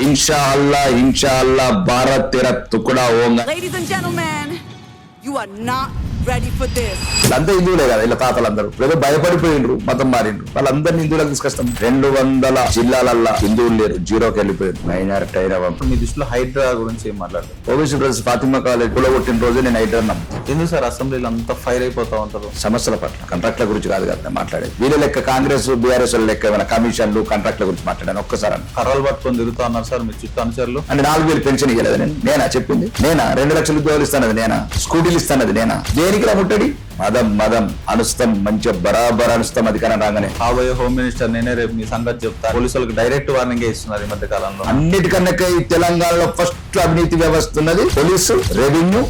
इंशाअल्लाह भारत तेरा टुकड़ा होगा. Ladies and gentlemen, you are not ready for this. వీళ్ళంతా హిందువులే కదా ఇలా తాతలందరూ ఏదో భయపడిపోయిండ్రు మతం మారిండ్రు వాళ్ళందరినీ హిందువులకు తీసుకొస్తాం 200 జిల్లాలల్లో హిందువులు లేరు జీరోకి వెళ్ళిపోయారు మైనారిటీ అయిన మీ దృష్టిలో హైడ్రా గురించి ఏం మాట్లాడతారు? ఓబీసీ బ్రదర్స్ ఫాతిమా కాలేజ్ కొట్టిన రోజే నేను హైడ్రా నమ్ముతాను. ఎందుకు సార్ అసెంబ్లీలో అంతా ఫైర్ అయిపోతా ఉంటారు? సమస్యల పట్ల కాంట్రాక్ట్ల గురించి కాదు కదా మాట్లాడేది. వీళ్ళ లెక్క కాంగ్రెస్ బీఆర్ఎస్ లెక్క ఏమైనా కమిషన్లు కాంట్రాక్ట్ల గురించి మాట్లాడాను ఒక్కసారి కర్రలు పట్టుకొని తిరుగుతా ఉన్నారు సార్ మీ చుట్టూ అనుచరులు. అంటే 4000 పెన్షన్ ఇవ్వలేదు నేనా చెప్పింది? నేనా 2 లక్షల ఉద్యోగాలు ఇస్తానది? నేనా స్కూటీలు ఇస్తానది? నేనా దేనికి ముట్టడి? మదం అనుస్తాం మంచిగా బరాబర్ అనుస్తాం అధికారం రాగానే. కాబోయే హోమ్ మినిస్టర్ నేనే రేపు మీ సంగతి చెప్తా. పోలీసులకు డైరెక్ట్ వార్నింగ్ ఇస్తున్నారు ఈ మధ్య కాలంలో. అన్నిటికన్నా ఈ తెలంగాణలో ఫస్ట్ అవినీతి వ్యవస్థ ఉన్నది పోలీసు, రెవెన్యూ.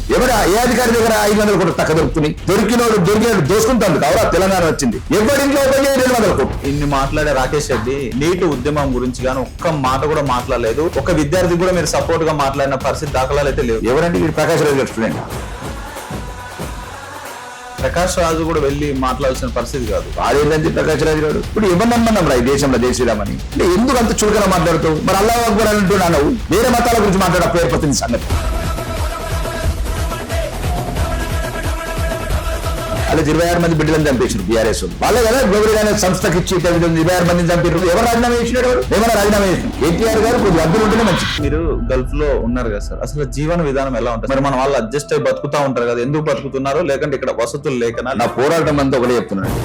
ఏ అధికారి దగ్గర 500 కోట్లు తక్క దొరుకుతున్నాయి? దొరికినోడు దోసుకుంటాడు కావరా తెలంగాణ వచ్చింది. ఎవరింట్లో 200 కోట్లు. ఇన్ని మాట్లాడే రాకేష్ రెడ్డి నీటి ఉద్యమం గురించి గానీ ఒక్క మాట కూడా మాట్లాడలేదు. ఒక విద్యార్థి కూడా మీరు సపోర్ట్ గా మాట్లాడిన పరిస్థితి దాఖలాలు అయితే లేవు. ఎవరంటే ప్రకాష్ రాజు స్టూడెంట్. ప్రకాష్ రాజు కూడా వెళ్ళి మాట్లాడాల్సిన పరిస్థితి కాదు. అదేంటంటే ప్రకాష్ రాజు గారు ఇప్పుడు ఇవ్వనమ్మన్నాం రా ఈ దేశంలో జయశ్రీరామని. ఎందుకు అంత చురుకగా మాట్లాడుతావు? మరి అల్లాహ్ అక్బర్ అంటున్నావు, వేరే మతాల గురించి మాట్లాడ ఏర్పడుతుంది సంగతి. అలా 26 మంది బిడ్డలను చంపేసారు బీఆర్ఎస్ వాళ్ళే కదా. గౌరీ అనే సంస్థకి ఇచ్చి 26 మందిని చంపారు. ఎవరు రాజీనామా చేసినాడు? ఏమైనా రాజీనామా చేసిన కేటీఆర్ గారు కొద్దిగా అర్థం ఉంటేనే మంచిది. మీరు గల్ఫ్ లో ఉన్నారు కదా సార్, అసలు జీవన విధానం ఎలా ఉంటుంది? మరి మన వాళ్ళు అడ్జస్ట్ అయి బతుకుతా ఉంటారు కదా, ఎందుకు బతుకుతున్నారు? లేకంటే ఇక్కడ వసతులు లేకనా? నా పోరాటం అంతా ఒకటే చెప్తున్నాడు.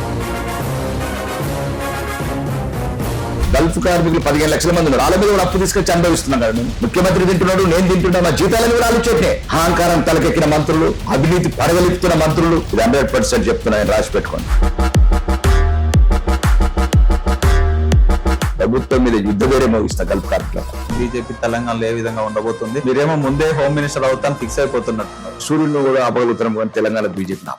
గల్ఫ్ కార్మికులు 15 లక్షల మంది ఉన్నారు. వాళ్ళ మీద కూడా అప్పు తీసుకొచ్చి అనుభవిస్తున్నాడు. ముఖ్యమంత్రి తింటున్నాడు, నేను తింటున్నా, మా జీతాలను కూడా ఆలోచనే. అహంకారం తలకెక్కిన మంత్రులు, అవినీతి పడగలిపుతున్న మంత్రులు. ఇది 100% చెప్తున్నాను, రాసి పెట్టుకోండి. ప్రభుత్వం మీద యుద్ధ వేరే మోగిస్తా గల్ఫ్ కార్మికులకు. బీజేపీ తెలంగాణలో ఏ విధంగా ఉండబోతుంది? మీరేమో ముందే హోమ్ మినిస్టర్ అవుతాను ఫిక్స్ అయిపోతున్నట్టున్నారు. సూర్యుడిని కూడా ఆపగలుగుతున్నాం కానీ తెలంగాణ బీజేపీ నా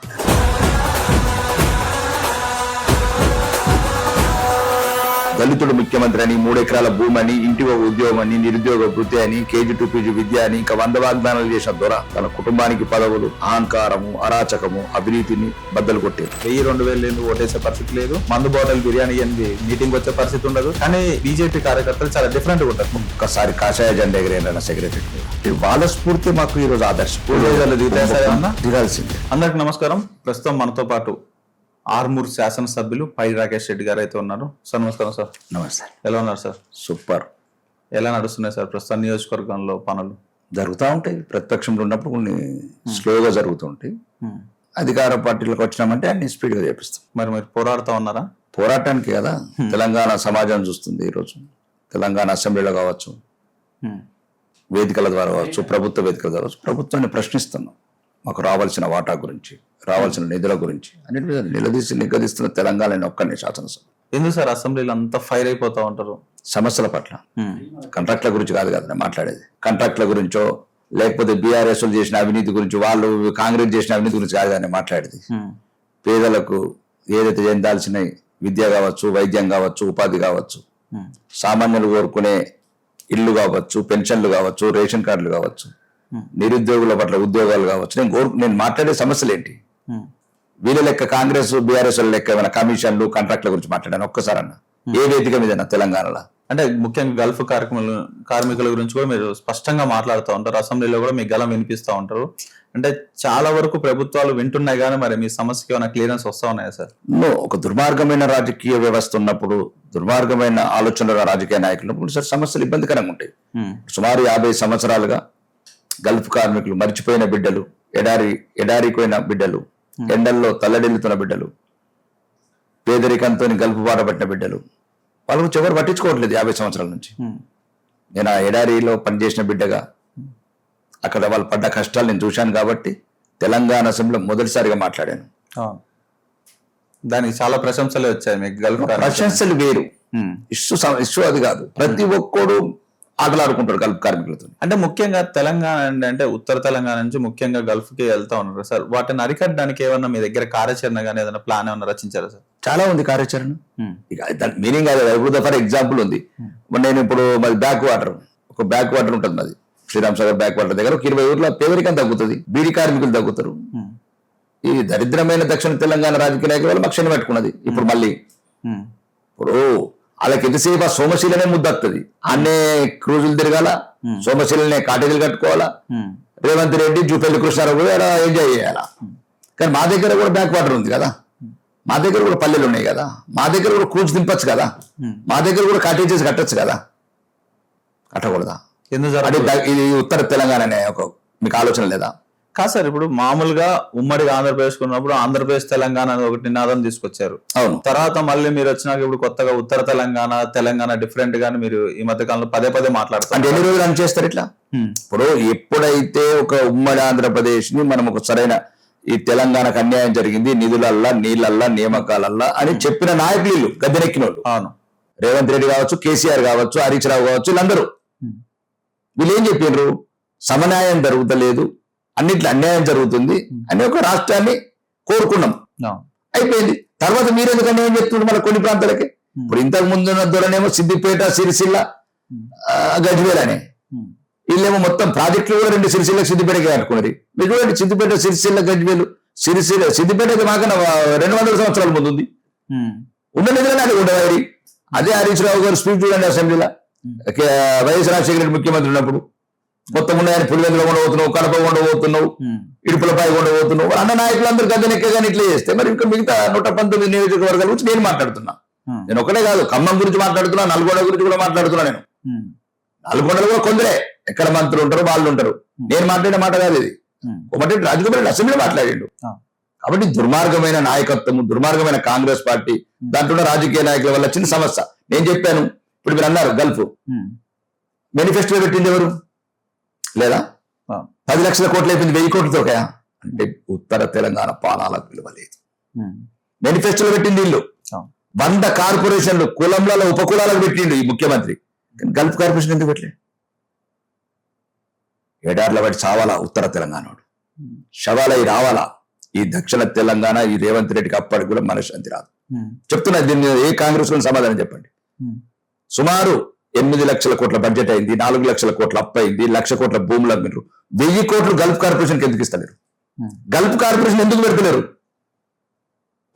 దళితుడు ముఖ్యమంత్రి అని, 3 ఎకరాల భూమి అని, ఇంటి ఉద్యోగం అని, నిరుద్యోగ వృత్తి అని, KG to PG విద్య అని, ఇంకా 100 వాగ్దానాలు చేసిన దొర తన కుటుంబానికి పదవులు, అహంకారము, అరాచకము, అవినీతిని బద్దలు కొట్టారు. 1000-2000 ఓటేసే పరిస్థితి లేదు. మందు బాటల్ బిర్యానీ మీటింగ్ వచ్చే పరిస్థితి ఉండదు. కానీ బీజేపీ కార్యకర్తలు చాలా డిఫరెంట్ గా ఉంటారు. ఒక్కసారి కాషాయ జెండా ఎగిరేన సెక్రటరీ వాళ్ళ స్ఫూర్తి మాకు ఈ రోజు ఆదర్శ దిగాల్సిందే. అందరికి నమస్కారం. ప్రస్తుతం మనతో పాటు ఆర్మూర్ శాసనసభ్యులు పై రాకేష్ రెడ్డి గారు అయితే ఉన్నారు. సార్ నమస్కారం. సార్ నమస్తే. ఎలా ఉన్నారు సార్? సూపర్. ఎలా నడుస్తున్నాయి సార్ ప్రస్తుతం నియోజకవర్గంలో పనులు? జరుగుతూ ఉంటాయి. ప్రతిపక్షంలో ఉన్నప్పుడు కొన్ని స్లోగా జరుగుతుంటాయి. అధికార పార్టీలకు వచ్చినామంటే అన్ని స్పీడ్గా చేపిస్తాం. మరి పోరాడుతూ ఉన్నారా? పోరాటానికి కదా తెలంగాణ సమాజం చూస్తుంది. ఈరోజు తెలంగాణ అసెంబ్లీలో కావచ్చు, వేదికల ద్వారా కావచ్చు, ప్రభుత్వ వేదికల ద్వారా కావచ్చు, ప్రభుత్వాన్ని ప్రశ్నిస్తున్నాం. మాకు రావాల్సిన వాటా గురించి, రావాల్సిన నిధుల గురించి అన్నిటి మీద నిగదిస్తున్న తెలంగాణ ఒక్కనే శాసనసభ. ఎందుకు సార్ అసెంబ్లీలో అంతా ఫైర్ అయిపోతా ఉంటారు? సమస్యల పట్ల. కాంట్రాక్ట్ల గురించి కాదు కదా మాట్లాడేది. కాంట్రాక్ట్ల గురించో లేకపోతే బీఆర్ఎస్ చేసిన అవినీతి గురించి, వాళ్ళు కాంగ్రెస్ చేసిన అవినీతి గురించి కాదు కానీ మాట్లాడేది. పేదలకు ఏదైతే చెందాల్సిన విద్య కావచ్చు, వైద్యం కావచ్చు, ఉపాధి కావచ్చు, సామాన్యులు కోరుకునే ఇల్లు కావచ్చు, పెన్షన్లు కావచ్చు, రేషన్ కార్డులు కావచ్చు, నిరుద్యోగుల పట్ల ఉద్యోగాలు కావచ్చు, నేను మాట్లాడే సమస్యలు ఏంటి? వీళ్ళ లెక్క కాంగ్రెస్ బీఆర్ఎస్ లెక్క ఏమైనా కమిషన్లు కాంట్రాక్ట్ల గురించి మాట్లాడాను ఒక్కసారి అన్న ఏ వేదిక మీద తెలంగాణలో? అంటే ముఖ్యంగా గల్ఫ్ కార్మికుల గురించి కూడా మీరు స్పష్టంగా మాట్లాడుతూ ఉంటారు. అసెంబ్లీలో కూడా మీ గలం వినిపిస్తూ ఉంటారు. అంటే చాలా వరకు ప్రభుత్వాలు వింటున్నాయి కానీ మరి మీ సమస్యకి ఏమైనా క్లియరెన్స్ వస్తా ఉన్నాయా సార్? ఒక దుర్మార్గమైన రాజకీయ వ్యవస్థ ఉన్నప్పుడు, దుర్మార్గమైన ఆలోచనల రాజకీయ నాయకులు ఉన్నప్పుడు సార్ సమస్యలు ఇబ్బందికరంగా ఉంటాయి. సుమారు 50 సంవత్సరాలుగా గల్ఫ్ కార్మికులు, మర్చిపోయిన బిడ్డలు, ఎడారిపోయిన బిడ్డలు, ఎండల్లో తల్లడిల్లుతున్న బిడ్డలు, పేదరికంతో గల్ఫ్ బాట పట్టిన బిడ్డలు, వాళ్ళ గురించి ఎవరు పట్టించుకోవట్లేదు 50 సంవత్సరాల నుంచి. నేను ఆ ఎడారిలో పనిచేసిన బిడ్డగా అక్కడ వాళ్ళు పడ్డ కష్టాలు నేను చూశాను కాబట్టి తెలంగాణ అసెంబ్లీలో మొదటిసారిగా మాట్లాడాను. దానికి చాలా ప్రశంసలు వచ్చాయి మీకు. గల్ఫ్ ప్రశంసలు వేరు, ఇష్యూ అది కాదు. ప్రతి ఒక్కడు ఆటలాడుకుంటారు గల్ఫ్ కార్మికులతో. అంటే ముఖ్యంగా తెలంగాణ అంటే ఉత్తర తెలంగాణ నుంచి ముఖ్యంగా గల్ఫ్ కి వెళ్తా ఉన్నారు సార్. వాటిని అరికట్టడానికి ఏమన్నా మీ దగ్గర కార్యాచరణ కానీ ఏదైనా ప్లాన్ ఏమన్నా రచించారా సార్? చాలా ఉంది కార్యాచరణ. దాని మీనింగ్ అదే. ఇప్పుడు ఫర్ ఎగ్జాంపుల్ ఉంది, నేను ఇప్పుడు మాది బ్యాక్ వాటర్, ఒక బ్యాక్ వాటర్ ఉంటుంది మాది శ్రీరామ్ సాగర్ బ్యాక్ వాటర్ దగ్గర. ఒక 20 ఊర్ల పేదరికం తగ్గుతుంది, బీడీ కార్మికులు తగ్గుతారు. ఈ దరిద్రమైన దక్షిణ తెలంగాణ రాజకీయ నాయకుల వల్ల మక్షణ పెట్టుకున్నది. ఇప్పుడు మళ్ళీ ఇప్పుడు వాళ్ళకి ఎంతసేపు ఆ సోమశీలనే ముద్దొస్తుంది. అన్నే క్రూజులు తిరగాల, సోమశీలనే కాటేజీలు కట్టుకోవాలా, రేవంత్ రెడ్డి జూపల్లి కృష్ణారావు కూడా ఎంజాయ్ చేయాలా. కానీ మా దగ్గర కూడా బ్యాక్ వాటర్ ఉంది కదా, మా దగ్గర కూడా పల్లెలు ఉన్నాయి కదా, మా దగ్గర కూడా క్రూజ్ దింపచ్చు కదా, మా దగ్గర కూడా కాటేజెస్ కట్టచ్చు కదా, కట్టకూడదా? ఇది ఉత్తర తెలంగాణ అనే ఒక మీకు ఆలోచన లేదా? కాదు సార్, ఇప్పుడు మామూలుగా ఉమ్మడి ఆంధ్రప్రదేశ్ ఉన్నప్పుడు ఆంధ్రప్రదేశ్ తెలంగాణ అని ఒకటి నినాదం తీసుకొచ్చారు. అవును. తర్వాత మళ్ళీ మీరు వచ్చినాక ఇప్పుడు కొత్తగా ఉత్తర తెలంగాణ డిఫరెంట్ గాని మీరు ఈ మధ్య కాలంలో పదే మాట్లాడుతారు. అంటే ఎన్ని రోజులు అని చేస్తారు ఇట్లా? ఇప్పుడు ఎప్పుడైతే ఒక ఉమ్మడి ఆంధ్రప్రదేశ్ ని మనం ఒక సరైన ఈ తెలంగాణకు అన్యాయం జరిగింది నిధులల్లా నీళ్ళల్లా నియామకాలల్లా అని చెప్పిన నాయకులు గద్దెనెక్కిన వాళ్ళు, అవును, రేవంత్ రెడ్డి కావచ్చు, కేసీఆర్ కావచ్చు, హరీష్ రావు కావచ్చు, వీళ్ళందరూ వీళ్ళు ఏం చెప్పిండ్రు? సమన్యాయం జరుగుతలేదు, అన్నిట్లో అన్యాయం జరుగుతుంది అని ఒక రాష్ట్రాన్ని కోరుకున్నాం, అయిపోయింది. తర్వాత మీరు ఎందుకు అన్యాయం చెప్తున్నారు మళ్ళీ కొన్ని ప్రాంతాలకి? ఇప్పుడు ఇంతకు ముందున్న దూరనేమో సిద్దిపేట, సిరిసిల్ల, గజ్వేల్ అని, వీళ్ళేమో మొత్తం ప్రాజెక్టులు కూడా 2 సిరిసిల్ల సిద్దిపేటకి కట్టుకున్నది. మీరు చూడండి, సిద్దిపేట, సిరిసిల్ల, గజ్వేలు, సిద్దిపేట మాకన్నా 200 సంవత్సరాల ముందు ఉంది. ఉన్న నిధులనే అది ఉండేవారి. అదే హరీష్ రావు గారు స్పీచ్ చూడండి అసెంబ్లీలో, వైఎస్ రాజశేఖర రెడ్డి ముఖ్యమంత్రి ఉన్నప్పుడు, మొత్తం ఉన్నాయని పులివెందులో ఉండబోతున్నావు, కడప ఉండబోతున్నావు, ఇడుపులపై ఉండబోతున్నావు, అన్న నాయకులందరూ గద్దెనెక్కగానే ఇట్లా చేస్తే మరి ఇంకా మిగతా 119 నియోజకవర్గాల గురించి నేను మాట్లాడుతున్నా. నేను ఒకటే కాదు, ఖమ్మం గురించి మాట్లాడుతున్నా, నల్గొండ గురించి కూడా మాట్లాడుతున్నా. నేను నల్గొండలో కూడా కొందరే ఎక్కడ మంత్రులు ఉంటారు, వాళ్ళు ఉంటారు. నేను మాట్లాడిన మాట కాదు ఇది. ఒకటి రాజగోపాల్ అసెంబ్లీలో మాట్లాడిండు. కాబట్టి దుర్మార్గమైన నాయకత్వము, దుర్మార్గమైన కాంగ్రెస్ పార్టీ, దాంట్లో రాజకీయ నాయకుల వల్ల చిన్న సమస్య. నేను చెప్పాను, ఇప్పుడు మీరు అన్నారు గల్ఫ్ మేనిఫెస్టో పెట్టింది ఎవరు? లేదా 10 లక్షల కోట్లు అయిపోయింది, 1000 కోట్లతో అంటే ఉత్తర తెలంగాణ పానాలకు విలువ లేదు. మేనిఫెస్టోలో పెట్టింది ఇల్లు 100 కార్పొరేషన్లు కులంలలో ఉపకులాలకు పెట్టిండు ఈ ముఖ్యమంత్రి. గల్ఫ్ కార్పొరేషన్ ఎందుకు పెట్టలేదు? ఎడార్ల వాడి చావాలా ఉత్తర తెలంగాణ, శవాలై రావాలా ఈ దక్షిణ తెలంగాణ. ఈ రేవంత్ రెడ్డికి అప్పటికి కూడా మనశ్శాంతి రాదు. చెప్తున్నా, దీన్ని ఏ కాంగ్రెస్ లో సమాధానం చెప్పండి. సుమారు 8 లక్షల కోట్ల బడ్జెట్ అయింది, 4 లక్షల కోట్ల అప్పు అయింది, 1 లక్ష కోట్ల భూములు అమ్మినారు. 1000 కోట్లు గల్ఫ్ కార్పొరేషన్కి ఎందుకు ఇస్తలేరు? గల్ఫ్ కార్పొరేషన్ ఎందుకు పెడతలేరు?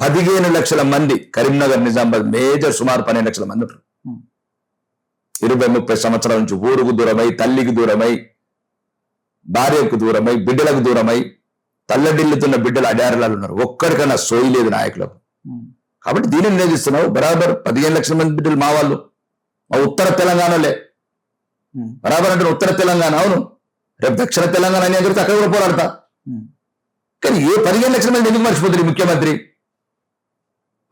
15 లక్షల మంది కరీంనగర్, నిజామాబాద్ మేజర్ సుమారు 12 లక్షల మంది ఉంటారు. 20-30 సంవత్సరాల నుంచి ఊరుకు దూరమై, తల్లికి దూరమై, భార్యకు దూరమై, బిడ్డలకు దూరమై, తల్లడిల్లుతున్న బిడ్డలు అడారులాలు ఉన్నారు. ఒక్కడికన్నా సోయి లేదు నాయకులకు. కాబట్టి దీనిని నివేదిస్తున్నావు. బరాబర్ 15 లక్షల మంది బిడ్డలు మా వాళ్ళు, మా ఉత్తర తెలంగాణలే. బరాబర్ అంటే ఉత్తర తెలంగాణ. అవును, రేపు దక్షిణ తెలంగాణ అని అందరితో అక్కడ కూడా పోరాడతా. కానీ ఏ 15 లక్షల మంది ఎందుకు మర్చిపోతుంది ముఖ్యమంత్రి?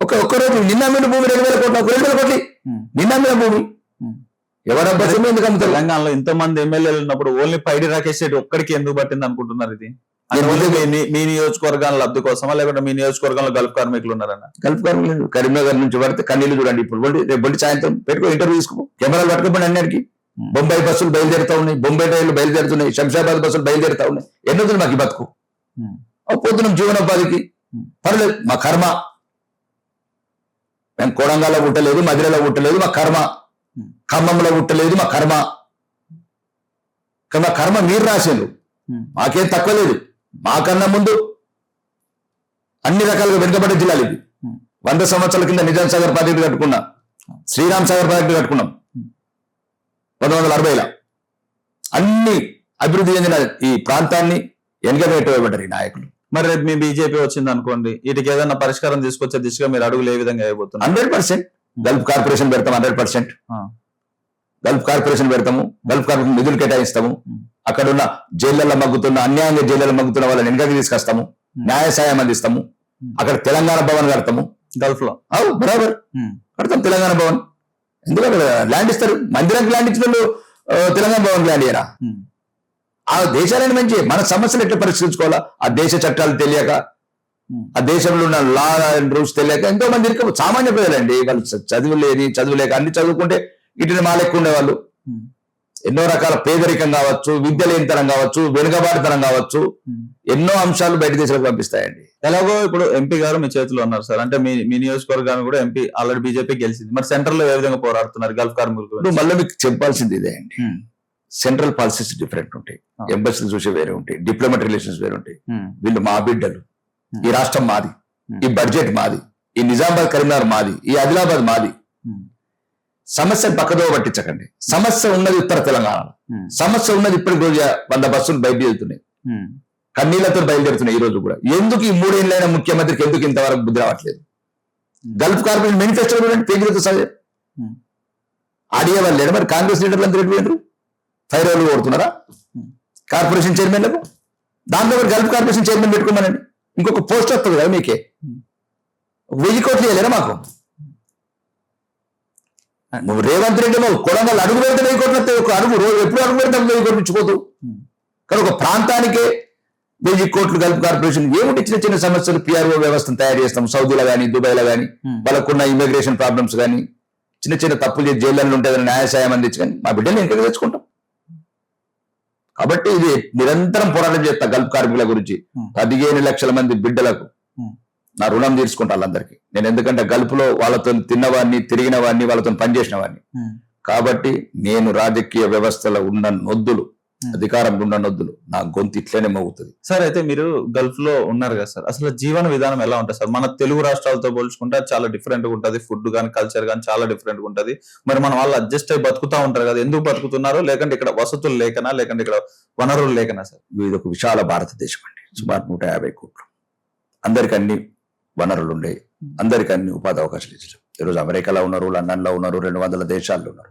ఒక్కరోజు నిన్న మీద భూమి 2,000 కోట్లు, 2,000 కోట్లు నిన్న మీద భూమి ఎవరబ్బా ఎందుకు అమ్ముతారు? తెలంగాణలో ఇంతమంది ఎమ్మెల్యేలు ఉన్నప్పుడు ఓన్లీ పైడి రాకేష్ రెడ్డి ఒక్కడికి ఎందుకు పట్టింది అనుకుంటున్నారు? ఇది మీ నియోజకవర్గాల లబ్ధి కోసమా, లేకుంటే మీ నియోజకవర్గంలో గల్ఫ్ కార్మికులు ఉన్నారన్న? గల్ఫ్ కార్మికులు కరీంనగర్ నుంచి పడితే కన్నీళ్ళు చూడండి. ఇప్పుడు రేపు బండి సాయంత్రం పెట్టుకో, ఇంటర్వ్యూ తీసుకో, కెమెరాలు పట్టుకోండి. అన్నిటికీ బొంబాయి బస్సులు బయలుదేరుతా ఉన్నాయి, బొంబాయి రైళ్లు బయలుదేరుతున్నాయి, శంషాబాద్ బస్సులు బయలుదేరుతా ఉన్నాయి. ఎన్నోది మాకు బతుకు పోతున్నాం జీవనోపాధికి. పర్లేదు, మా కర్మ. మేము కోడంగాల్లో పుట్టలేదు, మదిరలో పుట్టలేదు, మా కర్మ. ఖమ్మంలో పుట్టలేదు, మా కర్మ. మా కర్మ మీరు రాసేది, మాకేం తక్కువ లేదు. మాకన్నా ముందు అన్ని రకాలుగా వెనుకబడ్డ జిల్లాలు ఇవి. 100 సంవత్సరాల కింద నిజాం సాగర్ ప్రాజెక్టు కట్టుకున్నాం, శ్రీరామ్ సాగర్ ప్రాజెక్టు కట్టుకున్నాం 1940లో. అన్ని అభివృద్ధి చెందిన ఈ ప్రాంతాన్ని వెనుకబెట్టబడ్డారు ఈ నాయకులు. మరి రేపు మీ బీజేపీ వచ్చింది అనుకోండి, వీటికి ఏదైనా పరిష్కారం తీసుకొచ్చే దిశగా మీరు అడుగులు ఏ విధంగా అయిపోతున్నారు? 100% గల్ఫ్ కార్పొరేషన్ పెడతాం, 100% గల్ఫ్ కార్పొరేషన్ పెడతాము. గల్ఫ్ కార్పొరేషన్ నిధులు కేటాయిస్తాము. అక్కడ ఉన్న జైళ్లలో మగ్గుతున్న, అన్యాయంగా జైళ్లలో మగ్గుతున్న వాళ్ళని వెనకకి తీసుకొస్తాము, న్యాయ సాయం అందిస్తాము. అక్కడ తెలంగాణ భవన్ కడతాము గల్ఫ్ లో. బరాబర్ కడతాం తెలంగాణ భవన్. ఎందుకంటే ల్యాండ్ ఇస్తారు, మందిరానికి ల్యాండ్ ఇచ్చిన వాళ్ళు తెలంగాణ భవన్ ల్యాండ్ ఇయ్యరా? ఆ దేశాలని మంచి మన సమస్యలు ఎట్లా పరిష్కరించుకోవాలా, ఆ దేశ చట్టాలు తెలియక, ఆ దేశంలో ఉన్న లా అండ్ రూల్స్ తెలియక ఎంతో మంది సామాన్య ప్రజలండి. వాళ్ళు చదువులేక అన్ని చదువుకుంటే ఇటుని మాలెక్కు ఉండేవాళ్ళు. ఎన్నో రకాల పేదరికం కావచ్చు, విద్య లేనితనం కావచ్చు, వెనుకబాటుతనం కావచ్చు, ఎన్నో అంశాలు బయట దేశాలకు పంపిస్తాయండి. ఎలాగో ఇప్పుడు ఎంపీ గారు మీ చేతిలో ఉన్నారు సార్, అంటే మీ నియోజకవర్గాన్ని కూడా ఎంపీ ఆల్రెడీ బీజేపీ గెలిచింది. మరి సెంట్రల్ లో ఏ విధంగా పోరాడుతున్నారు గల్ఫ్ కార్మికులు? మళ్ళీ మీకు చెప్పాల్సింది ఇదే అండి. సెంట్రల్ పాలసీస్ డిఫరెంట్ ఉంటాయి, ఎంబసీలు చూసే వేరే ఉంటాయి, డిప్లొమాటిక్ రిలేషన్స్ వేరే ఉంటాయి. వీళ్ళు మా బిడ్డలు, ఈ రాష్ట్రం మాది, ఈ బడ్జెట్ మాది, ఈ నిజామాబాద్ కరీంనగర్ మాది, ఈ ఆదిలాబాద్ మాది. సమస్యను పక్కదో పట్టించకండి. సమస్య ఉన్నది ఉత్తర తెలంగాణలో, సమస్య ఉన్నది ఇప్పటికి రోజు 100 బస్సులు బయట వెళ్తున్నాయి, కన్నీళ్లతో బయలుదేరుతున్నాయి ఈ రోజు కూడా. ఎందుకు ఈ 3 ఏళ్ళైన ముఖ్యమంత్రికి ఎందుకు ఇంతవరకు బుద్ధి రావట్లేదు? గల్ఫ్ కార్పొరేషన్ మేనిఫెస్టో కూడా పేజీలతో సహజం ఆడియో వాళ్ళు లేరు. మరి కాంగ్రెస్ లీడర్లు అంతా రెడ్డి ఫైర్ వాళ్ళు కొడుతున్నారా కార్పొరేషన్ చైర్మన్లకు? దాంట్లో మరి గల్ఫ్ కార్పొరేషన్ చైర్మన్ పెట్టుకోమనండి, ఇంకొక పోస్ట్ వస్తుంది కదా మీకే. 1000 కోట్లు ఇవ్వలేరా మాకు? రేవంత్ రెడ్డి కొడంగల్ అడుగు పెడితే 1000 కోట్లు వస్తాయి. ఒక అడుగు రోజు ఎప్పుడు అడుగు పెడితే 1000 కోట్లు ఇచ్చిపోతూ. కానీ ఒక ప్రాంతానికే 1000 కోట్లు గల్ఫ్ కార్పొరేషన్. ఏమిటి చిన్న చిన్న సమస్యలు పిఆర్ఓ వ్యవస్థను తయారు చేస్తాం సౌదీలో కానీ దుబాయ్లో కానీ, వాళ్ళకున్న ఇమిగ్రేషన్ ప్రాబ్లమ్స్ కానీ, చిన్న చిన్న తప్పులు చేసి జైళ్ళల్లో ఉంటుందని న్యాయసాయం అందించి కానీ మా బిడ్డలు ఎక్కడ తెచ్చుకుంటాం. కాబట్టి ఇది నిరంతరం పోరాటం చేస్తా గల్ఫ్ కార్మికుల గురించి. 15 లక్షల మంది బిడ్డలకు నా రుణం తీర్చుకుంటా వాళ్ళందరికీ నేను. ఎందుకంటే గల్ఫ్లో వాళ్ళతో తిన్నవాడిని, తిరిగిన వాడిని, వాళ్ళతో పనిచేసిన వాడిని. కాబట్టి నేను రాజకీయ వ్యవస్థలో ఉన్న నొద్దులు, అధికారంలో ఉన్న నొద్దులు, నా గొంతు ఇట్లనే మోగుతుంది. సార్ అయితే మీరు గల్ఫ్ లో ఉన్నారు కదా సార్, అసలు జీవన విధానం ఎలా ఉంటుంది సార్? మన తెలుగు రాష్ట్రాలతో పోల్చుకుంటే చాలా డిఫరెంట్ గా ఉంటుంది. ఫుడ్ కానీ కల్చర్ కానీ చాలా డిఫరెంట్ గా ఉంటుంది. మరి మన వాళ్ళు అడ్జస్ట్ అయ్యి బతుకుతా ఉంటారు కదా, ఎందుకు బతుకుతున్నారు? లేకంటే ఇక్కడ వసతులు లేకనా, లేకంటే ఇక్కడ వనరులు లేకనా సార్? ఇది ఒక విశాల భారతదేశం అండి, సుమారు 150 కోట్లు. అందరికి అన్ని వనరులు ఉండేవి, అందరికి అన్ని ఉపాధి అవకాశాలు ఇచ్చారు. ఈరోజు అమెరికాలో ఉన్నారు, లండన్ లో ఉన్నారు, 200 దేశాల్లో ఉన్నారు.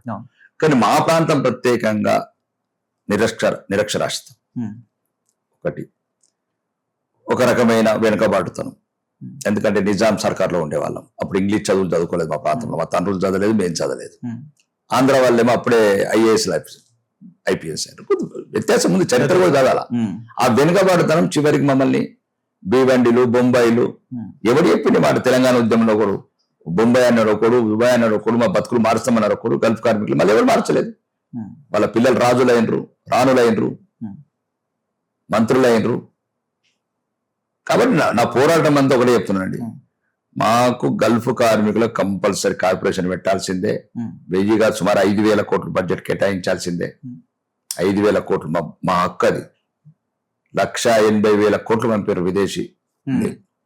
కానీ మా ప్రాంతం ప్రత్యేకంగా నిరక్షరాస్యత ఒకటి, ఒక రకమైన వెనుకబాటుతనం. ఎందుకంటే నిజాం సర్కార్లో ఉండేవాళ్ళం, అప్పుడు ఇంగ్లీష్ చదువులు చదువుకోలేదు మా ప్రాంతంలో. మా తండ్రులు చదవలేదు, మేము చదవలేదు. ఆంధ్ర వాళ్ళేమో అప్పుడే IAS IPS వ్యత్యాసం ఉంది, చరిత్ర కూడా చదవాల. ఆ వెనుకబాటుతనం చివరికి మమ్మల్ని భీవండిలు, బొంబాయిలు, ఎవడు చెప్పింది మాట? తెలంగాణ ఉద్యమంలో ఒకడు బొంబాయి అన్నాడు, ఒకడు దుబాయ్ అన్నాడు, ఒకడు మా బతుకులు మారుస్తామన్నారు, ఒకడు గల్ఫ్ కార్మికులు. మళ్ళీ ఎవరు మార్చలేదు. వాళ్ళ పిల్లలు రాజులైనరు, రాణులైనరు, మంత్రులైనరు. కాబట్టి నా పోరాటం అంతా ఒకటే చెప్తున్నానండి, మాకు గల్ఫ్ కార్మికులకు కంపల్సరీ కార్పొరేషన్ పెట్టాల్సిందే. 1000 సుమారు 5,000 కోట్లు బడ్జెట్ కేటాయించాల్సిందే. 5,000 కోట్లు మా హక్కు అది. 1,80,000 కోట్లు పంపారు విదేశీ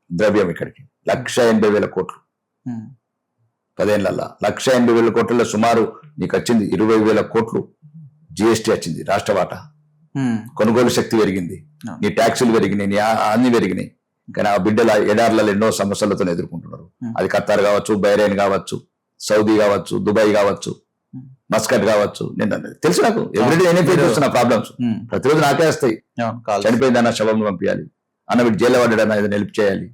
ద్రవ్యం ఇక్కడికి. 1,80,000 కోట్లు 10 ఏళ్లలో. 1,80,000 కోట్లలో సుమారు నీకు వచ్చింది 20,000 కోట్లు GST వచ్చింది, రాష్ట్ర వాటా. కొనుగోలు శక్తి పెరిగింది, నీ ట్యాక్సులు పెరిగినాయి, నీ అన్ని పెరిగినాయి. కానీ ఆ బిడ్డల ఎడార్లలో ఎన్నో సమస్యలతో ఎదుర్కొంటున్నారు. అది ఖతార్ కావచ్చు, బైరైన్ కావచ్చు, సౌదీ కావచ్చు, దుబాయ్ కావచ్చు, మస్కట్ కావచ్చు. నేను తెలుసు, నాకు ఎవ్రీడే నేనే ఫేస్ చేస్తున్న ప్రాబ్లమ్స్. ప్రతిరోజు నాకే వస్తాయి. చనిపోయిందన్న శవం పంపించాలి, అన్న వీడు జైలు పడ్డాడన్న ఏదైనా హెల్ప్ చేయాలి,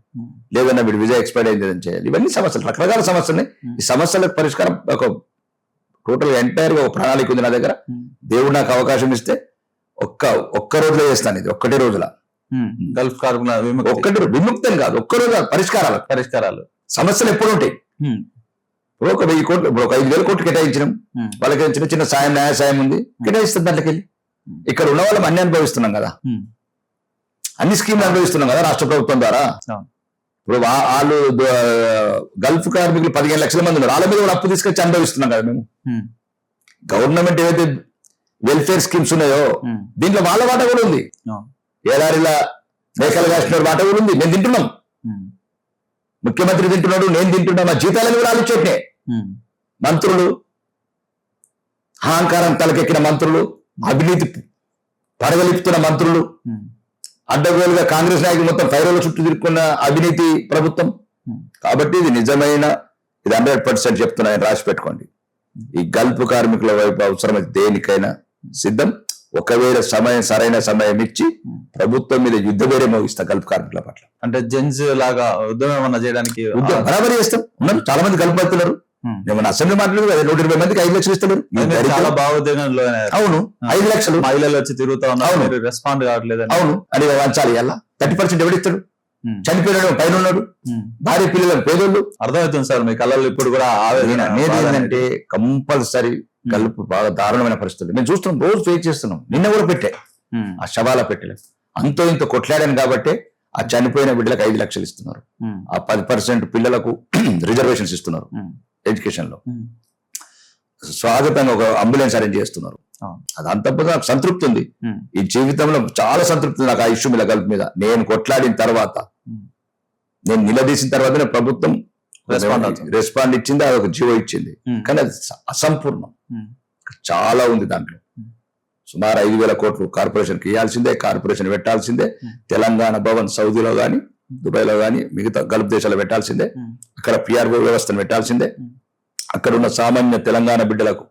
లేదన్నా వీడు విజా ఎక్స్పైర్ అయింది ఏదైనా చేయాలి. ఇవన్నీ సమస్యలు, రకరకాల సమస్యలు. ఈ సమస్యలకు పరిష్కారం ఒక టోటల్ ఎంటైర్ గా ఒక ప్రణాళిక ఉంది నా దగ్గర. దేవుడు నాకు అవకాశం ఇస్తే ఒక్క రోజులో చేస్తాను. ఇది ఒక్కటే రోజుల గల్ఫ్ కార్మికుల ఒక్కటి విముక్తం కాదు, ఒక్క రోజు పరిష్కారాలు. సమస్యలు ఎప్పుడు ఉంటాయి. ఇప్పుడు ఒక 1000 కోట్లు, ఇప్పుడు ఒక 5,000 కోట్లు కేటాయించడం, వాళ్ళకి చిన్న చిన్న సాయం, న్యాయ సాయం ఉంది, కేటాయిస్తుంది. దాంట్లోకి వెళ్ళి ఇక్కడ ఉన్న వాళ్ళం అన్ని అనుభవిస్తున్నాం కదా, అన్ని స్కీమ్లు అనుభవిస్తున్నాం కదా రాష్ట్ర ప్రభుత్వం ద్వారా. ఇప్పుడు వాళ్ళు గల్ఫ్ కార్మికులు 15 లక్షల మంది ఉన్నారు, వాళ్ళ మీద కూడా అప్పు తీసుకొచ్చి అనుభవిస్తున్నాం కదా మేము. గవర్నమెంట్ ఏవైతే వెల్ఫేర్ స్కీమ్స్ ఉన్నాయో దీంట్లో వాళ్ళ వాటా కూడా ఉంది. ఏడాదిలా మేకలు కాసిన వాటా కూడా ఉంది. మేము తింటున్నాం, ముఖ్యమంత్రి తింటున్నాడు, నేను తింటున్నా. మా జీతాలను కూడా ఆలోచనే. మంత్రులు, అహంకారం తలకెక్కిన మంత్రులు, అవినీతి పడగలిపుతున్న మంత్రులు, అడ్డగోలుగా కాంగ్రెస్ నాయకులు మొత్తం ఫైరోల చుట్టూ తిరుక్కున్న అవినీతి ప్రభుత్వం. కాబట్టి ఇది నిజమైన, ఇది 100% చెప్తున్నాయని రాసి పెట్టుకోండి. ఈ గల్ఫ్ కార్మికుల వైపు అవసరమైతే దేనికైనా సిద్ధం. ఒకవేళ సరైన సమయం ఇచ్చి ప్రభుత్వం మీద యుద్ధ వేరే మోగిస్తా గల్ఫ్ కార్మికుల పట్ల. అంటే జెంట్స్ లాగా ఉద్యమం ఏమన్నా చేయడానికి బరాబరి చేస్తాం. ఉన్నారు చాలా మంది గల్ఫ్ పడుతున్నారు. ఏమన్నా అసెంబ్లీ మాట్లాడదు కదా, 120 మందికి 5 లక్షలు ఇస్తున్నారు. చాలా భావోద్వేగంలో. అవును, 5 లక్షలు మహిళలు వచ్చి తిరుగుతా ఉన్నారు, రెస్పాండ్ కావట్లేదు. అవును, అది వంచాలి. ఎలా 30% ఎవడిస్తాడు? చనిపోయినాడు, పైన ఉన్నాడు, భార్య పిల్లలు పేదోళ్ళు. అర్థమవుతుంది సార్ మీ కళ్ళల్లో ఇప్పుడు కూడా. అనేది ఏంటంటే కంపల్సరీ గల్ఫ్ బాగా దారుణమైన పరిస్థితులు మేము చూస్తున్నాం, రోజు ఫేస్ చేస్తున్నాం. నిన్న కూడా పెట్టే ఆ శవాల పెట్టలేదు, అంతో ఇంత కొట్లాడాను కాబట్టి ఆ చనిపోయిన బిడ్డలకు 5 లక్షలు ఇస్తున్నారు. ఆ 10% పిల్లలకు రిజర్వేషన్స్ ఇస్తున్నారు ఎడ్యుకేషన్ లో. స్వాగతంగా ఒక అంబులెన్స్ అరేంజ్ చేస్తున్నారు. అదంతా నాకు సంతృప్తి ఉంది. ఈ జీవితంలో చాలా సంతృప్తి ఉంది నాకు ఆ ఇష్యూ మీద, గల్ఫ్ మీద. నేను కొట్లాడిన తర్వాత, నేను నిలదీసిన తర్వాత ప్రభుత్వం రెస్పాండ్ ఇచ్చింది, అదొక జీవో ఇచ్చింది. కానీ అది అసంపూర్ణం, చాలా ఉంది దాంట్లో. సుమారు 5,000 కోట్లు కార్పొరేషన్కి ఇవ్వాల్సిందే, కార్పొరేషన్ పెట్టాల్సిందే. తెలంగాణ భవన్ సౌదీలో కానీ దుబాయ్లో కానీ మిగతా గల్ఫ్ దేశాల్లో పెట్టాల్సిందే. అక్కడ పిఆర్ఓ వ్యవస్థను పెట్టాల్సిందే. అక్కడ ఉన్న సామాన్య తెలంగాణ బిడ్డలకు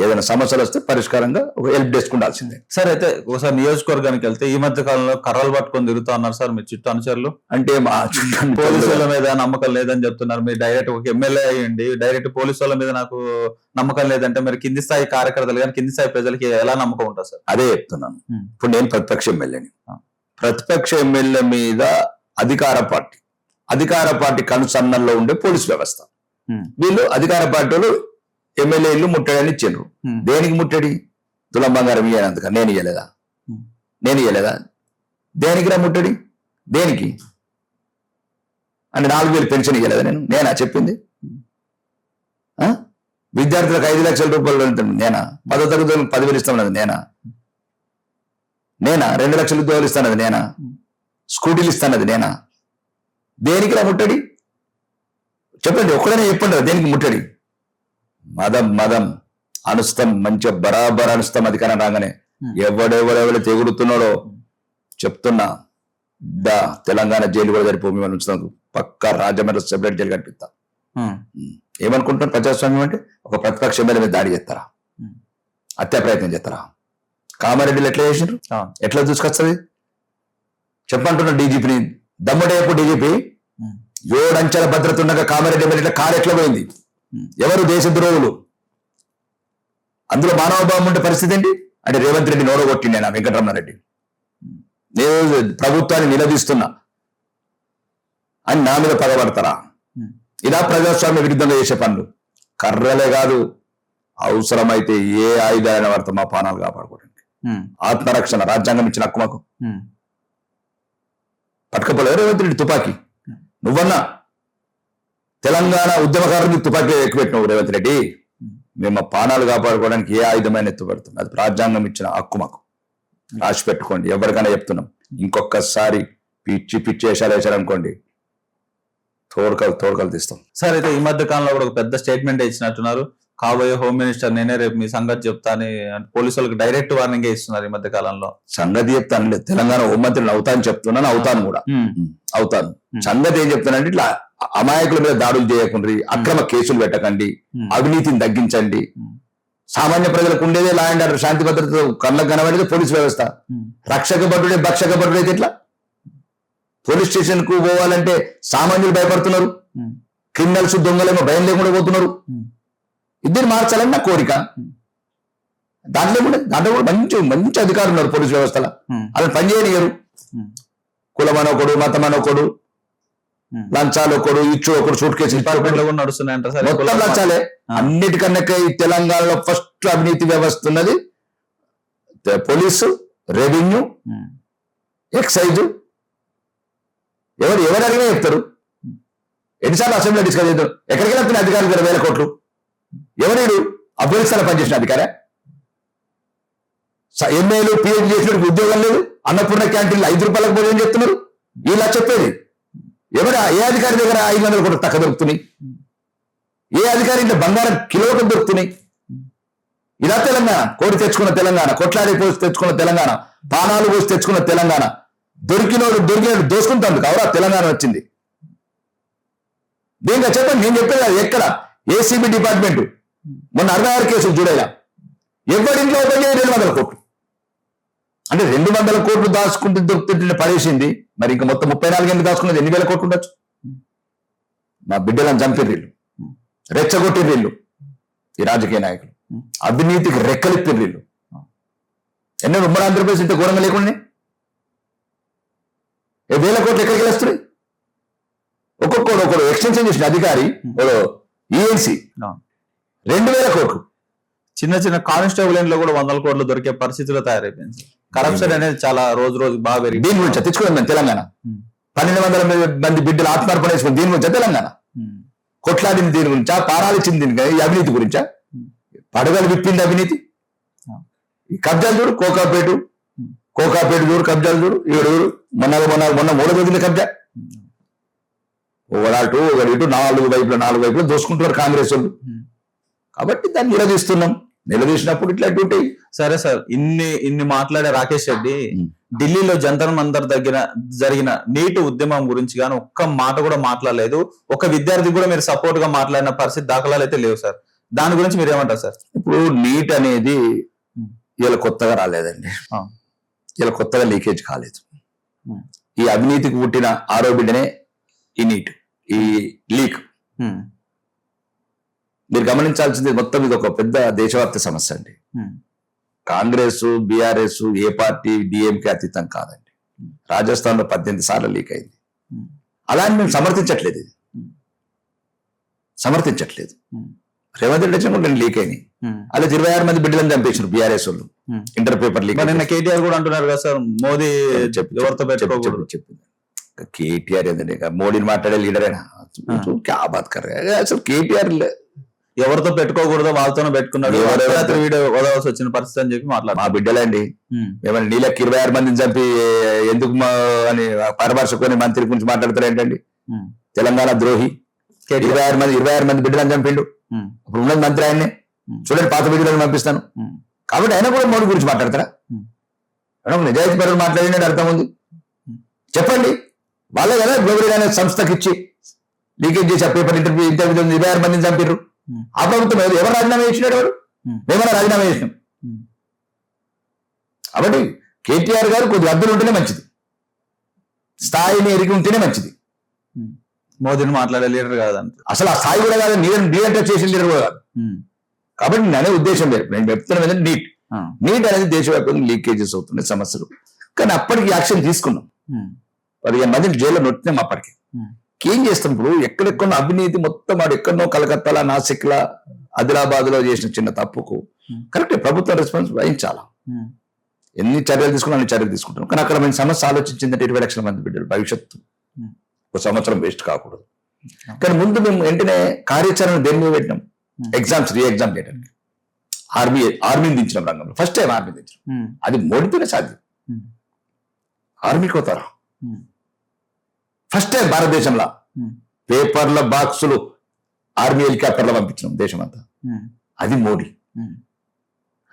ఏదైనా సమస్యలు వస్తే పరిష్కారంగా ఒక హెల్ప్ డెస్క్ ఉండాల్సిందే. సార్ అయితే ఒకసారి నియోజకవర్గానికి వెళ్తే ఈ మధ్య కాలంలో కర్రలు పట్టుకొని తిరుగుతా ఉన్నారు సార్ మీ చుట్టూ అనుచరులు. అంటే మా పోలీసుల మీద నమ్మకం లేదని చెప్తున్నారు. మీరు డైరెక్ట్ ఒక ఎమ్మెల్యే అయ్యండి, డైరెక్ట్ పోలీసు వాళ్ళ మీద నాకు నమ్మకం లేదంటే మరి కింది స్థాయి కార్యకర్తలు కానీ కింది స్థాయి ప్రజలకి ఎలా నమ్మకం ఉంటుంది సార్? అదే చెప్తున్నాను. ఇప్పుడు నేను ప్రతిపక్ష ఎమ్మెల్యేని. ప్రతిపక్ష ఎమ్మెల్యే మీద అధికార పార్టీ కనుసన్నల్లో ఉండే పోలీస్ వ్యవస్థ. వీళ్ళు అధికార పార్టీలు ఎమ్మెల్యే ఇల్లు ముట్టడని ఇచ్చిండ్రు. దేనికి ముట్టడి? తులం బంగారం ఇయ్యనందుక నేను ఇయ్యలేదా? దేనికి రా ముట్టడి? దేనికి అంటే 4,000 పెన్షన్ ఇయ్యలేదా? నేనా చెప్పింది? విద్యార్థులకు 5 లక్షల రూపాయలు నేనా? 10వ తరగతి 10,000 ఇస్తామన్నది నేనా? 2 లక్షల ఉద్యోగాలు ఇస్తానది నేనా? స్కూటీలు ఇస్తానది నేనా? దేనికి రా ముట్టడి? చెప్పండి, ఒక్కడనే చెప్పండి దేనికి ముట్టడి? మదం అనుస్తాం, మంచిగా బరాబర్ అనుస్తాం. అధికారం రాగానే ఎవడెవడెవడ తెగుడుతున్నాడో చెప్తున్నా, తెలంగాణ జైలు కూడా సరిపో మిమ్మల్ని ఉంచుతాం, పక్కా రాజమండ్రి సెపరేట్ జైలు కనిపిస్తా. ఏమనుకుంటున్నారు? ప్రజాస్వామ్యం అంటే ఒక ప్రతిపక్ష ఎమ్మెల్యే మీద దాడి చేస్తారా? హత్యా ప్రయత్నం చేస్తారా? కామారెడ్డిలు ఎట్లా చేసిండ్రు? ఎట్లా చూసుకొస్తుంది? చెప్పంటున్నా డీజీపీని, దమ్ముడేపు డీజీపీ 7 అంచెల భద్రత ఉండగా కామారెడ్డి ఎమ్మెల్యే కారు ఎట్లా పోయింది? ఎవరు దేశద్రోహులు? అందులో మానవభావం ఉండే పరిస్థితి ఏంటి? అంటే రేవంత్ రెడ్డి నోడగొట్టిండే నా వెంకటరమణారెడ్డి, నేను ప్రభుత్వాన్ని నిలదీస్తున్నా అని నా మీద పగబడతారా? ఇలా ప్రజాస్వామ్య విరుద్ధంగా చేసే పనులు. కర్రలే కాదు, అవసరమైతే ఏ ఆయుధాలైన వాడతాం మా పానాలు కాపాడుకోవడానికి. ఆత్మరక్షణ రాజ్యాంగం ఇచ్చిన హక్కు మాకు. పట్టుకపోలేదు రేవంత్ రెడ్డి తుపాకీ. నువ్వన్నా తెలంగాణ ఉద్యమకారులకు తుపాకీ ఎక్కుపెట్టినావు రేవంత్ రెడ్డి. మేము మా పానాలు కాపాడుకోవడానికి ఏ ఆయుధమైన ఎత్తుపడుతుంది. అది రాజ్యాంగం ఇచ్చిన హక్కు మాకు. రాసి పెట్టుకోండి. ఎవరికైనా చెప్తున్నాం, ఇంకొకసారి పిచ్చి వేషాలు వేశారనుకోండి, తోడకలు తీస్తాం. సార్ అయితే ఈ మధ్య కాలంలో కూడా ఒక పెద్ద స్టేట్మెంట్ ఇచ్చినట్టున్నారు, కాబోయే హోమ్ మినిస్టర్ నేనే రేపు మీ సంగతి చెప్తాను అంటే పోలీసు వాళ్ళకి డైరెక్ట్ వార్నింగ్ ఇస్తున్నారు ఈ మధ్య కాలంలో. సంగతి చెప్తాను లేదు, తెలంగాణ హోంమంత్రిని అవుతాను చెప్తున్నాను, అవుతాను కూడా అవుతాను. సంగతి ఏం చెప్తానంటే, ఇట్లా అమాయకుల మీద దాడులు చేయకండి, అక్రమ కేసులు పెట్టకండి, అవినీతిని తగ్గించండి. సామాన్య ప్రజలకు ఉండేదే లా అండ్ ఆర్డర్, శాంతి భద్రత కళ్ళకు కనబడేది పోలీస్ వ్యవస్థ. రక్షక భటుడే భక్షక భటుడు అయితే ఎట్లా? పోలీస్ స్టేషన్ కు పోవాలంటే సామాన్యులు భయపడుతున్నారు, క్రిమినల్స్ దొంగలేమో భయం లేకుండా పోతున్నారు. ఇద్దరు మార్చాలని నా కోరిక. దాంట్లో కూడా మంచి అధికారులు ఉన్నారు పోలీస్ వ్యవస్థలో, అలా పనిచేయనియరు. కులమనొకడు, మతమనొకడు, లంచాలు ఒకడు, ఇచ్చు ఒకడు, సూట్ కేసు నడుస్తున్నాయంట మొత్తం లంచాలే. అన్నిటికన్నా ఈ తెలంగాణలో ఫస్ట్ అవినీతి వ్యవస్థ ఉన్నది పోలీసు, రెవెన్యూ, ఎక్సైజ్. ఎవరు అడిగినా చెప్తారు. ఎన్నిసార్లు అసెంబ్లీ డిస్కస్ చేద్దాం, ఎక్కడికి వెళ్తున్న అధికారులు 20,000 కోట్లు. ఎవరు ఆఫ్ఘనిస్తాన్ పనిచేసిన అధికారా? ఎంఏలు పిహెచ్డీ చేసిన ఉద్యోగం లేదు. అన్నపూర్ణ క్యాంటీన్లు 5 రూపాయలకు భోజనం చెప్తున్నారు. ఇలా చెప్పేది ఎవరు? ఏ అధికారి దగ్గర 500 కోట్లు తక్కువ దొరుకుతున్నాయి? ఏ అధికారి ఇంట్లో బంగారం కిలోకి దొరుకుతున్నాయి? ఇలా తెలంగాణ కోడి తెచ్చుకున్న తెలంగాణ, కొట్లాడి పోసి తెచ్చుకున్న తెలంగాణ, పానాలు పోసి తెచ్చుకున్న తెలంగాణ, దొరికినోడు దోసుకుంటాను కావరా తెలంగాణ వచ్చింది. దీనిగా చెప్పండి, నేను చెప్పేది ఎక్కడ? ఏసీబీ డిపార్ట్మెంట్ మొన్న 66 కేసులు చూడేలా, ఎవరింట్లో ఓపెన్ చేయ 200 కోట్లు. అంటే 200 కోట్లు దాచుకుంటే దొరుకుతుంటే పడేసింది. మరి ఇంకా మొత్తం 34 ఎందుకు దాచుకున్నది? 8,000 కోట్లు ఉండొచ్చు. మా బిడ్డలను చంపిర్రీళ్ళు, రెచ్చగొట్టిర్రీళ్ళు ఈ రాజకీయ నాయకులు, అవినీతికి రెక్కలిప్పిర్రీళ్ళు. ఎన్నో ఉమ్మడి ఆంధ్రప్రదేశ్ ఇంత ఘోరంగా లేకుండా 1,000 కోట్లు ఎక్కడికి వస్తున్నాయి? ఒక్కొక్కడు ఎక్స్టెన్షన్ చేసిన అధికారి ఈఎన్సీ 2,000 కోట్లు. చిన్న కానిస్టేబుల్ లో కూడా 100 కోట్లు దొరికే పరిస్థితిలో తయారైపోయింది. కరప్షన్ అనేది చాలా రోజు బాగా పెరిగింది. దీని గురించి తెచ్చుకోండి మేము తెలంగాణ. 1,200 మంది బిడ్డలు ఆత్మార్పణ చేసుకుని దీని గురించా తెలంగాణ కొట్లాడింది? దీని గురించా? పారాలు ఇచ్చింది దీనికి? ఈ అవినీతి గురించా? పడగలు విప్పింది అవినీతి. ఈ కబ్జాలు చూడు, కోకాపేట చూడు, కబ్జాలు చూడు, 7 మొన్న 3 రోజుల కబ్జా. ఒకటి ఇటు నాలుగు వైపులు దోసుకుంటున్నారు కాంగ్రెస్ వాళ్ళు. కాబట్టి దాన్ని నిలదీసినప్పుడు ఇట్లాంటి ఉంటాయి. సరే సార్, ఇన్ని మాట్లాడే రాకేష్ రెడ్డి ఢిల్లీలో జంతర్ మంతర్ దగ్గర జరిగిన నీటి ఉద్యమం గురించి కానీ ఒక్క మాట కూడా మాట్లాడలేదు. ఒక విద్యార్థి కూడా మీరు సపోర్ట్ గా మాట్లాడిన పరిస్థితి దాఖలాలు అయితే లేవు సార్. దాని గురించి మీరు ఏమంటారు సార్? ఇప్పుడు నీట్ అనేది ఇలా కొత్తగా రాలేదండి, ఇలా కొత్తగా లీకేజ్ కాలేదు. ఈ అవినీతికి పుట్టిన ఆరో బిడ్డనే ఈ నీట్, ఈ లీక్. మీరు గమనించాల్సింది మొత్తం ఇది ఒక పెద్ద దేశవ్యాప్త సమస్య అండి. కాంగ్రెస్, బీఆర్ఎస్, ఏ పార్టీ, డిఎంకే అతీతం కాదండి. రాజస్థాన్ లో 18 సార్లు లీక్ అయింది. అలాంటి మేము సమర్థించట్లేదు, రేవంత్ రెడ్డి వచ్చిన కూడా నేను లీక్ అయినాయి. అలా 26 మంది బిడ్డలను చంపేసారు బీఆర్ఎస్ వాళ్ళు, ఇంటర్ పేపర్ లీక్. నిన్న కేటీఆర్ కూడా అంటున్నారు కదా సార్, మోదీ ఎవరితో పెట్టుకోకూడదు చెప్పింది. కేటీఆర్ ఏంటంటే మోడీని మాట్లాడే లీడరేనా? క్యా బాత్ కర్ రహే హై. అసలు కేటీఆర్ ఎవరితో పెట్టుకోకూడదో వాళ్ళతోనే పెట్టుకున్నాడు, వీడియో వదలవలసి వచ్చిన పరిస్థితి అని చెప్పి మాట్లాడు. మా బిడ్డలండి, ఏమన్నా నీళ్ళకి 26 మందిని చంపి ఎందుకు అని పరమర్శకొని మంత్రి గురించి మాట్లాడతారు ఏంటండి? తెలంగాణ ద్రోహి 26 మంది బిడ్డలను చంపిండు. ఇప్పుడు ఉన్నది మంత్రి ఆయన్నే, చూడండి పాత బిడ్డలను పంపిస్తాను. కాబట్టి ఆయన కూడా మోడీ గురించి మాట్లాడతారా? నిజాయితీ పరులు మాట్లాడినట్టు అర్థం ఉంది. చెప్పండి, వాళ్ళే కదా గ్లోబల్ అనే సంస్థకి ఇచ్చి లీకేజ్ చేసి పేపర్ ఇంటర్వ్యూ 26 మందిని చంపిర్రు. ఆ ప్రభుత్వం ఎవరు రాజీనామా చేసినాడు? ఎవరు? మేమన్నా రాజీనామా చేసినాం. కాబట్టి కేటీఆర్ గారు కొద్ది అద్దెలు ఉంటేనే మంచిది, స్థాయిని ఎరిగి ఉంటేనే మంచిది. మోదీని మాట్లాడే లీడర్ కాదంట, అసలు ఆ స్థాయి కూడా కాదు, నీరంటే చేసిన లీడర్ కూడా కాదు. కాబట్టి నేను అనే ఉద్దేశం లేదు. నేను చెప్తున్నాను ఏంటంటే నీట్ అనేది దేశవ్యాప్తంగా లీకేజెస్ అవుతున్నాయి సమస్యలు. కానీ అప్పటికి యాక్షన్ తీసుకున్నాం. 15 మందిని జైల్లో నొట్టినాం. అప్పటికి ఏం చేస్తాం? ఇప్పుడు ఎక్కడెక్కడ అవినీతి మొత్తం వాడు ఎక్కడనో కలకత్తాలో, నాసిక్లా, ఆదిలాబాద్ లో చేసిన చిన్న తప్పుకు కరెక్ట్ ప్రభుత్వం రెస్పాన్స్ వహించాలా. ఎన్ని చర్యలు తీసుకున్నా అన్ని చర్యలు తీసుకుంటాం. కానీ అక్కడ మేము సమస్య ఆలోచించిందంటే 20 లక్షల మంది బిడ్డలు భవిష్యత్తు ఒక సంవత్సరం వేస్ట్ కాకూడదు. కానీ ముందు మేము వెంటనే కార్యాచరణ దేని మీద పెట్టినాం? ఎగ్జామ్స్ రీ ఎగ్జామ్ చేయడానికి ఆర్మీని దించినాం రంగంలో. ఫస్ట్ టైం ఆర్మీ దించినాం. అది మోడీతోనే సాధ్యం. ఆర్మీకి అవుతారా? ఫస్ట్ టైం భారతదేశంలో పేపర్ల బాక్సులు ఆర్మీ హెలికాప్టర్లో పంపించినాం దేశమంతా. అది మోడీ,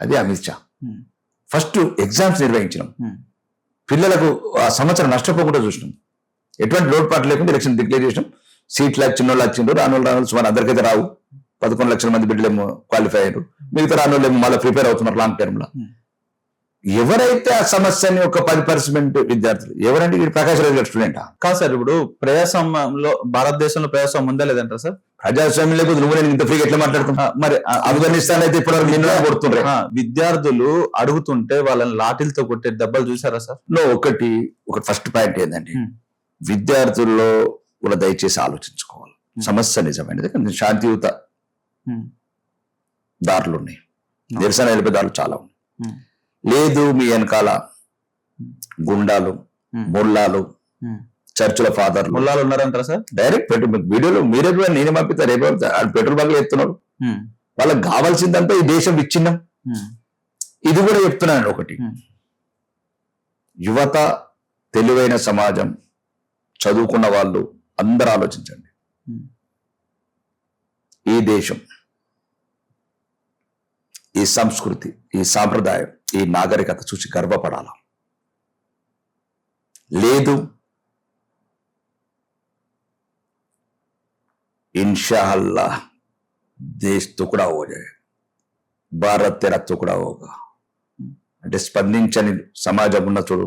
అది అమిత్ షా. ఫస్ట్ ఎగ్జామ్స్ నిర్వహించినాం. పిల్లలకు ఆ సంవత్సరం నష్టపోకుండా చూసినాం. ఎటువంటి లోటుపాటు లేకుండా ఎలక్షన్ డిక్లేర్ చేసినాం. సీట్లు చిన్నోళ్ళు వచ్చిండ్రు, రానోళ్ళు సుమారు అందరికైతే రావు. 11 లక్షల మంది బిడ్డలేమో క్వాలిఫై అయ్యారు. మిగతా రానోళ్ళేమో మళ్ళీ ప్రిపేర్ అవుతున్నారు లాంగ్ టర్మ్ లో. ఎవరైతే ఆ సమస్యని ఒక 10% విద్యార్థులు ఎవరంటే ప్రకాశ్ రాజు గారు స్టూడెంటా? కాదు సార్, ఇప్పుడు ప్రజాస్వామ్యంలో భారతదేశంలో ప్రజాస్వామ్యం ఉందా లేదంటారా సార్? ప్రజాస్వామ్యం లేకపోతే నువ్వు నేను ఇంత ఫ్రీగా ఎట్లా మాట్లాడుతున్నా? మరి ఆఫ్ఘనిస్తాన్ అయితే ఇప్పుడు కొడుతుండ్రే. విద్యార్థులు అడుగుతుంటే వాళ్ళని లాఠీలతో కొట్టే దెబ్బలు చూసారా సార్? ఒకటి ఫస్ట్ పాయింట్ ఏంటంటే విద్యార్థుల్లో కూడా దయచేసి ఆలోచించుకోవాలి. సమస్య నిజమైనది, కానీ శాంతియుత దారులు ఉన్నాయి, నిరసన వెళ్ళిపోయే దారులు చాలా ఉన్నాయి. లేదు మీ వెనకాల గుండాలు, ముల్లాలు, చర్చిల ఫాదర్లు, ముల్లాలు ఉన్నారంటారా సార్? డైరెక్ట్ పెట్రోల్ వీడియోలో మీరే నేనే పంపిస్తా, రేపు పెట్రోల్ బంక్లు ఎత్తున్నారు. వాళ్ళకి కావాల్సిందంతా ఈ దేశం విచ్ఛిన్నం. ఇది కూడా చెప్తున్నాను. ఒకటి యువత, తెలివైన సమాజం, చదువుకున్న వాళ్ళు అందరూ ఆలోచించండి. ఈ దేశం, ఈ సంస్కృతి, ఈ సాంప్రదాయం, ఈ నాగరికత చూసి గర్వపడాల. లేదు इंशाअल्लाह देश टुकड़ा हो जाए, భారత్ తెర తుకుడా హోగా అంటే స్పందించని సమాజం ఉన్న చూడు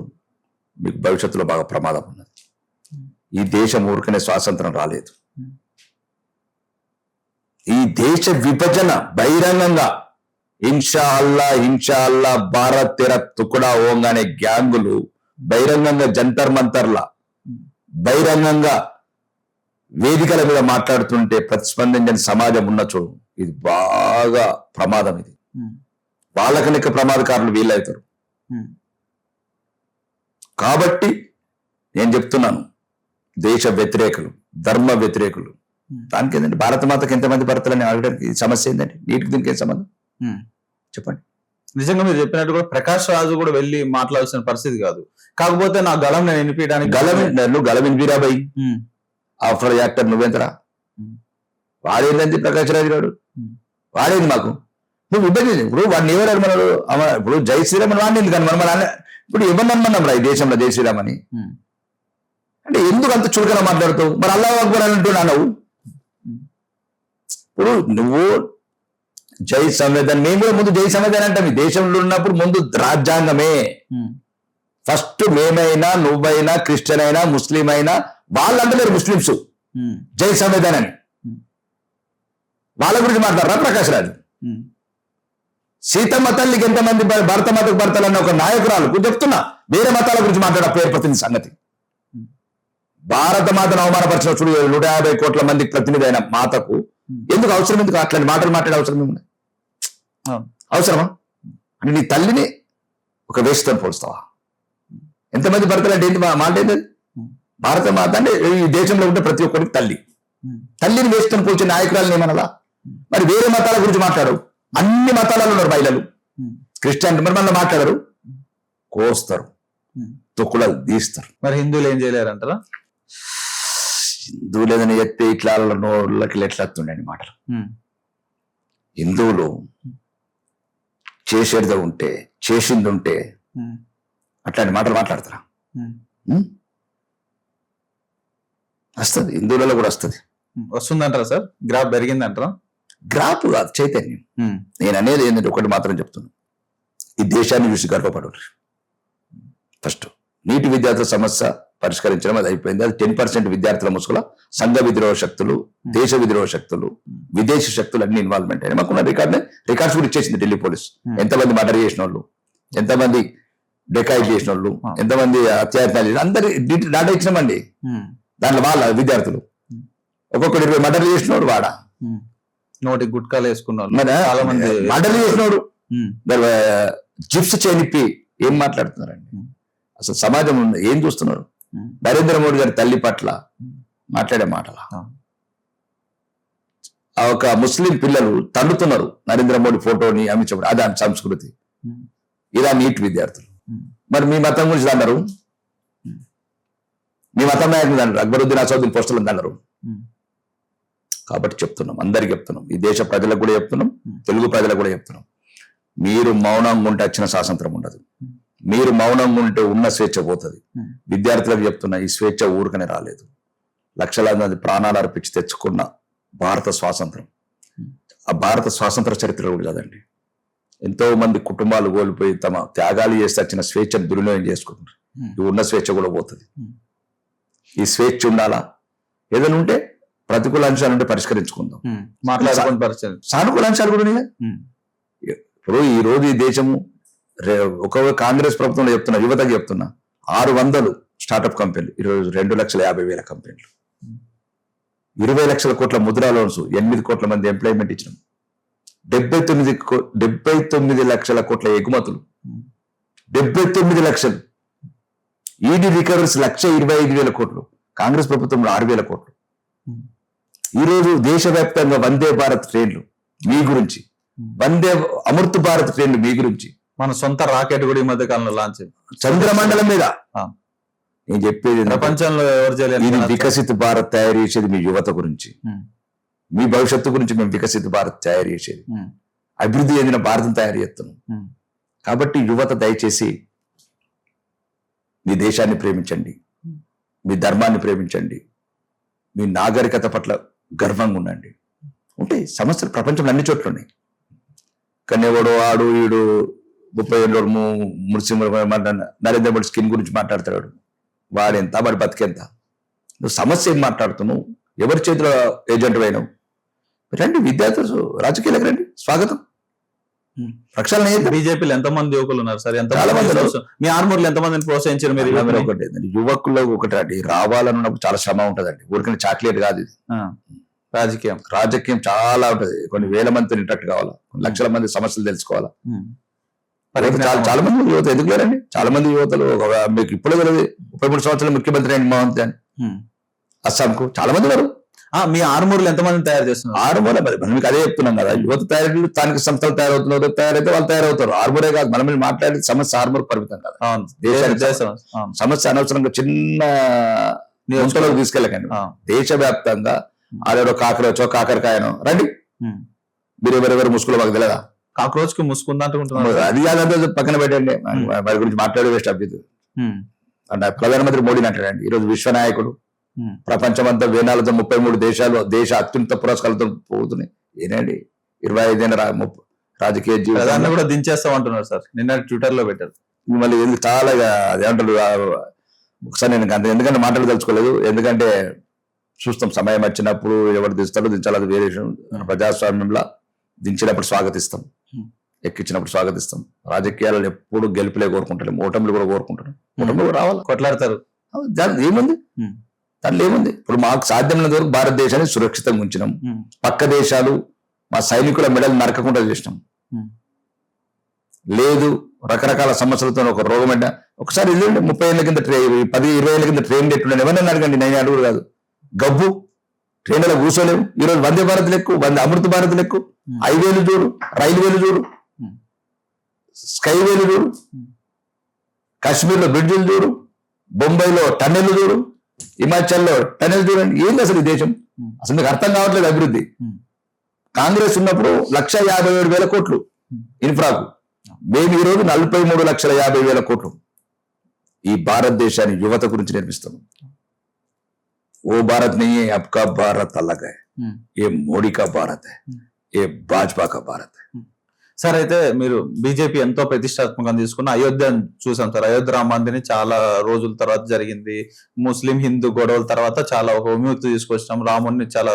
మీకు భవిష్యత్తులో బాగా ప్రమాదం ఉన్నది. ఈ దేశం ఊరికనే స్వాతంత్రం రాలేదు. ఈ దేశ విభజన బహిరంగంగా ఇన్షా అల్లా భారత్ తెర తుకుడా హోగానే గ్యాంగులు బహిరంగంగా జంతర్ మంతర్ల బహిరంగంగా వేదికల మీద మాట్లాడుతుంటే ప్రతిస్పందించని సమాజం ఉన్న చూడు ఇది బాగా ప్రమాదం. ఇది వాళ్ళకనిక ప్రమాదకారులు వీళ్ళవుతారు. కాబట్టి నేను చెప్తున్నాను, దేశ వ్యతిరేకులు, ధర్మ వ్యతిరేకులు, దానికి ఏంటంటే భారత మాతకి ఎంతమంది భర్తలని అడగడానికి సమస్య ఏంటంటే నీటికి దీనికి ఏం సంబంధం చెప్పండి. నిజంగా మీరు చెప్పినట్టు కూడా ప్రకాష్ రాజు కూడా వెళ్ళి మాట్లాడాల్సిన పరిస్థితి కాదు. కాకపోతే నా గలం నేను వినిపించడానికి గలం వినిపిరాబాయి ఆఫ్టర్ యాక్టర్ నువ్వెంతరా? వాడేందండి ప్రకాష్ రాజు గారు, వాడేంది మాకు? నువ్వు ఇబ్బంది. ఇప్పుడు వాడిని ఎవరు అమ్మన్నాడు? ఇప్పుడు జై శ్రీరామ్ అని వాడిని ఎందుకు మన ఇప్పుడు ఎవరిని అమ్మన్నాం రా ఈ దేశంలో జై శ్రీరామ్ అని? అంటే ఎందుకు అంత చులకన మాట్లాడుతావు? మరి అల్లాహ్ అక్బర్ అని అంటున్నావు. ఇప్పుడు నువ్వు జై సంవిధానం, మేము కూడా ముందు జై సంవిధానం అంటాం. ఈ దేశంలో ఉన్నప్పుడు ముందు రాజ్యాంగమే ఫస్ట్. మేమైనా, నువ్వైనా, క్రిస్టియన్ అయినా, ముస్లిం అయినా, వాళ్ళు అంటలేరు ముస్లింస్ జై సంవిధానాన్ని. వాళ్ళ గురించి మాట్లాడరా ప్రకాష్ రాజు? సీతమ్మ తల్లికి ఎంతమంది భర్త మతకు భర్తలు అన్న ఒక నాయకురాలు చెప్తున్నా. వేరే మతాల గురించి మాట్లాడ పేరు ప్రతినిధి సంగతి. భారత మాతను అవమానపరిచిన చూడు 150 కోట్ల మంది ప్రతినిధి అయిన మాతకు ఎందుకు అవసరం? ఎందుకు అట్లాంటి మాటలు మాట్లాడే అవసరం ఏముంది? అవసరమా? అంటే నీ తల్లిని ఒక వేసుతో పోలుస్తావా? ఎంతమంది భర్తలు అంటే ఏంటి మాట? ఏంటి భారత మాత అంటే ఈ దేశంలో ఉంటే ప్రతి ఒక్కరికి తల్లి. తల్లిని వేసుతో పోల్చే నాయకురాలను ఏమనలా? మరి వేరే మతాల గురించి మాట్లాడు. అన్ని మతాలలో ఉన్నారు మహిళలు. క్రిస్టియన్ మరి మన మాట్లాడరు, కోస్తారు, తొక్కులు తీస్తారు. మరి హిందువులు ఏం చేయలేరంటారా? హిందువులు ఏదైనా చెప్తే ఇట్లా నోళ్ళకి ఎట్లా వస్తుండండి మాటలు. హిందువులు చేసేది ఉంటే, చేసింది ఉంటే అట్లాంటి మాటలు మాట్లాడతారా? వస్తుంది, హిందువులలో కూడా వస్తుంది. వస్తుందంటారా సార్? గ్రాఫ్ పెరిగిందంటారా? గ్రాఫ్ కాదు, చైతన్యం. నేను అనేది ఏంటంటే ఒకటి మాత్రం చెప్తున్నాను, ఈ దేశాన్ని చూసి గర్వపడరు. ఫస్ట్ నీటి విద్యార్థుల సమస్య పరిష్కరించడం అది అయిపోయింది. అది 10% విద్యార్థుల ముసుగుల సంఘ విద్రోహ శక్తులు, దేశ విద్రోహ శక్తులు, విదేశీ శక్తులు అన్ని ఇన్వాల్వ్మెంట్ అయినా. మాకున్న రికార్డ్స్ కూడా ఇచ్చేసింది ఢిల్లీ పోలీస్. ఎంతమంది మర్డర్ చేసిన వాళ్ళు, ఎంతమంది డెకాయిట్ చేసిన వాళ్ళు, ఎంతమంది అత్యాచారాలు చేసిన అందరి డాటా ఇచ్చినామండి. దాంట్లో వాళ్ళ విద్యార్థులు ఒక్కొక్కటి 20 మర్డర్లు చేసినోడు వాడా, నోటి గుట్కాలు వేసుకున్నారు చాలా మంది మర్డర్లు చేసినోడు, జిప్స్ చేనిప్పి ఏం మాట్లాడుతున్నారండి? అసలు సమాజం ఏం చూస్తున్నారు? నరేంద్ర మోడీ గారి తల్లి పట్ల మాట్లాడే మాటల ఒక ముస్లిం పిల్లలు తండుతున్నారు నరేంద్ర మోడీ ఫోటోని అమించబడి. అది సంస్కృతి. ఇలా నీట్ విద్యార్థులు. మరి మీ మతం గురించి అన్నారు, మీ మతం నాయకులు అన్నారు, అక్బరుద్దీన్ అసదుద్దీన్ పోస్టులు అన్నారు. కాబట్టి చెప్తున్నాం, అందరికి చెప్తున్నాం, ఈ దేశ ప్రజలకు కూడా చెప్తున్నాం, తెలుగు ప్రజలకు కూడా చెప్తున్నాం. మీరు మౌనంగా ఉంటే వచ్చిన స్వాతంత్రం ఉండదు. మీరు మౌనంగా ఉంటే ఉన్న స్వేచ్ఛ పోతుంది. విద్యార్థులకు చెప్తున్నా, ఈ స్వేచ్ఛ ఊరికనే రాలేదు. లక్షలాది మంది ప్రాణాలు అర్పించి తెచ్చుకున్న భారత స్వాతంత్రం, ఆ భారత స్వాతంత్ర చరిత్ర కూడా కదండి. ఎంతో మంది కుటుంబాలు కోల్పోయి తమ త్యాగాలు చేసి వచ్చిన స్వేచ్ఛను దుర్వినియోగం చేసుకుంటున్నారు. ఈ ఉన్న స్వేచ్ఛ కూడా పోతుంది. ఈ స్వేచ్ఛ ఉండాలా? ఏదైనా ఉంటే ప్రతికూల అంశాలు ఉంటే పరిష్కరించుకుందాం, మాట్లాడుకుని సానుకూల అంశాలు కూడా ఉన్నాయి. ఇప్పుడు ఈ రోజు ఈ దేశము ఒక కాంగ్రెస్ ప్రభుత్వంలో చెప్తున్నా, యువతకి చెప్తున్నా, 600 స్టార్టప్ కంపెనీలు, ఈరోజు 2,50,000 కంపెనీలు, 20 లక్షల కోట్ల ముద్రా లోన్స్, 8 కోట్ల మంది ఎంప్లాయ్మెంట్ ఇచ్చినాం, 79 లక్షల కోట్ల ఎగుమతులు, 79 లక్షలు. ఈడీ రికవరీస్ 1,25,000 కోట్లు. కాంగ్రెస్ ప్రభుత్వంలో 6,000 కోట్లు. ఈరోజు దేశవ్యాప్తంగా వందే భారత్ ట్రైన్లు మీ గురించి, వందే అమృత్ భారత్ ట్రైన్లు మీ గురించి, మన సొంత రాకెట్ కూడా ఈ మధ్య కాలంలో లాంచ్ చంద్రమండలం మీద. నేను చెప్పేది ప్రపంచంలో ఎవరు చేయలేదు. ఇది వికసిత భారత్ తయారు చేసేది మీ యువత గురించి, మీ భవిష్యత్తు గురించి. మేము వికసిత భారత్ తయారు చేసేది, అభివృద్ధి చెందిన భారతం తయారు చేస్తున్నాం. కాబట్టి యువత దయచేసి మీ దేశాన్ని ప్రేమించండి, మీ ధర్మాన్ని ప్రేమించండి, మీ నాగరికత పట్ల గర్వంగా ఉండండి. ఉంటే సమస్యలు ప్రపంచంలో అన్ని చోట్ల ఉన్నాయి. కానీ ఎవడో ఆడు ఈడు 30 ఏళ్ళు నరేంద్ర మోడీ స్కిన్ గురించి మాట్లాడతాడు. వాడెంత, వాడి బతికెంత? నువ్వు సమస్య ఏం మాట్లాడుతున్నావు? ఎవరి చేతిలో ఏజెంట్ అయినావు? రండి విద్యార్థులు, రాజకీయాలకు రండి, స్వాగతం. ప్రక్షాళన బీజేపీలో ఎంతమంది యువకులు ఉన్నారు సార్? చాలా మంది. మీ ఆర్మూర్లు ఎంతమందిని ప్రోత్సహించారు మీరు? ఒకటి యువకుల్లో ఒకటి రావాలన్నప్పుడు చాలా శ్రమ ఉంటదండి. ఊరికనే చాక్లెట్ కాదు ఇది. రాజకీయం చాలా ఉంటది. కొన్ని వేల మందితో ఇంటరాక్ట్ కావాలా, కొన్ని లక్షల మంది సమస్యలు తెలుసుకోవాలా. చాలా మంది యువత ఎందుకు లేరండి? చాలా మంది యువతలు మీకు ఇప్పుడు తెలియదు, 33 సంవత్సరాలు ముఖ్యమంత్రి అయిన మోహన్ అని అస్సాంకు చాలా మంది ఉన్నారు. మీ ఆర్మూర్లు ఎంతమంది తయారు చేస్తున్నారు? ఆర్మూర్ మనం మీకు అదే చెప్తున్నాం కదా, యువత తయారీ స్థానిక సంస్థలు తయారవుతున్నారు, తయారైతే వాళ్ళు తయారవుతారు. ఆర్మూరే కాదు, మనం మాట్లాడే సమస్య ఆర్మూర్ పరిమితం కదా. దేశానికి సమస్య అనవసరంగా చిన్న నియోజకవర్గం తీసుకెళ్ళకండి. ఆ. దేశవ్యాప్తంగా ఆడో కాకరచో కాకరకాయనో రండి, మీరు ఎవరెవరు ముసుగులో మాకు తెలియదా? కాక్రోచ్ కి ముసుకుందంటుకుంటున్నారు. అది కాదంటే పక్కన పెట్టండి, వారి గురించి మాట్లాడే వేస్ట్ అభ్యర్థి. అంటే ప్రధానమంత్రి మోడీని అంటాడండి, ఈరోజు విశ్వనాయకుడు, ప్రపంచమంతా వేనాలతో 33 దేశాలు దేశ అత్యున్నత పురస్కారాలతో పోతున్నాయి. ఏనండి 25 ఏళ్ళ రాజకీయ జీవితాన్ని ప్రధాని కూడా దించేస్తాం అంటున్నారు సార్, నిన్న ట్విట్టర్ లో పెట్టారు. మళ్ళీ ఎందుకు చాలా అదేమంటారు, ఒకసారి నేను అంత ఎందుకంటే మాట్లాడదలుచుకోలేదు, ఎందుకంటే చూస్తాం సమయం వచ్చినప్పుడు ఎవరు దిస్తారో దించాలి, అది వేరే విషయం. ప్రజాస్వామ్యంలో దించినప్పుడు స్వాగతిస్తాం, ఎక్కించినప్పుడు స్వాగతిస్తాం. రాజకీయాలను ఎప్పుడు గెలుపులే కోరుకుంటాం, ఓటములు కూడా కోరుకుంటాం. ఓటములు కూడా రావాలి, కొట్లాడతారు. దాని ఏముంది, దాంట్లో ఏముంది? ఇప్పుడు మాకు సాధ్యమైనంత వరకు భారతదేశాన్ని సురక్షితంగా ఉంచినాం. పక్క దేశాలు మా సైనికుల మెడలు నరకకుండా చేసినాం. లేదు రకరకాల సమస్యలతో ఒక రోగం అంటే ఒకసారి వెళ్ళండి, 30 ఏళ్ళ కింద 10-20 ఏళ్ళ కింద ట్రైన్ ఎట్లుండే ఎవరైనా అడగండి, నేను అడుగురు కాదు. గబ్బు ట్రైన్లో కూర్చోలేము. ఈరోజు వందే భారత్ లెక్కు, అమృత భారత్ లెక్కు, హైవేలు చూడు, రైల్వేలు చూడు, స్కైవేలు చూడు, కాశ్మీర్లో బ్రిడ్జిలు చూడు, బొంబాయిలో టన్నెల్ చూడు, హిమాచల్లో టన్నెల్ చూడండి. ఏంది అసలు ఈ దేశం? అసలు మీకు అర్థం కావట్లేదు అభివృద్ధి. కాంగ్రెస్ ఉన్నప్పుడు 1,57,000 కోట్లు ఇన్ఫ్రాకు, మేము ఈరోజు 43,50,000 కోట్లు ఈ భారతదేశాన్ని యువత గురించి నిర్మిస్తున్నాం. वो भारत नहीं है, आपका भारत अलग है, ये మోడీ का భారత్ है, ये భాజపా का భారత్ है. సార్ అయితే మీరు బీజేపీ ఎంతో ప్రతిష్టాత్మకంగా తీసుకున్న అయోధ్య చూసాం సార్. అయోధ్య రామ మందిని చాలా రోజుల తర్వాత జరిగింది. ముస్లిం హిందూ గొడవల తర్వాత చాలా ఒక విముక్తి తీసుకొచ్చినాం, రాముడిని చాలా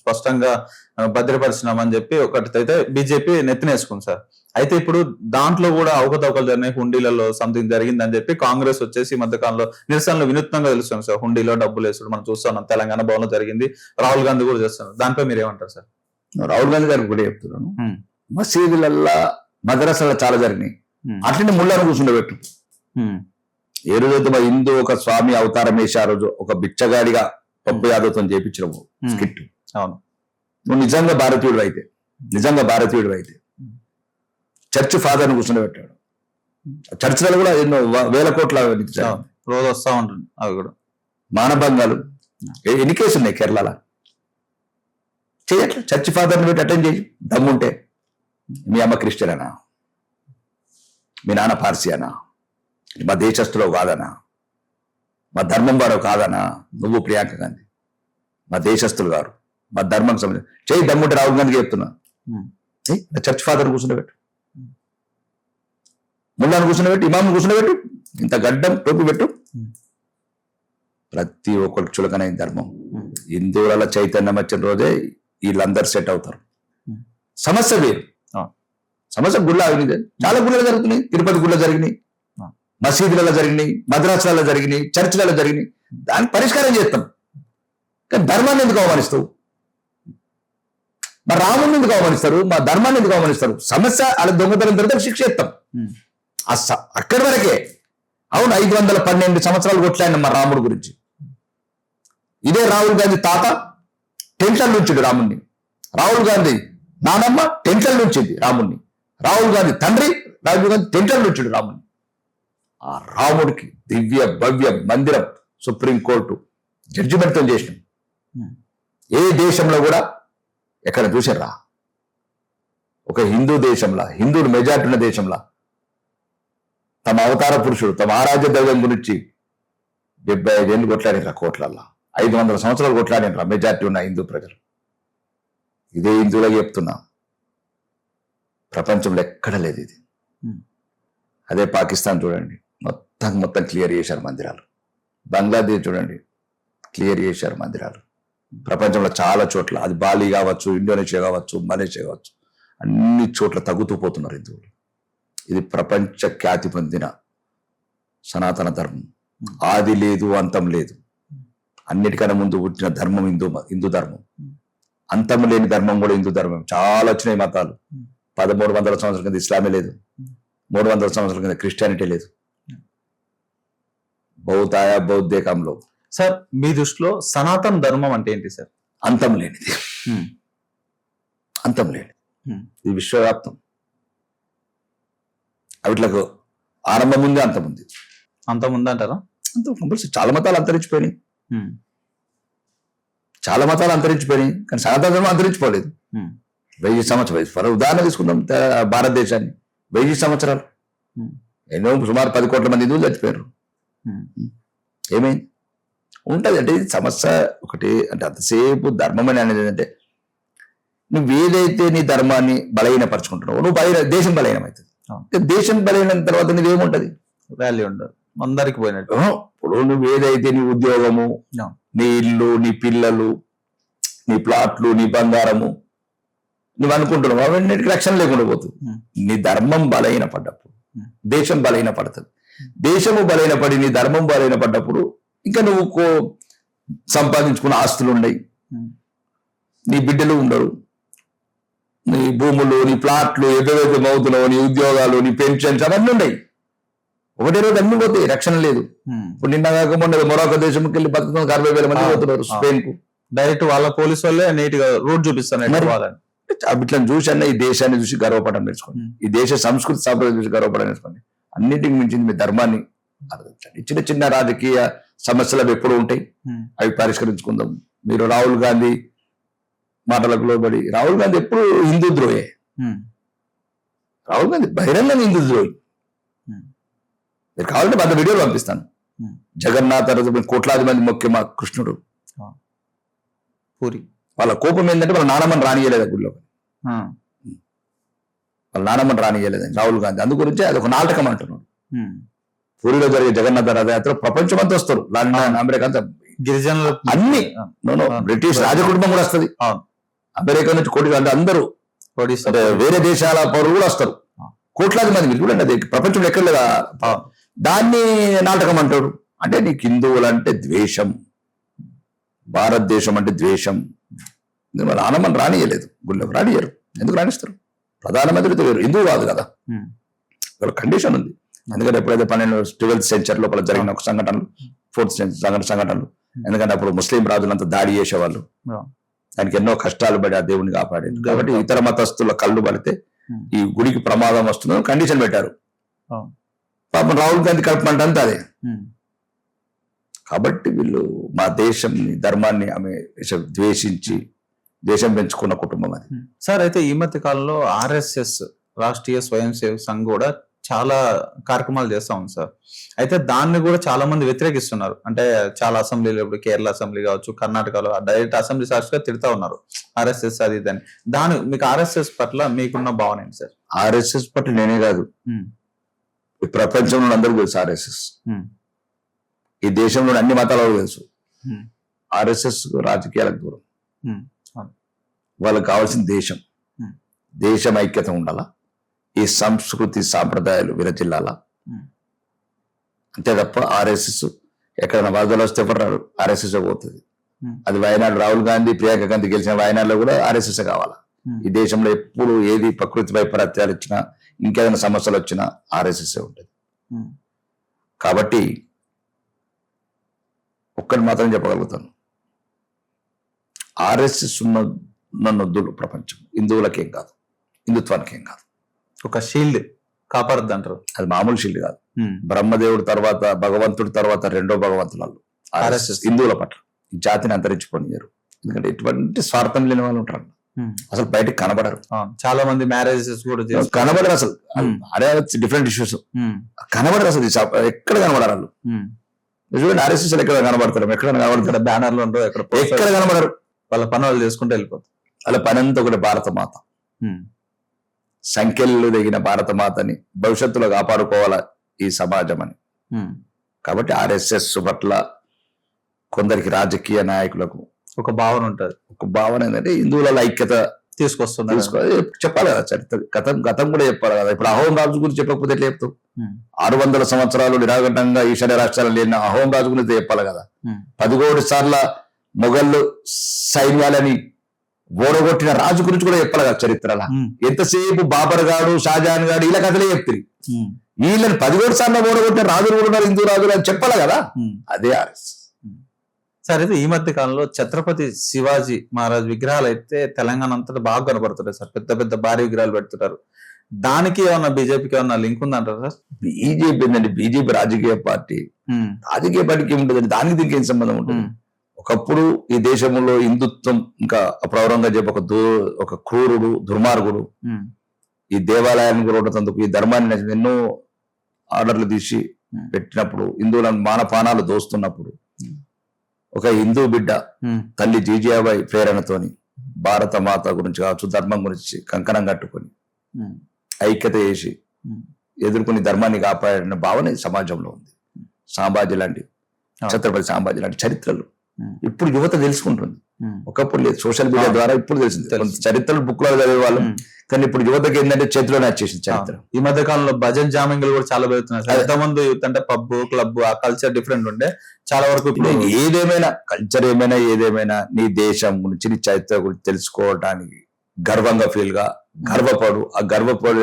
స్పష్టంగా భద్రపరిచినాం అని చెప్పి ఒకటి అయితే బీజేపీ నెత్తినేసుకుంది సార్. అయితే ఇప్పుడు దాంట్లో కూడా అవకతవకలు జరిగినాయి, హుండీలలో సంథింగ్ జరిగిందని చెప్పి కాంగ్రెస్ వచ్చేసి ఈ మధ్య కాలంలో నిరసనలు వినూత్నంగా తెలుస్తుంది సార్. హుండీలో డబ్బులు వేసుడు మనం చూస్తున్నాం, తెలంగాణ భవన్లో జరిగింది, రాహుల్ గాంధీ కూడా చేస్తున్నారు. దానిపై మీరు ఏమంటారు సార్? రాహుల్ గాంధీ గారికి కూడా చెప్తున్నాను, మసీదులల్లా మద్రసాల చాలా జరిగినాయి, అట్లనే ముళ్ళను కూర్చుండబెట్టు. ఏ రోజైతే మా హిందూ ఒక స్వామి అవతారం వేసి ఆ రోజు ఒక బిచ్చగాడిగా పప్పు యాదవ్తో చేయించినవు స్కిట్, అవును, నువ్వు నిజంగా భారతీయుడు అయితే చర్చ్ ఫాదర్ని కూర్చుండబెట్టాడు. చర్చిలలో కూడా ఎన్నో వేల కోట్ల రోజు వస్తా ఉంటుంది. అవి కూడా మానభంగాలు ఎన్ని కేసులు ఉన్నాయి కేరళలో. చేయట్లేదు, చర్చ్ ఫాదర్ని పెట్టి అటెండ్ చేయి దమ్ముంటే. మీ అమ్మ క్రిస్టియనా, మీ నాన్న పార్సియానా, మా దేశస్తులో కాదనా, మా ధర్మం వారు కాదనా, నువ్వు ప్రియాంక గాంధీ మా దేశస్తులు గారు, మా ధర్మం సంబంధించి చేయి దమ్ముంటే రాహుల్ గాంధీకి చెప్తున్నా. చర్చ్ ఫాదర్ కూర్చుండబెట్టు, ముళ్ళాను కూర్చుండబెట్టు, ఇమాము కూర్చుండబెట్టు, ఇంత గడ్డం టోపి పెట్టు. ప్రతి ఒక్కరికి చులకనైన ధర్మం. హిందువుల చైతన్యం వచ్చిన రోజే వీళ్ళందరూ సెట్ అవుతారు. సమస్య వేరు, సమస్య గుళ్ళ అవినీతి చాలా గుళ్ళలో జరుగుతున్నాయి, తిరుపతి గుళ్ళ జరిగినాయి, మసీదులలో జరిగినాయి, మద్రాసులలో జరిగినాయి, చర్చిలలో జరిగినాయి. దానికి పరిష్కారం చేస్తాం. కానీ ధర్మాన్ని ఎందుకు అవమానిస్తావు? మా రాముని ఎందుకు అవమానిస్తారు? మా ధర్మాన్ని ఎందుకు అవమానిస్తారు? సమస్య అలా దొంగతనం దొరికితే శిక్ష ఇస్తాం. అక్కడి వరకే. అవును, 512 సంవత్సరాలు కొట్లాడిన మా రాముడి గురించి. ఇదే రాహుల్ గాంధీ తాత టెంట్లలో ఉంచిండు రాముడిని, రాహుల్ గాంధీ నానమ్మ టెంట్లలో ఉంచింది రాముడిని, రాహుల్ గాంధీ తండ్రి రాహుల్ గాంధీ టెంట్లలో ఉంచిండు రాముడిని. ఆ రాముడికి దివ్య భవ్య మందిరం సుప్రీంకోర్టు జడ్జిమెంట్తో చేసినాం. ఏ దేశంలో కూడా ఎక్కడ చూసారా? ఒక హిందూ దేశంలో, హిందువులు మెజార్టీ ఉన్న దేశంలో తమ అవతార పురుషుడు, తమ ఆరాధ్య దైవం గురించి 75 ఏళ్ళు కొట్లాడినరా కోట్లల్లా, 500 సంవత్సరాలు కొట్లాడినరా మెజార్టీ ఉన్న హిందూ ప్రజలు. ఇదే హిందువులకు చెప్తున్నా, ప్రపంచంలో ఎక్కడ లేదు ఇది. అదే పాకిస్తాన్ చూడండి, మొత్తం క్లియర్ చేశారు మందిరాలు. బంగ్లాదేశ్ చూడండి, క్లియర్ చేశారు మందిరాలు. ప్రపంచంలో చాలా చోట్ల, అది బాలి కావచ్చు, ఇండోనేషియా కావచ్చు, మలేషియా కావచ్చు, అన్ని చోట్ల తగ్గుతూ పోతున్నారు హిందువులు. ఇది ప్రపంచ ఖ్యాతి పొందిన సనాతన ధర్మం. ఆది లేదు, అంతం లేదు. అన్నిటికన్నా ముందు పుట్టిన ధర్మం హిందూ ధర్మం. అంతం లేని ధర్మం కూడా హిందూ ధర్మం. చాలా వచ్చినాయి మతాలు. 1300 సంవత్సరాల కింద ఇస్లామే లేదు, 300 సంవత్సరాల కింద క్రిస్టియానిటీ లేదు. బౌద్ధేకంలో. సార్ మీ దృష్టిలో సనాతన ధర్మం అంటే ఏంటి సార్? అంతం లేనిది, అంతం లేనిది. ఇది విశ్వవ్యాప్తం. వీటికి ఆరంభం ఉంది, అంతం ఉంది. అంతం ఉందంటారా? అంతం కంపల్సరీ. చాలా మతాలు అంతరించిపోయినాయి. చాలా మతాలు అంతరించిపోయినాయి, కానీ సనాతన ధర్మం అంతరించిపోలేదు. 1000 సంవత్సరాలు ఫర్ ఉదాహరణ తీసుకుందాం భారతదేశాన్ని, 1000 సంవత్సరాలు ఎన్నో సుమారు 10 కోట్ల మంది హిందువులు చచ్చిపోయారు. ఏమైంది ఉంటుంది అంటే ఇది సమస్య ఒకటి. అంటే అంతసేపు ధర్మం అని అనేది ఏంటంటే నువ్వు ఏదైతే నీ ధర్మాన్ని బలహీనపరచుకుంటున్నావు నువ్వు దేశం బలహీనమవుతుంది. దేశం బలహీన తర్వాత నీదేముంటది, వాల్యూ ఉండదు, అందరికి పోయినట్టు. ఇప్పుడు నువ్వు ఏదైతే నీ ఉద్యోగము, నీ ఇల్లు, నీ పిల్లలు, నీ ప్లాట్లు, నీ బంగారము నువ్వు అనుకుంటున్నావు అవన్నిటికి రక్షణ లేకుండా పోతుంది. నీ ధర్మం బలహీనపడ్డప్పుడు దేశం బలహీనపడుతుంది. దేశము బలహీనపడి నీ ధర్మం బలహీనపడ్డప్పుడు ఇంకా నువ్వు సంపాదించుకున్న ఆస్తులు ఉన్నాయి, నీ బిడ్డలు ఉండరు, నీ భూములు, నీ ప్లాట్లు ఎదురైతే మౌతున్నావు, నీ ఉద్యోగాలు, నీ పెన్షన్స్ అవన్నీ ఉన్నాయి. ఒకటే రోజు అన్ని పోతాయి, రక్షణ లేదు. ఇప్పుడు నిన్న కాకుండా మొరాకో దేశంకి వెళ్ళి 40,000 మంది పోతున్నారు స్పెయిన్ కు. డైరెక్ట్ వాళ్ళ పోలీసు వాళ్ళే నీట్ గా రూట్ చూపిస్తాను. ఇట్లా చూసి అన్న ఈ దేశాన్ని చూసి గర్వపడడం నేర్చుకోండి, ఈ దేశ సంస్కృతి సాంప్రదాయం చూసి గర్వపడడం నేర్చుకోండి. అన్నిటికి మించింది మీ ధర్మాన్ని ఆరాధించండి. చిన్న చిన్న రాజకీయ సమస్యలు అవి ఎప్పుడు ఉంటాయి, అవి పరిష్కరించుకుందాం. మీరు రాహుల్ గాంధీ మాటలకు లోబడి, రాహుల్ గాంధీ ఎప్పుడు హిందూ ద్రోహే. రాహుల్ గాంధీ బహిరంగ హిందూ ద్రోహి. మీరు కావాలంటే 100 వీడియోలు పంపిస్తాను. జగన్నాథ కోట్లాది మంది మొక్కే మా కృష్ణుడు పూరి వాళ్ళ కోపం ఏంటంటే వాళ్ళ నానమ్మని రానియలేదు గుళ్ళో, వాళ్ళ నానమ్మని రానియలేదని రాహుల్ గాంధీ. అందు గురించి అది ఒక నాటకం అంటున్నాడు. పూరిలో జరిగే జగన్నాథ రథయాత్ర ప్రపంచం అంతా వస్తారు, లండన్, అమెరికా అంతా, గిరిజనులు అన్ని బ్రిటిష్ రాజకుటుంబం కూడా వస్తుంది, అమెరికా నుంచి కోటి అంటే అందరూ వేరే దేశాల పౌరులు కూడా వస్తారు, కోట్లాది మంది. మీరు చూడండి అది ప్రపంచంలో ఎక్కడ లేదా. దాన్ని నాటకం అంటాడు. అంటే నీకు హిందువులు అంటే ద్వేషం, భారతదేశం అంటే ద్వేషం. వాళ్ళ ఆనమని రానియలేదు, గుళ్ళకు రానియరు. ఎందుకు రాణిస్తారు? ప్రధానమంత్రితో వేరు, హిందువు కాదు కదా. వాళ్ళ కండిషన్ ఉంది. ఎందుకంటే ఎప్పుడైతే 12th సెంచరీ లోపల జరిగిన ఒక సంఘటనలు, 4th సెంచరీ సంఘటనలు, ఎందుకంటే అప్పుడు ముస్లిం రాజులంతా దాడి చేసేవాళ్ళు, దానికి ఎన్నో కష్టాలు పడి ఆ దేవుడిని కాపాడారు. కాబట్టి ఇతర మతస్థుల కళ్ళు పడితే ఈ గుడికి ప్రమాదం వస్తుందని కండిషన్ పెట్టారు. పాపం రాహుల్ గాంధీ కల్పమంటే అంతా అదే. కాబట్టి వీళ్ళు మా దేశం ధర్మాన్ని ఆమె ద్వేషించి దేశం పెంచుకున్న కుటుంబం అది. సార్, అయితే ఈ మధ్య కాలంలో RSS రాష్ట్రీయ స్వయం సేవక్ సంఘ్ కూడా చాలా కార్యక్రమాలు చేస్తా ఉంది సార్. అయితే దాన్ని కూడా చాలా మంది వ్యతిరేకిస్తున్నారు. అంటే చాలా అసెంబ్లీలు, ఇప్పుడు కేరళ అసెంబ్లీ కావచ్చు, కర్ణాటకలో డైరెక్ట్ అసెంబ్లీ సాక్షిగా తిడతా ఉన్నారు RSS అది ఇదని. మీకు RSS పట్ల మీకున్న భావన ఏంటి సార్? RSS పట్ల నేనే కాదు, ఈ ప్రపంచంలో అందరూ తెలుసు RSS. ఈ దేశంలో అన్ని మతాలకు తెలుసు. RSS రాజకీయాలకు దూరం. వాళ్ళకి కావాల్సిన దేశం ఐక్యత ఉండాలా, ఈ సంస్కృతి సాంప్రదాయాలు విరచిల్లాలా. అంతే తప్ప RSS ఎక్కడైనా వరదలు వస్తే ఎవరు RSS పోతుంది. అది వయనాడు రాహుల్ గాంధీ, ప్రియాంక గాంధీ గెలిచిన వయనాడులో కూడా RSS కావాలా. ఈ దేశంలో ఎప్పుడు ఏది ప్రకృతి వైపరీత్యాలు వచ్చినా, ఇంకేదైనా సమస్యలు వచ్చినా RSS ఉంటుంది. కాబట్టి ఒక్కటి మాత్రం చెప్పగలుగుతాను, RSS ఉన్న నొద్దులు ప్రపంచం హిందువులకేం కాదు, హిందుత్వానికేం కాదు. ఒక షీల్డ్ కాపాడద్దు అంటారు. అది మామూలు షీల్డ్ కాదు. బ్రహ్మదేవుడి తర్వాత, భగవంతుడి తర్వాత రెండో భగవంతులు RSS. హిందువుల పట్ల ఈ జాతిని అంతరించిపోనియరు. ఎందుకంటే ఎటువంటి స్వార్థం లేని వాళ్ళు ఉంటారు, అసలు బయటకు కనబడరు. చాలా మంది మ్యారేజెస్ కూడా కనబడరు అసలు. అదే డిఫరెంట్ ఇష్యూస్ కనబడరు అసలు, ఎక్కడ కనబడరు వాళ్ళు. చూడండి RSS ఎక్కడ కనబడతారు, ఎక్కడ కనబడతారు, బ్యానర్లు ఉండవు, ఎక్కడ కనబడరు. వాళ్ళ పని వాళ్ళు చేసుకుంటూ వెళ్ళిపోతారు. వాళ్ళ పని అంతా ఒకటి భారత మాత, సంఖ్యలు దిగిన భారత మాతని భవిష్యత్తులో కాపాడుకోవాలా ఈ సమాజం అని. కాబట్టి RSS పట్ల కొందరికి రాజకీయ నాయకులకు ఒక భావన ఉంటుంది. ఒక భావన ఏంటంటే హిందువుల ఐక్యత తీసుకొస్తుంది. చెప్పాలి కదా, చరిత్ర గతం కూడా చెప్పాలి కదా. ఇప్పుడు అహోం రాజు గురించి చెప్పకపోతే ఎట్లా చెప్తావు? 600 సంవత్సరాలు నిరాఘటంగా ఈశాన్య రాష్ట్రాలు లేని అహోం రాజు గురించి చెప్పాలి కదా. 11 సార్ల మొఘళ్ళు సైన్యాలని ఓడగొట్టిన రాజు గురించి కూడా చెప్పాలి కదా చరిత్రలా. ఎంతసేపు బాబర్ గాడు, షాజహాన్ గాడు ఇలా కథలే చెప్తారు. వీళ్ళని 11 సార్లు ఓడగొట్టిన రాజులు కూడా ఉన్నారు, హిందూ రాజులు అని చెప్పాలి కదా. అదే RSS. సార్, అయితే ఈ మధ్య కాలంలో ఛత్రపతి శివాజీ మహారాజ్ విగ్రహాలు అయితే తెలంగాణ అంతటా బాగా కనబడుతున్నాయి సార్. పెద్ద పెద్ద భారీ విగ్రహాలు పెడుతున్నారు. దానికి ఏమన్నా బీజేపీకి ఏమన్నా లింక్ ఉందంటారు సార్? బీజేపీ ఏంటంటే బీజేపీ రాజకీయ పార్టీ. రాజకీయ పార్టీకి ఏముంటుందండి, దానికి దీనికి ఏం సంబంధం ఉంటుంది? ఒకప్పుడు ఈ దేశంలో హిందుత్వం ఇంకా అప్రవరంగా చెప్పి ఒక క్రూరుడు దుర్మార్గుడు ఈ దేవాలయాన్ని కొట్టేందుకు ఈ ధర్మాన్ని ఎన్నో ఆర్డర్లు తీసి పెట్టినప్పుడు హిందువులను మానపానాలు దోస్తున్నప్పుడు ఒక హిందూ బిడ్డ తల్లి జీజాబాయి ప్రేరణతోని భారత మాత గురించి కావచ్చు ధర్మం గురించి కంకణం కట్టుకొని ఐక్యత చేసి ఎదుర్కొని ధర్మాన్ని కాపాడిన భావన ఈ సమాజంలో ఉంది. సాంబాజీ లాంటి ఛత్రపతి సాంబాజీ లాంటి చరిత్రలు ఇప్పుడు యువత తెలుసుకుంటుంది. ఒకప్పుడు లేదు, సోషల్ మీడియా ద్వారా ఇప్పుడు తెలిసింది. చరిత్రలు బుక్ లో చదివే వాళ్ళం, కానీ ఇప్పుడు యువతకి ఏంటంటే చేతిలోనే వచ్చేసింది చరిత్ర. ఈ మధ్య కాలంలో భజన్ జామింగ్లు కూడా చాలా పెరుగుతున్నాయి. ఎంతమంది యూత్ అంటే పబ్ క్లబ్ ఆ కల్చర్ డిఫరెంట్ ఉండే చాలా వరకు ఇప్పుడు ఏదేమైనా కల్చర్ ఏదేమైనా నీ దేశం గురించి నీ చరిత్ర గురించి తెలుసుకోవడానికి గర్వంగా ఫీల్ గా గర్వపడు. ఆ గర్వపడు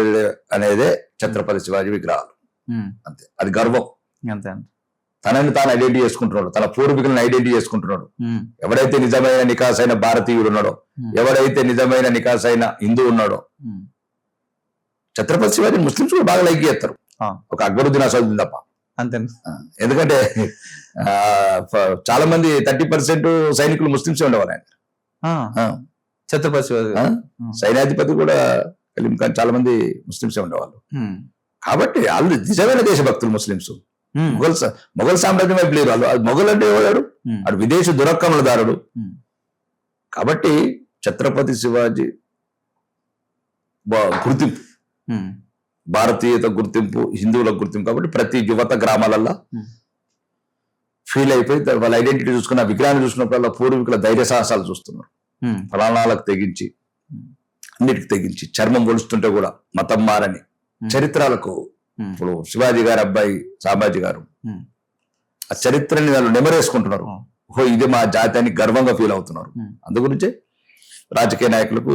అనేదే ఛత్రపతి శివాజీ విగ్రహాలు. అంతే, అది గర్వం. అంతే, తనని తాను ఐడెంటిటీ చేసుకుంటున్నాడు, తన పూర్వీకులను ఐడెంటిటీ చేసుకుంటున్నాడు. ఎవడైతే నిజమైన నికాసైన భారతీయుడు ఉన్నాడో, ఎవడైతే నిజమైన నికాసైన హిందూ ఉన్నాడో, ఛత్రపతి శివాజీ ముస్లింస్ కూడా బాగా లైక్ చేస్తారు, ఒక అక్బరుద్దీన్ అసదుద్దీన్ తప్ప. అంతే, ఎందుకంటే చాలా మంది 30% సైనికులు ముస్లింసే ఉండేవారు. ఆయన ఛత్రపతి శివాజీ సైన్యాధిపతి కూడా కలీం ఖాన్ చాలా మంది ముస్లింసే ఉండేవాళ్ళు. కాబట్టి వాళ్ళు నిజమైన దేశభక్తులు ముస్లింస్. మొఘల్ సామ్రాజ్యం వైపు లేరు వాళ్ళు. మొఘల్ అంటే ఎవడాడు, అటు విదేశ దురక్కములదారుడు. కాబట్టి ఛత్రపతి శివాజీ గుర్తింపు, భారతీయత గుర్తింపు, హిందువుల గుర్తింపు. కాబట్టి ప్రతి యువత గ్రామాలల్లో ఫీల్ అయిపోయి వాళ్ళ ఐడెంటిటీ చూసుకున్న విగ్రహాన్ని చూసుకున్నప్పుడు వాళ్ళ పూర్వీకుల ధైర్య సాహసాలు చూస్తున్నారు. ప్రాణాలకు తెగించి అన్నిటికి తెగించి చర్మం ఒలుస్తుంటే కూడా మతం మారని చరిత్రలకు. ఇప్పుడు శివాజీ గారి అబ్బాయి సాంబాజీ గారు ఆ చరిత్రని వాళ్ళు నెమరేసుకుంటున్నారు. ఓ ఇది మా జాతి అని గర్వంగా ఫీల్ అవుతున్నారు. అందుగురించే రాజకీయ నాయకులకు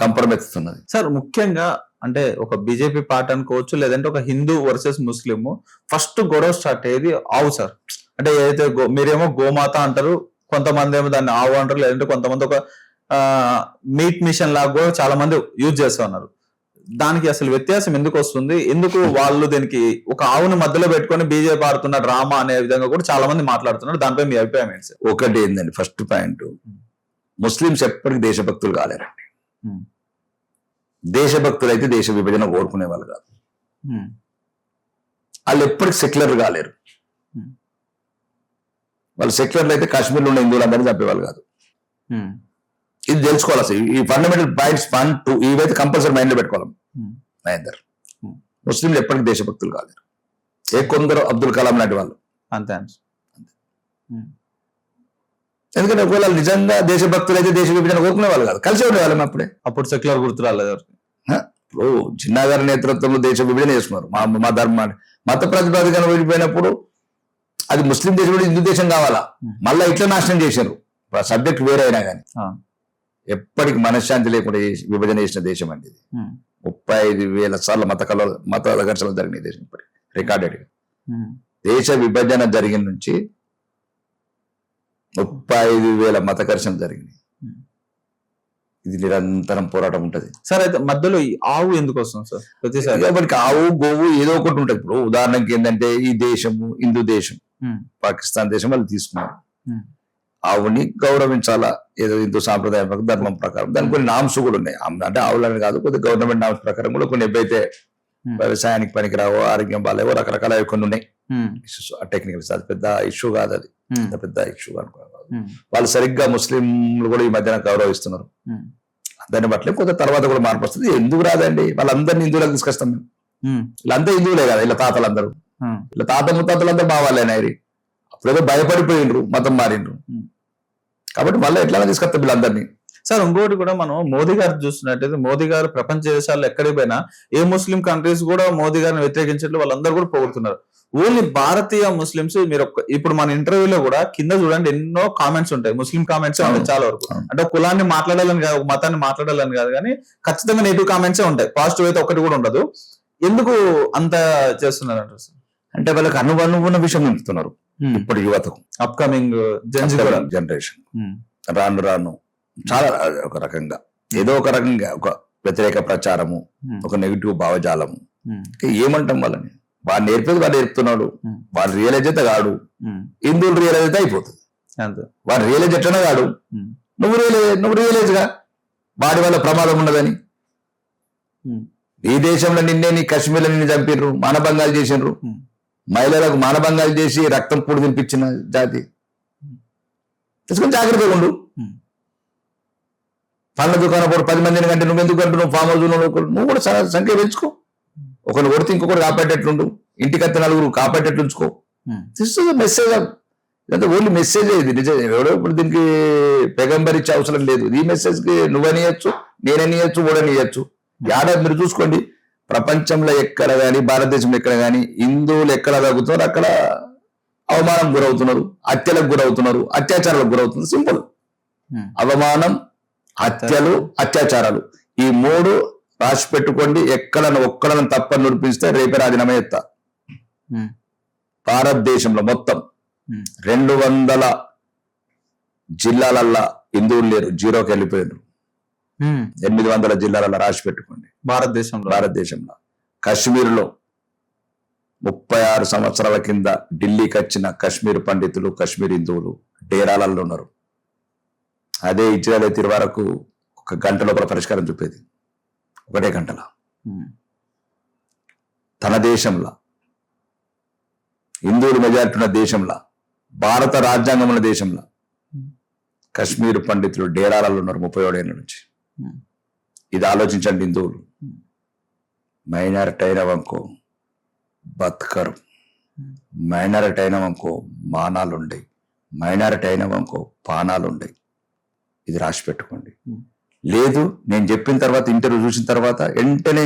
కంపరమెత్తుతున్నది. సార్ ముఖ్యంగా అంటే ఒక బీజేపీ పార్టీ అనుకోవచ్చు, లేదంటే ఒక హిందూ వర్సెస్ ముస్లిం ఫస్ట్ గొడవ స్టార్ట్ అయ్యేది ఆవు సార్. అంటే ఏదైతే మీరేమో గోమాత అంటారు, కొంతమంది ఏమో దాన్ని ఆవు అంటారు, లేదంటే కొంతమంది ఒక మీట్ మిషన్ లాగా కూడా చాలా మంది యూజ్ చేస్తా ఉన్నారు. దానికి అసలు వ్యత్యాసం ఎందుకు వస్తుంది? ఎందుకు వాళ్ళు దీనికి ఒక ఆవుని మధ్యలో పెట్టుకొని బీజేపీ ఆడుతున్న డ్రామా అనే విధంగా కూడా చాలా మంది మాట్లాడుతున్నారు. దానిపై మీ అభిప్రాయం ఏంటి సార్? ఒకటి ఏంటండి, ఫస్ట్ పాయింట్, ముస్లింస్ ఎప్పటికీ దేశభక్తులు కాలేరండి. దేశభక్తులు అయితే దేశ విభజన కోరుకునే వాళ్ళు కాదు. వాళ్ళు ఎప్పటికి సెక్యులర్ కాలేరు. వాళ్ళు సెక్యులర్లు అయితే కాశ్మీర్లో ఉన్న హిందువులందరినీ చంపేవాళ్ళు కాదు. ఇది తెలుసుకోవాలి. అసలు ఈ ఫండమెంటల్ పాయింట్స్ 1, 2 ఇవైతే కంపల్సరీ మైండ్ లో పెట్టుకోవాలి. మహేందర్, ముస్లింలు ఎప్పటికీ దేశభక్తులు కాలేరు. కొందరు అబ్దుల్ కలాం లాంటి వాళ్ళు అంతే. ఎందుకంటే ఒకవేళ నిజంగా దేశభక్తులు అయితే దేశ విభజన కోరుకునే వాళ్ళు కాదు, కలిసి ఉండేవాళ్ళం. అప్పుడు సెక్యులర్ గుర్తు రాలేదు. ఇప్పుడు జిన్నా గారి నేతృత్వంలో దేశ విభజన చేసుకున్నారు. మా ధర్మాన్ని మత ప్రతిపాదికన వెళ్ళిపోయినప్పుడు అది ముస్లిం దేశం కూడా హిందూ దేశం కావాలా, మళ్ళీ ఇట్లా నాశనం చేశారు. సబ్జెక్ట్ వేరే అయినా కానీ ఎప్పటికి మనశ్శాంతి లేకుండా విభజన చేసిన దేశం అండి ఇది. 35,000 సార్లు మత ఘర్షణలు జరిగిన దేశం ఇప్పటికి రికార్డెడ్. దేశ విభజన జరిగిన నుంచి 35,000 మత ఘర్షణలు జరిగినాయి. ఇది నిరంతరం పోరాటం ఉంటది సార్. అయితే మధ్యలో ఈ ఆవు ఎందుకు వస్తుంది సార్? ప్రతిసారి కాబట్టి ఆవు గోవు ఏదో ఒకటి ఉంటది. ఇప్పుడు ఉదాహరణకి ఏంటంటే ఈ దేశము హిందూ దేశం, పాకిస్తాన్ దేశం వాళ్ళు తీసుకున్నారు. ఆవుని గౌరవించాలా, ఏదో హిందూ సాంప్రదాయం ధర్మం ప్రకారం దానికి కొన్ని నామ్స్ కూడా ఉన్నాయి. అంటే ఆవులని కాదు, కొద్ది గవర్నమెంట్ నామ్స్ ప్రకారం కూడా కొన్ని ఏవైతే వ్యవసాయానికి పనికిరావో, ఆరోగ్యం బాగాలేవో, రకరకాల కొన్ని ఉన్నాయి. టెక్నికల్ అది పెద్ద ఇష్యూ కాదు, అది పెద్ద ఇష్యూ అనుకో. వాళ్ళు సరిగ్గా ముస్లింలు కూడా ఈ మధ్యన గౌరవిస్తున్నారు. దాన్ని బట్టి కొంత తర్వాత కూడా మార్పు వస్తుంది. ఎందుకు రాదండి, వాళ్ళందరినీ హిందువులకు తీసుకొస్తాం మేము. వీళ్ళంతా హిందువులే కదా, ఇలా తాతలందరూ, ఇలా తాత ముత్తాతలందరూ బావాలేనాయి. అప్పుడేదో భయపడిపోయిండ్రు, మతం మారిండ్రు. కాబట్టి మళ్ళీ ఎట్లా తీసుకొస్తాం వీళ్ళందరినీ. సార్ ఇంకోటి కూడా మనం మోదీ గారు చూస్తున్నట్టయితే, మోదీ గారు ప్రపంచ దేశాల్లో ఎక్కడికి పోయినా ఏ ముస్లిం కంట్రీస్ కూడా మోదీ గారిని వ్యతిరేకించట్లు వాళ్ళందరూ కూడా పొగుడుతున్నారు. ఓన్లీ భారతీయ ముస్లింస్ మీరు ఇప్పుడు మన ఇంటర్వ్యూలో కూడా కింద చూడండి ఎన్నో కామెంట్స్ ఉంటాయి, ముస్లిం కామెంట్స్ ఉంటాయి చాలా వరకు. అంటే కులాన్ని మాట్లాడాలని కాదు, ఒక మతాన్ని మాట్లాడాలని కాదు, కానీ ఖచ్చితంగా నెగిటివ్ కామెంట్సే ఉంటాయి, పాజిటివ్ అయితే ఒకటి కూడా ఉండదు. ఎందుకు అంత చేస్తున్నారు అంటారు సార్? అంటే వాళ్ళకి అనుగుణ విషయం నింపుతున్నారు. ఇప్పుడు యువతకు అప్కమింగ్ జనరేషన్ రాను చాలా ఒక రకంగా ఏదో ఒక రకంగా ఒక వ్యతిరేక ప్రచారము, ఒక నెగిటివ్ భావజాలము. ఏమంటాం వాళ్ళని? వాడు నేర్పేది వాడు నేర్పుతున్నాడు, వాడు రియలైజ్ అయితే కాడు, హిందువులు రియలైజ్ అయితే అయిపోతుంది. అంతే. వాడు రియలైజ్ ఎట్లనే కాడు, ఉమ్. నువ్వు రియలైజ్గా వాడి వల్ల ప్రమాదం ఉన్నదని. ఉమ్. ఈ దేశంలో నీ కశ్మీర్లో నిన్ను చంపిర్రు, మానభంగాలు చేసిండ్రు, ఉమ్. మహిళలకు మానభంగాలు చేసి రక్తం పూడి తినిపించిన జాతి. తీసుకొని జాగ్రత్తగా ఉండు. ఉమ్. పండ్ల దుకాణం కూడా 10 మందిని కంటే నువ్వెందుకు అంటున్నావు? ఫామ్ హౌస్ నువ్వు కూడా సంఖ్య పెంచుకో. ఒకరిని కొడితే ఇంకొకటి కాపాడేట్లుండు, ఇంటికి అత్త నలుగురు కాపాడేట్లు ఉంచుకో. This is message. ఇదంతా ఓన్లీ మెసేజ్. ఇది నిజం. ఎవడో ఇప్పుడు దీనికి పెగంబర్ ఇచ్చే అవసరం లేదు. ఈ మెసేజ్ కి నువ్వనియచ్చు, నేననియచ్చు, ఓడనియచ్చు. ఏడాది మీరు చూసుకోండి, ప్రపంచంలో ఎక్కడ కానీ, భారతదేశంలో ఎక్కడ కానీ హిందువులు ఎక్కడ తగ్గుతున్నారు అక్కడ అవమానం గురవుతున్నారు, హత్యలకు గురవుతున్నారు, అత్యాచారాలకు గురవుతున్నారు. సింపుల్. అవమానం, హత్యలు, అత్యాచారాలు, ఈ 3 రాసి పెట్టుకోండి. ఒక్కడను తప్పని నిరూపిస్తే రేపే రాజీనామా చేస్తా. భారతదేశంలో మొత్తం 200 జిల్లాలల్లా హిందువులు లేరు, జీరోకి వెళ్ళిపోయారు. 800 జిల్లాలలో రాసి పెట్టుకోండి. భారతదేశంలో కాశ్మీర్లో 36 సంవత్సరాల కింద ఢిల్లీకి వచ్చిన కాశ్మీర్ పండితులు, కాశ్మీర్ హిందువులు డేరాలలో ఉన్నారు. అదే ఇజ్రాయల్ తీరు వరకు 1 గంట లోపల పరిష్కారం చూపేది, 1 గంటల. తన దేశంలో హిందువులు మెజారిటీ ఉన్న దేశంలో, భారత రాజ్యాంగం ఉన్న దేశంలో కాశ్మీర్ పండితులు డేరాలలో ఉన్నారు 37 ఏళ్ళ నుంచి. ఇది ఆలోచించండి హిందువులు. మైనారిటీ అయినవనుకో బతకరు, మైనారిటీ అయినవనుకో మానాలు ఉండయి, మైనారిటీ అయినవనుకో పానాలు ఉండయి. ఇది రాసి పెట్టుకోండి. లేదు, నేను చెప్పిన తర్వాత, ఇంటర్వ్యూ చూసిన తర్వాత వెంటనే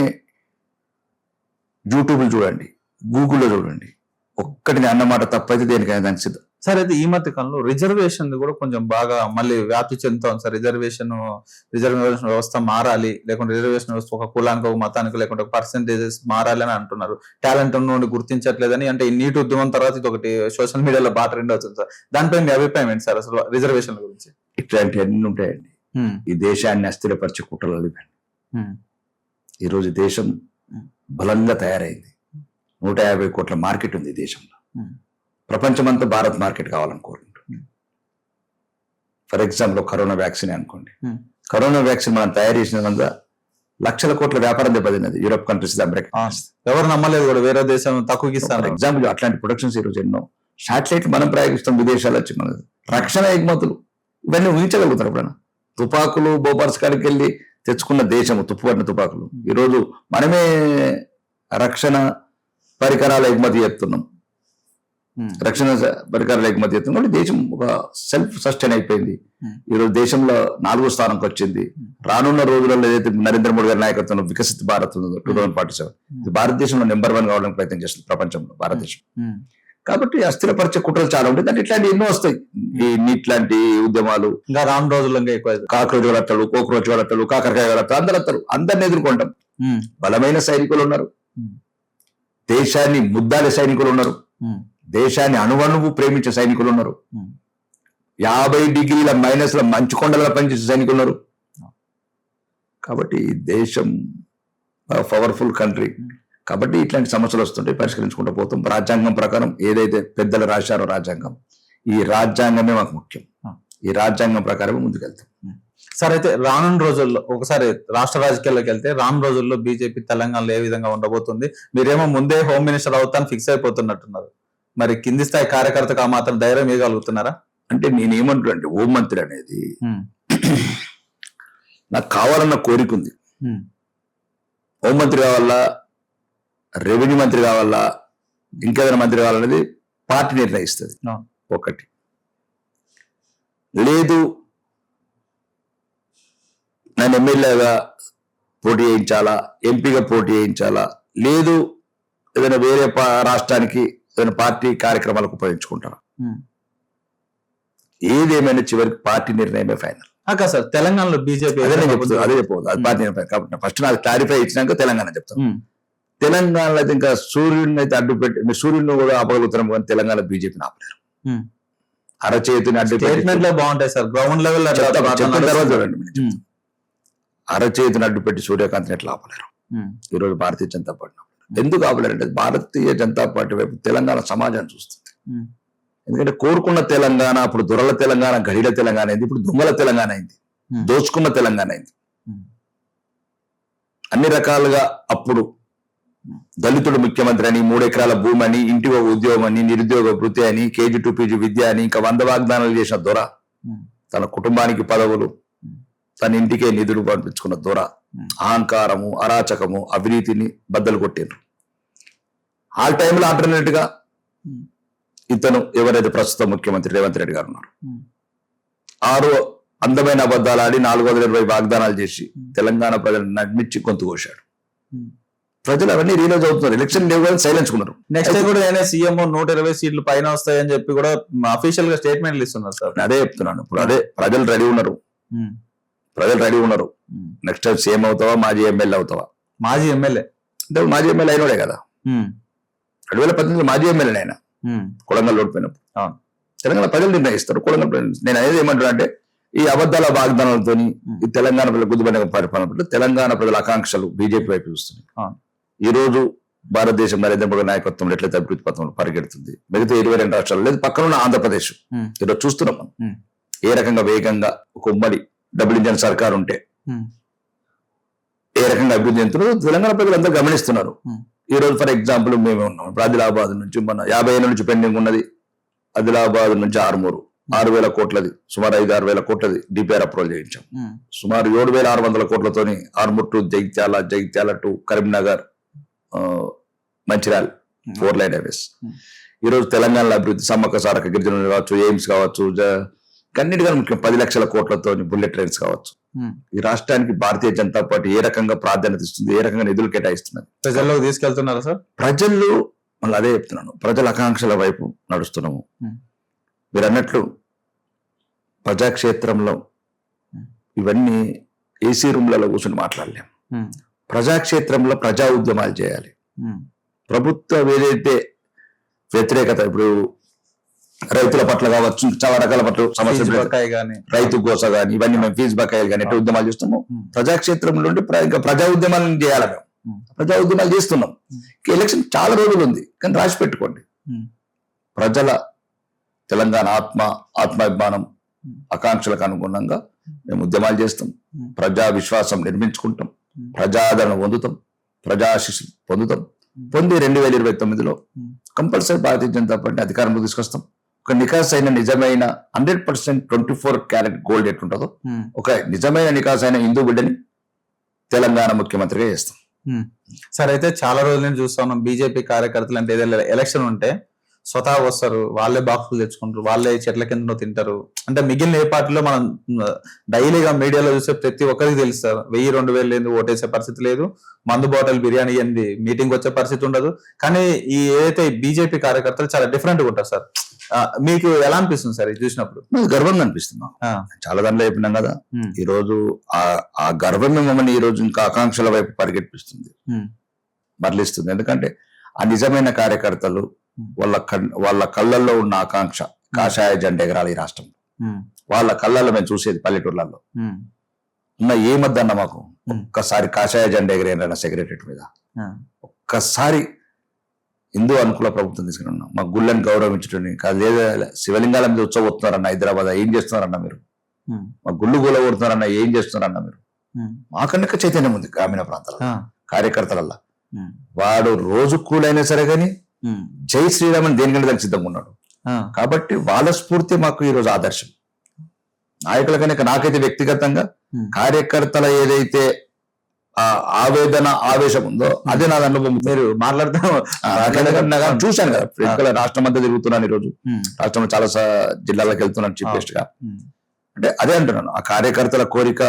యూట్యూబ్లో చూడండి, గూగుల్లో చూడండి. ఒక్కటి అన్నమాట తప్పైతే దేనికైనా దానికి సిద్ధం. సార్, అయితే ఈ మధ్య కాలంలో రిజర్వేషన్ కూడా కొంచెం బాగా మళ్ళీ వ్యాప్తి చెందుతాం సార్. రిజర్వేషన్ వ్యవస్థ మారాలి, లేకుంటే రిజర్వేషన్ వ్యవస్థ ఒక కులానికి, ఒక మతానికి, లేకుంటే ఒక పర్సెంటేజెస్ మారాలి అని అంటున్నారు. టాలెంట్ ఉన్నోడిని గుర్తించట్లేదని, అంటే ఈ నీటి ఉద్యమం తర్వాత ఇది ఒకటి సోషల్ మీడియాలో బాగా ట్రెండ్ అవుతుంది సార్. దానిపై మీ అభిప్రాయం ఏంటి సార్ అసలు రిజర్వేషన్ గురించి? ఇట్లాంటివన్నీ ఉంటాయండి. ఈ దేశాన్ని అస్థిరపరిచే కుట్రలు. ఈరోజు దేశం బలంగా తయారైంది. 150 కోట్ల మార్కెట్ ఉంది ఈ దేశంలో. ప్రపంచమంతా భారత్ మార్కెట్ కావాలని కోరుకుంటుంది. ఫర్ ఎగ్జాంపుల్ కరోనా వ్యాక్సిన్ అనుకోండి. కరోనా వ్యాక్సిన్ మనం తయారు చేసినందుకు లక్షల కోట్ల వ్యాపారం దెబ్బతిన్నది యూరోప్ కంట్రీస్, అమెరికా. ఎవరు నమ్మలేదు కూడా, వేరే దేశం తక్కువకి ఇస్తారు. ఫర్ ఎగ్జాంపుల్ అట్లాంటి ప్రొడక్షన్స్ ఈరోజు ఎన్నో. శాటిలైట్ మనం ప్రయోగిస్తాం, విదేశాలు వచ్చి మన రక్షణ ఎగుమతులు ఇవన్నీ ఊహించగలుగుతారు. ఎప్పుడైనా తుపాకులు బోపర్స్ కాడికి వెళ్ళి తెచ్చుకున్న దేశము, తుప్పుపట్టిన తుపాకులు. ఈరోజు మనమే రక్షణ పరికరాల ఎగుమతి చేస్తున్నాం. రక్షణ పరికరాల ఎగుమతి చేస్తున్నాం. దేశం ఒక సెల్ఫ్ సస్టైన్ అయిపోయింది. ఈరోజు దేశంలో 4వ స్థానంకి వచ్చింది. రానున్న రోజులలో ఏదైతే నరేంద్ర మోడీ గారి నాయకత్వంలో వికసిత భారత్ ఉందో 2047, భారతదేశంలో నెంబర్ 1 కావడానికి ప్రయత్నం చేస్తుంది ప్రపంచంలో భారతదేశం. కాబట్టి అస్థిరపరిచే కుట్రలు చాలా ఉంటాయి. దాంట్లో ఇట్లాంటి ఎన్నో వస్తాయి. ఇట్లాంటి ఉద్యమాలు ఇంకా రాను రోజుల్లో ఎక్కువ కాక్రోచ్ గడట్టలు, కోక్రోచ్ గడట్టలు, కాకరకాయ గడట్టలు, అందరూ వస్తారు. అందరిని ఎదుర్కొంటాం. బలమైన సైనికులు ఉన్నారు, దేశాన్ని ముద్దాలే సైనికులు ఉన్నారు, దేశాన్ని అణువణువు ప్రేమించే సైనికులు ఉన్నారు, 50 డిగ్రీల మైనస్ల మంచు కొండల పనిచేసే సైనికులు ఉన్నారు. కాబట్టి దేశం పవర్ఫుల్ కంట్రీ. కాబట్టి ఇట్లాంటి సమస్యలు వస్తుంటే పరిష్కరించుకుంటూ పోతాం. రాజ్యాంగం ప్రకారం ఏదైతే పెద్దలు రాశారో రాజ్యాంగం, ఈ రాజ్యాంగమే మాకు ముఖ్యం. ఈ రాజ్యాంగం ప్రకారమే ముందుకెళ్తాం. సార్, అయితే రానున్న రోజుల్లో ఒకసారి రాష్ట్ర రాజకీయాల్లోకి వెళ్తే, రాను రోజుల్లో బీజేపీ తెలంగాణలో ఏ విధంగా ఉండబోతుంది? మీరేమో ముందే హోమ్ మినిస్టర్ అవుతాను ఫిక్స్ అయిపోతున్నట్టున్నారు. మరి కింది స్థాయి కార్యకర్తకు ఆ మాత్రం ధైర్యం ఇవ్వగలుగుతున్నారా? అంటే నేనేమంటున్నా, హోం మంత్రి అనేది నాకు కావాలన్న కోరిక ఉంది. హోంమంత్రి కావాలా, రెవెన్యూ మంత్రి కావాలా, ఇంకేదైనా మంత్రి కావాలనేది పార్టీ నిర్ణయిస్తుంది. ఒకటి. లేదు, నన్ను ఎమ్మెల్యేగా పోటీ చేయించాలా, ఎంపీగా పోటీ చేయించాలా, లేదు ఏదైనా వేరే రాష్ట్రానికి ఏదైనా పార్టీ కార్యక్రమాలకు ఉపయోగించుకుంటారా, ఏదేమైనా చివరికి పార్టీ నిర్ణయమే ఫైనల్. సార్, తెలంగాణలో బీజేపీ అదే చెప్పదు, అది పార్టీ నిర్ణయం. కాబట్టి ఫస్ట్ నాకు క్లారిఫై ఇచ్చినాక తెలంగాణ చెప్తాను. తెలంగాణలో అయితే ఇంకా సూర్యుడిని అయితే అడ్డు పెట్టి, సూర్యుడిని కూడా ఆపగలుగుతున్నాం, కానీ తెలంగాణ బీజేపీని ఆపలేరు. అరచేతిని అడ్డు పెట్టి బాగుంటాయి సార్, గ్రౌండ్ లెవెల్ చెప్పిన తర్వాత చూడండి. అరచేతిని అడ్డు పెట్టి సూర్యకాంతిని ఎట్లా ఆపలేరు ఈరోజు భారతీయ జనతా పార్టీ. ఎందుకు ఆపలేరు అంటే భారతీయ జనతా పార్టీ వైపు తెలంగాణ సమాజాన్ని చూస్తుంది. ఎందుకంటే కోరుకున్న తెలంగాణ అప్పుడు దొరల తెలంగాణ, గడిల తెలంగాణ అయింది, ఇప్పుడు దొంగల తెలంగాణ అయింది, దోచుకున్న తెలంగాణ అయింది. అన్ని రకాలుగా అప్పుడు దళితుడు ముఖ్యమంత్రి అని, 3 ఎకరాల భూమి అని, ఇంటి ఉద్యోగం అని, నిరుద్యోగ వృత్తి అని, KG to PG విద్య అని, ఇంకా 100 వాగ్దానాలు చేసిన దొర, తన కుటుంబానికి పదవులు, తన ఇంటికే నిధులు పంపించుకున్న దొర, అహంకారము, అరాచకము, అవినీతిని బద్దలు కొట్టిండ్రు. ఆ టైంలో ఆల్టర్నేట్ గా ఇతను ఎవరైతే ప్రస్తుత ముఖ్యమంత్రి రేవంత్ రెడ్డి గారు ఉన్నారు, 6 అందమైన అబద్ధాలు ఆడి 420 వాగ్దానాలు చేసి తెలంగాణ ప్రజలను నడిమించి గొంతు కోశాడు. ప్రజలు అవన్నీ రియలైజ్ అవుతున్నారు. ఎలక్షన్ లేవు కానీ సైలెన్స్ ఉన్నారు. నెక్స్ట్ కూడా నేనే సీఎం 120 సీట్లు పైన వస్తాయని చెప్పి కూడా అఫీషియల్ గా స్టేట్మెంట్లు ఇస్తున్నారు సార్. అదే చెప్తున్నాను. ఇప్పుడు అదే ప్రజలు రెడీ ఉన్నారు. నెక్స్ట్ టైం సీఎం అవుతావా, మాజీ ఎమ్మెల్యే అవుతావా? మాజీ ఎమ్మెల్యే అంటే మాజీ ఎమ్మెల్యే అయినోడే కదా. 2018 మాజీ ఎమ్మెల్యే ఆయన కొడంగల్ ఓడిపోయినప్పుడు. తెలంగాణ ప్రజలు నిర్ణయిస్తారు. కొడంగల్ నేను అనేది ఏమంటున్నా అంటే, ఈ అబద్ధాల వాగ్దానాలతో ఈ తెలంగాణ ప్రజల గుద్దుబడిన పరిపాలన తెలంగాణ ప్రజల ఆకాంక్షలు బీజేపీ వైపు చూస్తున్నాయి. ఈ రోజు భారతదేశం నరేంద్ర మోడీ నాయకత్వంలో ఎట్లయితే అభివృద్ధి పథంలో పరిగెడుతుంది, మిగతా 22 రాష్ట్రాలు లేదు పక్కనున్న ఆంధ్రప్రదేశ్ ఈరోజు చూస్తున్నాం మనం ఏ రకంగా వేగంగా ఒక ఉమ్మడి డబుల్ ఇంజన్ సర్కార్ ఉంటే ఏ రకంగా అభివృద్ధి చెందుతుందో తెలంగాణ ప్రజలు అందరూ గమనిస్తున్నారు. ఈ రోజు ఫర్ ఎగ్జాంపుల్ మేమే ఉన్నాం. ఆదిలాబాద్ నుంచి మన 50 ఏళ్ళ నుంచి పెండింగ్ ఉన్నది, ఆదిలాబాద్ నుంచి 6,000 కోట్లది, సుమారు 5,000-6,000 కోట్లది డిపిఆర్ అప్రూవల్ చేయించాం. సుమారు 7,600 కోట్లతోని Armoor to Jagtial to Karimnagar, Mancherial 4 lane highways. ఈ రోజు తెలంగాణలో అభివృద్ధి సమ్మక్క సారక్క గిరిజనులు కావచ్చు, ఎయిమ్స్ కావచ్చు, కన్నిటిగా ముఖ్యం 10 లక్షల కోట్లతో బుల్లెట్ ట్రైన్స్ కావచ్చు. ఈ రాష్ట్రానికి భారతీయ జనతా పార్టీ ఏ రకంగా ప్రాధాన్యత ఇస్తుంది, ఏ రకంగా నిధులు కేటాయిస్తున్నది, ప్రజల్లోకి తీసుకెళ్తున్నారా సార్? ప్రజలు మళ్ళీ అదే చెప్తున్నాను, ప్రజల ఆకాంక్షల వైపు నడుస్తున్నాము. మీరు అన్నట్లు ప్రజాక్షేత్రంలో ఇవన్నీ ఏసీ రూమ్లలో కూర్చొని మాట్లాడలేము. ప్రజాక్షేత్రంలో ప్రజా ఉద్యమాలు చేయాలి. ప్రభుత్వం ఏదైతే వ్యతిరేకత, ఇప్పుడు రైతుల పట్ల కావచ్చు, చాలా రకాల పట్ల సమస్యలు, రైతు గోస కానీ ఇవన్నీ మేము ఫీజు బకాయిలు కానీ ఎట్లా ఉద్యమాలు చేస్తున్నాము, ప్రజాక్షేత్రం నుండి ఇంకా ప్రజా ఉద్యమాలను చేయాలి. మేము ప్రజా ఉద్యమాలు చేస్తున్నాం. ఎలక్షన్ చాలా రోజులు ఉంది కానీ రాసి పెట్టుకోండి. ప్రజల తెలంగాణ ఆత్మాభిమానం ఆకాంక్షలకు అనుగుణంగా మేము ఉద్యమాలు చేస్తాం. ప్రజా విశ్వాసం నిర్మించుకుంటాం, ప్రజాదరణ పొందుతాం, ప్రజాశిష్ పొందుతాం. పొంది 2029లో కంపల్సరీ భారతీయ జనతా పార్టీ అధికారంలో తీసుకొస్తాం. ఒక నికాస్ అయిన నిజమైన 100% 24 క్యారెట్ గోల్డ్ ఎట్లుంటుందో ఒక నిజమైన నికాస్ అయిన హిందూ బిడ్డని తెలంగాణ ముఖ్యమంత్రిగా చేస్తాం. సరే, అయితే చాలా రోజుల నుంచి చూస్తా ఉన్నాం బీజేపీ కార్యకర్తలు అంటే ఏదైనా ఎలక్షన్ ఉంటే స్వతహా వస్తారు, వాళ్ళే బాక్సులు తెచ్చుకుంటారు, వాళ్ళే చెట్ల కింద తింటారు. అంటే మిగిలిన ఏ పార్టీలో మనం డైలీగా మీడియాలో చూసే ప్రతి ఒక్కరికి తెలుస్తారు, 1000-2000 లేదు ఓటేసే పరిస్థితి లేదు, మందు బాటిల్ బిర్యానీ ఏంది మీటింగ్ వచ్చే పరిస్థితి ఉండదు. కానీ ఈ ఏదైతే బీజేపీ కార్యకర్తలు చాలా డిఫరెంట్ గా ఉంటారు సార్. మీకు ఎలా అనిపిస్తుంది సార్ ఇది చూసినప్పుడు? గర్వంగా అనిపిస్తుంది. చాలా దాంట్లో చెప్పినాం కదా, ఈ రోజు ఆ గర్వమే మమ్మల్ని ఈ రోజు ఇంకా ఆకాంక్షల వైపు పరిగెట్టిస్తుంది, మరలిస్తుంది. ఎందుకంటే ఆ నిజమైన కార్యకర్తలు వాళ్ళ కళ్ళల్లో ఉన్న ఆకాంక్ష కాషాయ జెండా ఎగరాలి ఈ రాష్ట్రంలో. వాళ్ళ కళ్ళల్లో మేము చూసేది పల్లెటూర్లలో ఉన్న ఏమద్దన్న మాకు ఒక్కసారి కాషాయ జెండా ఎగిరేనా సెక్రటరీ మీద, ఒక్కసారి హిందూ అనుకూల ప్రభుత్వం తీసుకుని ఉన్నాం. మా గుళ్ళని గౌరవించడం కాదు, లేదా శివలింగాల మీద ఉత్సవస్తున్నారన్న హైదరాబాద్ ఏం చేస్తున్నారన్న మీరు, మా గుళ్ళు గూల కొడుతున్నారన్న ఏం చేస్తున్నారన్న మీరు. మాకన్నా చైతన్యం ఉంది గ్రామీణ ప్రాంతాల కార్యకర్తలల్లా. వాడు రోజు కూలైనా సరే కానీ జై శ్రీరామ్ అని దేనికంటే దానికి సిద్ధంగా ఉన్నాడు. కాబట్టి వాళ్ళ స్ఫూర్తి మాకు ఈ రోజు ఆదర్శం. నాయకుల కనుక నాకైతే వ్యక్తిగతంగా కార్యకర్తల ఏదైతే ఆవేదన ఆవేశం ఉందో అదే నా అనుభవం. మీరు మాట్లాడుతూ చూశాను కదా, ఇక్కడ రాష్ట్రం అంతా తిరుగుతున్నాను. ఈ రోజు రాష్ట్రంలో చాలా జిల్లాలకు వెళ్తున్నాను చీఫ్ గెస్ట్ గా. అంటే అదే అంటున్నాను, ఆ కార్యకర్తల కోరిక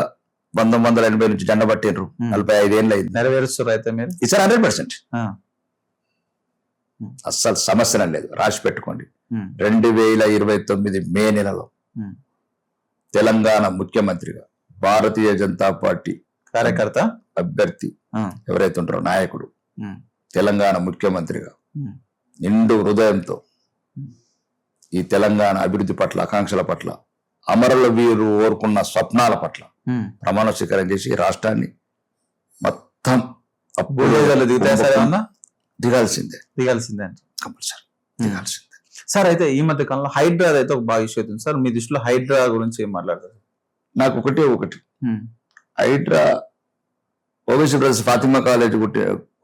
1980 నుంచి జెండా పట్టిండ్రు, 45 ఏళ్ళు అయింది, నెరవేరుస్తారు. అయితే మీరు ఈసారి 100% అస్సలు సమస్య లేదు, రాసి పెట్టుకోండి. 2029 మే నెలలో తెలంగాణ ముఖ్యమంత్రిగా భారతీయ జనతా పార్టీ కార్యకర్త అభ్యర్థి ఎవరైతే ఉంటారో నాయకుడు తెలంగాణ ముఖ్యమంత్రిగా నిండు హృదయంతో ఈ తెలంగాణ అభివృద్ధి పట్ల, ఆకాంక్షల పట్ల, అమరుల వీరు ఓరుకున్న స్వప్నాల పట్ల ప్రమాణ స్వీకారం చేసి రాష్ట్రాన్ని మొత్తం దిగాల్సిందే దిగాల్సిందే కంపల్సరీ దిగాల్సిందే. సార్ అయితే ఈ మధ్య కాలంలో హైడ్రా అయితే ఒక బాగా ఇష్యూ అవుతుంది సార్. మీ దృష్టిలో హైడ్రా గురించి ఏం మాట్లాడతారు? నాకు ఒకటి HYDRAA OBC brothers Fatima college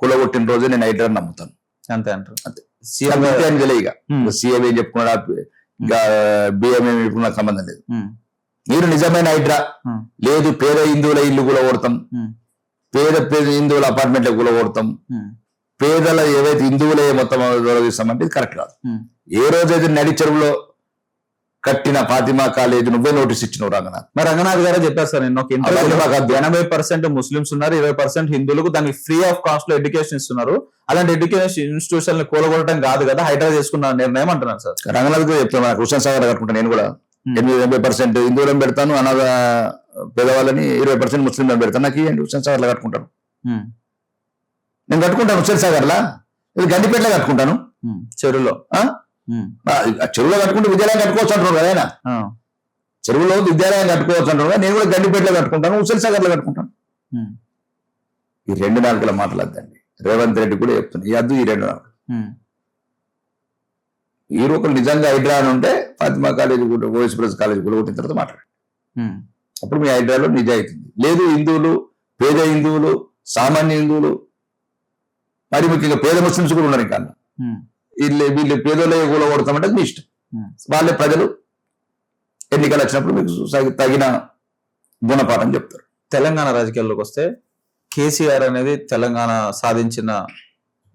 కూలగొట్టిన రోజే నేను హైడ్రా నమ్ముతాను. అంతే అంటారు. అంతే. సీఎం తెలియక సీఎం ఏం చెప్పుకున్నాడా ఇంకా బిఎంఏ నాకు సంబంధం లేదు. మీరు నిజమైన హైడ్రా లేదు పేద హిందువుల ఇల్లు కూలగొడతాం, పేద హిందువుల అపార్ట్మెంట్ల కూలగొడతాం, పేదల ఏవైతే హిందువులే మొత్తం తొలగిస్తామంటే ఇది కరెక్ట్ కాదు. ఏ రోజైతే నడి చెరువులో కట్టిన ఫాతిమా కాలేజ్ నువ్వే నోటీస్ ఇచ్చినావు రంగనాథ్. మరి రంగనాథ్ గారే చెప్పారు సార్ నేను 80% ముస్లింస్ ఉన్నారు, 20% హిందువులకు దానికి ఫ్రీ ఆఫ్ కాస్ట్ లో ఎడ్యుకేషన్ ఇస్తున్నారు. అలాంటి ఎడ్యుకేషన్ ఇన్స్టిట్యూషన్ కూలగొట్టడం కాదు కదా హైడ్రా చేసుకున్న నిర్ణయం అంటున్నారు సార్. రంగనాథ్ కూడా చెప్తాను, హుస్సేన్ సాగర్ కట్టుకుంటాను నేను కూడా 80% హిందువులను పెడతాను, అనాథ పేదవాళ్ళని 20% ముస్లింలను పెడతాను. నాకు ఇవ్వండి, హుస్సేన్ సాగర్ లో కట్టుకుంటాను. నేను కట్టుకుంటాను హుస్సేన్ సాగర్ లా, ఇది గండిపేటలో కట్టుకుంటాను. చెరువులో చెరువులో కట్టుకుంటే విద్యాలయం కట్టుకోవచ్చు అంటున్నారు కదా ఆయన. చెరువులో విద్యాలయం కట్టుకోవచ్చు అంటున్నారు, నేను కూడా గండిపేటలో కట్టుకుంటాను, హుస్సేన్ సాగర్ లో కట్టుకుంటాను. ఈ 2 నాలుగుల మాట్లాడద్దండి. రేవంత్ రెడ్డి కూడా చెప్తున్నాను, ఈ అద్దు ఈ 2 నాలుగు. ఈ ఒకరు నిజంగా హైడ్రా అని ఉంటే ఫాతిమా కాలేజ్ కూడా ఓఎస్ బ్రదర్స్ కాలేజ్ కూడా కొట్టిన తర్వాత మాట్లాడండి. అప్పుడు మీ హైడ్రాలో నిజాయితీ లేదు. హిందువులు, పేద హిందువులు, సామాన్య హిందువులు, మరి ముఖ్యంగా పేద ముస్లింస్ కూడా ఉన్నారు. ఇంకా వీళ్ళు పేదలే కూడా కొడతామంటే మీ ఇష్టం. వాళ్ళే ప్రజలు ఎన్నికలు వచ్చినప్పుడు మీకు తగిన గుణపాఠం చెప్తారు. తెలంగాణ రాజకీయాల్లోకి వస్తే కేసీఆర్ అనేది తెలంగాణ సాధించిన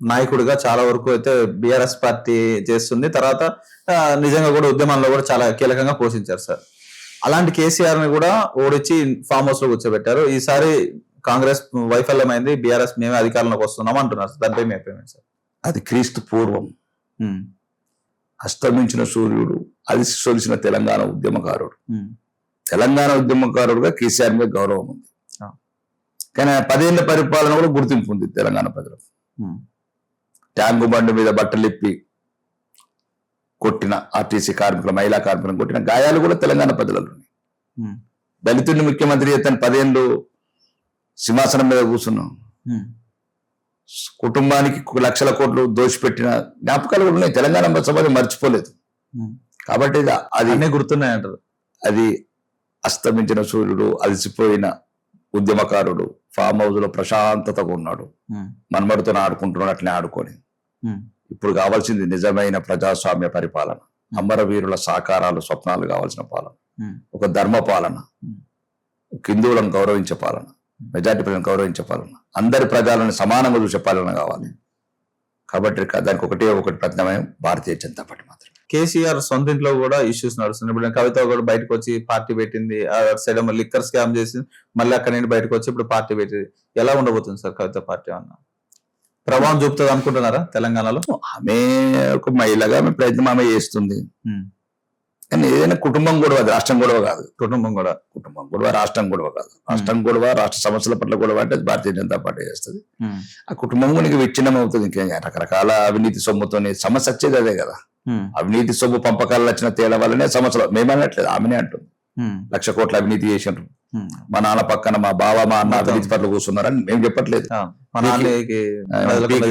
నాయకుడిగా చాలా వరకు అయితే బీఆర్ఎస్ పార్టీ చేస్తుంది. తర్వాత నిజంగా కూడా ఉద్యమాల్లో కూడా చాలా కీలకంగా పోషించారు సార్. అలాంటి కేసీఆర్ ని కూడా ఓడించి ఫామ్ హౌస్ లో కూర్చోబెట్టారు. ఈసారి కాంగ్రెస్ వైఫల్యమైంది, బీఆర్ఎస్ మేమే అధికారంలోకి వస్తున్నాం అంటున్నారు. దానిపై మీ అభిప్రాయం సార్? అది క్రీస్తు పూర్వం అస్తమించిన సూర్యుడు, అలిసి సొలిసిన తెలంగాణ ఉద్యమకారుడు. తెలంగాణ ఉద్యమకారుడుగా కేసీఆర్ మీద గౌరవం ఉంది, కానీ 10 ఏళ్ల పరిపాలన కూడా గుర్తింపు ఉంది తెలంగాణ ప్రజలకు. ట్యాంకు బండి మీద బట్టలిప్పి కొట్టిన ఆర్టీసీ కార్మికులు, మహిళా కార్మికులను కొట్టిన గాయాలు కూడా తెలంగాణ ప్రజలలో. దళితుడిని ముఖ్యమంత్రి చేస్తాను 10 ఏళ్ళు సింహాసనం మీద కూర్చున్నాం, కుటుంబానికి లక్షల కోట్లు దోషిపెట్టిన జ్ఞాపకాలు కూడా ఉన్నాయి. తెలంగాణ సమాజం మర్చిపోలేదు. కాబట్టి అది గుర్తున్నాయంటారు. అది అస్తమించిన సూర్యుడు, అలసిపోయిన ఉద్యమకారుడు ఫామ్ హౌస్ లో ప్రశాంతతగా ఉన్నాడు, మన్మడితో ఆడుకుంటున్నాడు, అట్లనే ఆడుకొని. ఇప్పుడు కావాల్సింది నిజమైన ప్రజాస్వామ్య పరిపాలన, అమరవీరుల సాకారాలు, స్వప్నాలు కావాల్సిన పాలన, ఒక ధర్మ పాలన, హిందువులను గౌరవించే పాలన, మెజార్టీ ప్రజలను గౌరవించే పాలన, అందరి ప్రజలను సమానంగా చూసే పాలన కావాలి. కాబట్టి దానికి ఒకటి ప్రత్యామ్నాయం భారతీయ జనతా పార్టీ మాత్రమే. కేసీఆర్ సొంత ఇంట్లో కూడా ఇష్యూస్ నడుస్తున్నాయి. ఇప్పుడు కవిత కూడా బయటకు వచ్చి పార్టీ పెట్టింది, సైడ్ లిక్కర్ స్కామ్ చేసి మళ్ళీ అక్కడి నుండి బయటకు వచ్చి ఇప్పుడు పార్టీ పెట్టింది. ఎలా ఉండబోతుంది సార్ కవిత పార్టీ? అన్న ప్రభావం చూపుతుంది అనుకుంటున్నారా తెలంగాణలో? ఆమె ఒక మహిళగా ఆమె ప్రయత్నం ఆమె చేస్తుంది, కానీ ఏదైనా కుటుంబం గొడవ, రాష్ట్రం గొడవ కాదు. కుటుంబం గొడవ రాష్ట్రం గొడవ కాదు. రాష్ట్రం గొడవ, రాష్ట్ర సమస్యల పట్ల గొడవ అంటే భారతీయ జనతా పార్టీ చేస్తుంది. ఆ కుటుంబం నీకు విచ్ఛిన్నం అవుతుంది. ఇంకా రకరకాల అవినీతి సొమ్ముతోనే సమస్య వచ్చేది అదే కదా. అవినీతి సొమ్ము పంపకాలు వచ్చిన తేడా వల్లనే సమస్యలు. మేమనట్లేదు, ఆమెనే అంటుంది 1,00,000 కోట్ల అవినీతి చేసినారు, మా నాన్న పక్కన మా బావ మా అన్న అవినీతి పట్ల కూర్చున్నారని మేము చెప్పట్లేదు.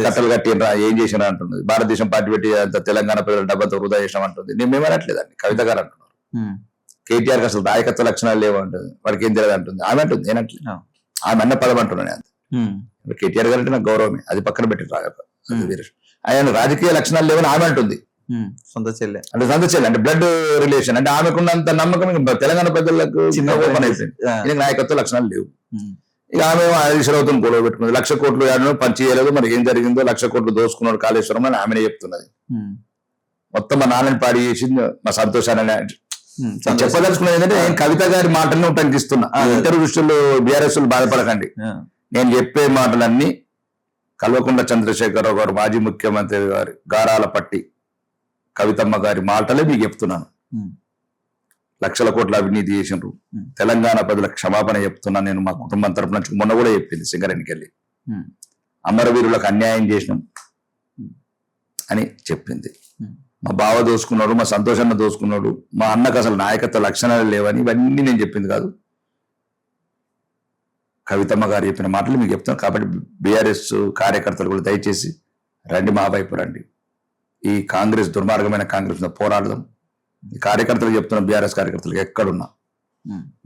కట్టలు కట్టినరా, ఏం చేసినా అంటుంది. భారతదేశం పార్టీ పెట్టి అంత తెలంగాణ ప్రజల డబ్బంతా వృధా చేసినాం అంటుంది. నేను మేమనట్లేదండి, కవిత గారు అంటున్నారు. కేటీఆర్ అసలు నాయకత్వ లక్షణాలు లేవు అంటుంది, వాడికి ఏం తెలియదు అంటుంది. ఆమె అంటుంది, నేనట్లేదు, ఆమె అన్న పదం అంటున్నాను. అంత కేటీఆర్ గారు అంటే నాకు గౌరవమే, అది పక్కన పెట్టి ఆయన రాజకీయ లక్షణాలు లేవని ఆమె అంటుంది. సొంత చెల్లె అంటే బ్లడ్ రిలేషన్ అంటే ఆమెకున్నంత నమ్మకం తెలంగాణ ప్రజలకు చిన్న ఓపెన్ అయిపోయింది. నాయకత్వ లక్షణాలు లేవు. ఇక ఆమె ఈశ్వరవతం గొడవ పెట్టుకుంది. 1,00,000 కోట్లు ఏడనో పని చేయలేదు, మరి ఏం జరిగిందో 1,00,000 కోట్లు దోసుకున్నాడు కాళేశ్వరం అని ఆమెనే చెప్తున్నది. మొత్తం మా నాన్నని పాడి చేసింది, మా సంతోషాన్ని చెప్పదలుచుకున్నది ఏంటంటే నేను కవిత గారి మాటలను ఉటంకిస్తున్నా. ఇతర దృష్టిలో బీఆర్ఎస్ బాధపడకండి, నేను చెప్పే మాటలన్నీ కల్వకుంట్ల చంద్రశేఖరరావు గారు మాజీ ముఖ్యమంత్రి గారి గారాల పట్టి కవితమ్మ గారి మాటలే మీకు చెప్తున్నాను. 1,00,000 కోట్ల అవినీతి చేసినారు, తెలంగాణ ప్రజలకు క్షమాపణ చెప్తున్నాను నేను మా కుటుంబం తరపు నుంచి. మొన్న కూడా చెప్పింది సింగరేణికి వెళ్ళి, అమరవీరులకు అన్యాయం చేసినాం అని చెప్పింది. మా బావ దోసుకున్నాడు, మా సంతోషాన్ని దోసుకున్నాడు, మా అన్నకు అసలు నాయకత్వ లక్షణాలు లేవని ఇవన్నీ నేను చెప్పింది కాదు, కవితమ్మ గారు చెప్పిన మాటలు మీకు చెప్తాను. కాబట్టి బీఆర్ఎస్ కార్యకర్తలు కూడా దయచేసి రండి, మా వైపు రండి. ఈ కాంగ్రెస్ దుర్మార్గమైన కాంగ్రెస్ పోరాడదాం. ఈ కార్యకర్తలు చెప్తున్న బీఆర్ఎస్ కార్యకర్తలకు ఎక్కడున్నా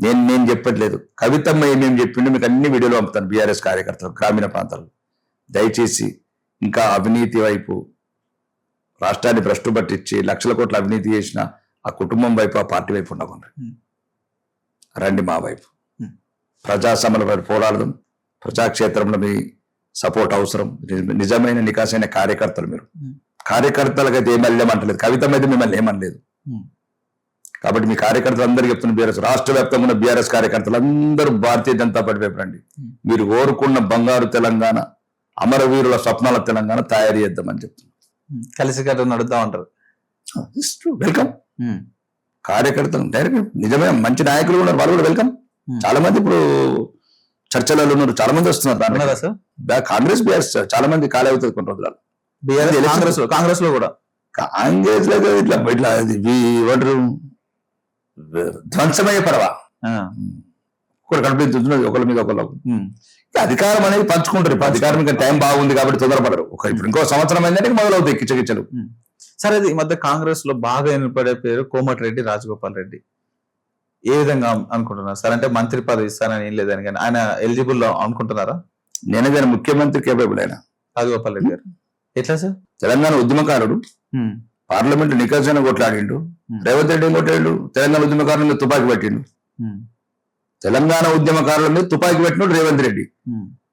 నేను చెప్పట్లేదు. కవితమ్మ ఏమేమి చెప్పిండో మీకు అన్ని వీడియోలు పంపుతాను. బీఆర్ఎస్ కార్యకర్తలు గ్రామీణ ప్రాంతాలు దయచేసి ఇంకా అవినీతి వైపు రాష్ట్రాన్ని భ్రష్టు పట్టించి లక్షల కోట్ల అవినీతి చేసిన ఆ కుటుంబం వైపు ఆ పార్టీ వైపు ఉండకుండా రండి మా వైపు. ప్రజా సమల వైపు పోరాడదాం. ప్రజాక్షేత్రంలో మీ సపోర్ట్ అవసరం. నిజమైన నికాసైన కార్యకర్తలు మీరు. కార్యకర్తలకు అయితే ఏమీ అంటలేదు. కవితమ్మ అయితే మిమ్మల్ని ఏమనలేదు. కాబట్టి మీ కార్యకర్తలు అందరికీ చెప్తున్న బీఆర్ఎస్ రాష్ట్ర వ్యాప్తంగా ఉన్న బీఆర్ఎస్ కార్యకర్తలు అందరూ భారతీయ జనతా పార్టీ వైపు రండి. మీరు కోరుకున్న బంగారు తెలంగాణ, అమరవీరుల స్వప్నాల తెలంగాణ తయారు చేద్దామని చెప్తున్నాం. కలిసి కట్ట నడుద్దాం అంటారు. వెల్కమ్. కార్యకర్తలు డైరెక్ట్ నిజమే మంచి నాయకులు ఉన్నారు, వాళ్ళు కూడా వెల్కమ్. చాలా మంది ఇప్పుడు చర్చలలో ఉన్నారు, చాలా మంది వస్తున్నారు. కాంగ్రెస్ బీఆర్ఎస్ చాలా మంది ఖాళీ అవుతుంది కొన్ని రోజులు. కాంగ్రెస్ లో కూడా కాంగ్రెస్ లో ఇట్లా ఇట్లా ఏమంటారు ధ్వంసమయ్యే పడవ ఒకరు కనిపించుతున్నది ఒకరి మీద ఒకరు. అధికారం అనేది పంచుకుంటారు. ఇప్పుడు అధికారం ఇంకా టైం బాగుంది కాబట్టి తొందరపడరు. ఇప్పుడు ఇంకో సంవత్సరం అయిందంటే మొదలవుతాయి కిచ్చకిచ్చలు. సరే, ఈ మధ్య కాంగ్రెస్ లో బాగా వినపడే పేరు కోమటిరెడ్డి రాజగోపాల్ రెడ్డి. ఏ విధంగా అనుకుంటున్నారు సార్? అంటే మంత్రి పదవి ఇస్తానని ఏం లేదని, కానీ ఆయన ఎలిజిబుల్ అనుకుంటున్నారా? నేను కానీ ముఖ్యమంత్రి కేపబుల్ అయినా రాజగోపాల్ రెడ్డి గారు ఎట్లా సార్? తెలంగాణ ఉద్యమకారుడు, పార్లమెంట్ నికర్షణ కొట్లాడిండు. రేవంత్ రెడ్డి కొట్టాడు. తెలంగాణ ఉద్యమకారుల మీద తుపాకీ పెట్టిండు. తెలంగాణ ఉద్యమకారుల మీద తుపాకీ పెట్టినాడు రేవంత్ రెడ్డి.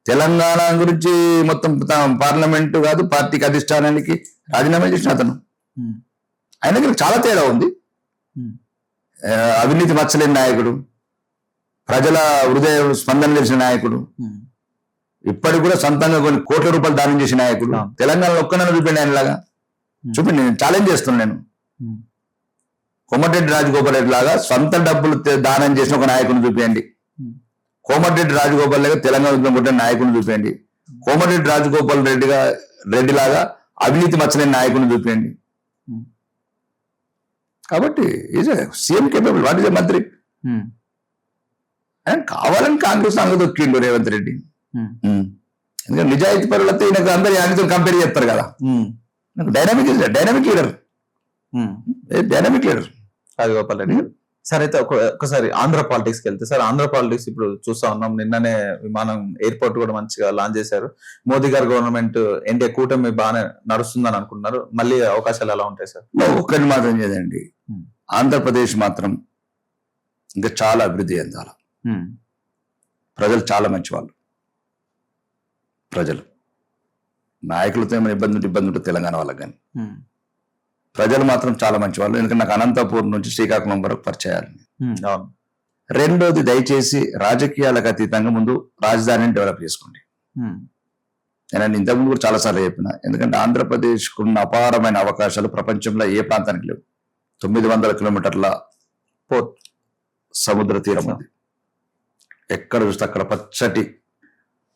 తెలంగాణ గురించి మొత్తం పార్లమెంటు కాదు పార్టీకి అధిష్టానానికి రాజీనామా చేసిన అతను. ఆయనకి చాలా తేడా ఉంది. అవినీతి మచ్చలేని నాయకుడు, ప్రజల హృదయ స్పందన చేసిన నాయకుడు, ఇప్పటికి కూడా సొంతంగా కొన్ని కోట్ల రూపాయలు దానం చేసిన నాయకుడు. తెలంగాణలో ఒక్కనైనా చూపిండి ఆయనలాగా చూపిండి. నేను ఛాలెంజ్ చేస్తున్నాను. నేను కోమటిరెడ్డి రాజగోపాల్ రెడ్డి లాగా సొంత డబ్బులు దానం చేసిన ఒక నాయకుడిని చూపించండి. కోమటిరెడ్డి రాజగోపాల్ లాగా తెలంగాణ ఉద్యమం కొట్టిన నాయకుడిని చూపించండి. కోమటిరెడ్డి రాజగోపాల్ రెడ్డి లాగా అవినీతి మచ్చలేని నాయకుడిని చూపించండి. కాబట్టి is CM capable. What is a మంత్రి? ఆయన కావాలని కాంగ్రెస్ అంగదొక్కిండు రేవంత్ రెడ్డి. ఎందుకంటే నిజాయితీ పరులతో ఈయనకు అందరు ఆయనతో కంపేర్ చేస్తారు కదా. డైనామిక్ లీడర్ రాజగోపాల్ రెడ్డి గారు. సార్, అయితే ఒకసారి ఆంధ్ర పాలిటిక్స్ కి వెళ్తే సార్, ఆంధ్ర పాలిటిక్స్ ఇప్పుడు చూస్తా ఉన్నాం. నిన్ననే విమానం ఎయిర్పోర్ట్ కూడా మంచిగా లాంచ్ చేశారు. మోదీ గారి గవర్నమెంట్ ఎన్డీఏ కూటమి బాగానే నడుస్తుందని అనుకుంటున్నారు. మళ్ళీ అవకాశాలు ఎలా ఉంటాయి సార్? ఒక్కటి మాత్రం చేయండి, ఆంధ్రప్రదేశ్ మాత్రం ఇంకా చాలా అభివృద్ధి చెందాలి. ప్రజలు చాలా మంచి వాళ్ళు. ప్రజలు నాయకులతో ఏమైనా ఇబ్బంది ఉంటుంది తెలంగాణ వాళ్ళకి, కానీ ప్రజలు మాత్రం చాలా మంచి వాళ్ళు. ఎందుకంటే నాకు అనంతపూర్ నుంచి శ్రీకాకుళం వరకు పరిచయాలు. రెండోది, దయచేసి రాజకీయాలకు అతీతంగా ముందు రాజధానిని డెవలప్ చేసుకోండి. నేను ఇంతకుముందు కూడా చాలాసార్లు చెప్పిన, ఎందుకంటే ఆంధ్రప్రదేశ్కు ఉన్న అపారమైన అవకాశాలు ప్రపంచంలో ఏ ప్రాంతానికి లేవు. 900 కిలోమీటర్ల పోర్ట్, సముద్ర తీరం ఉంది. ఎక్కడ చూస్తే అక్కడ పచ్చటి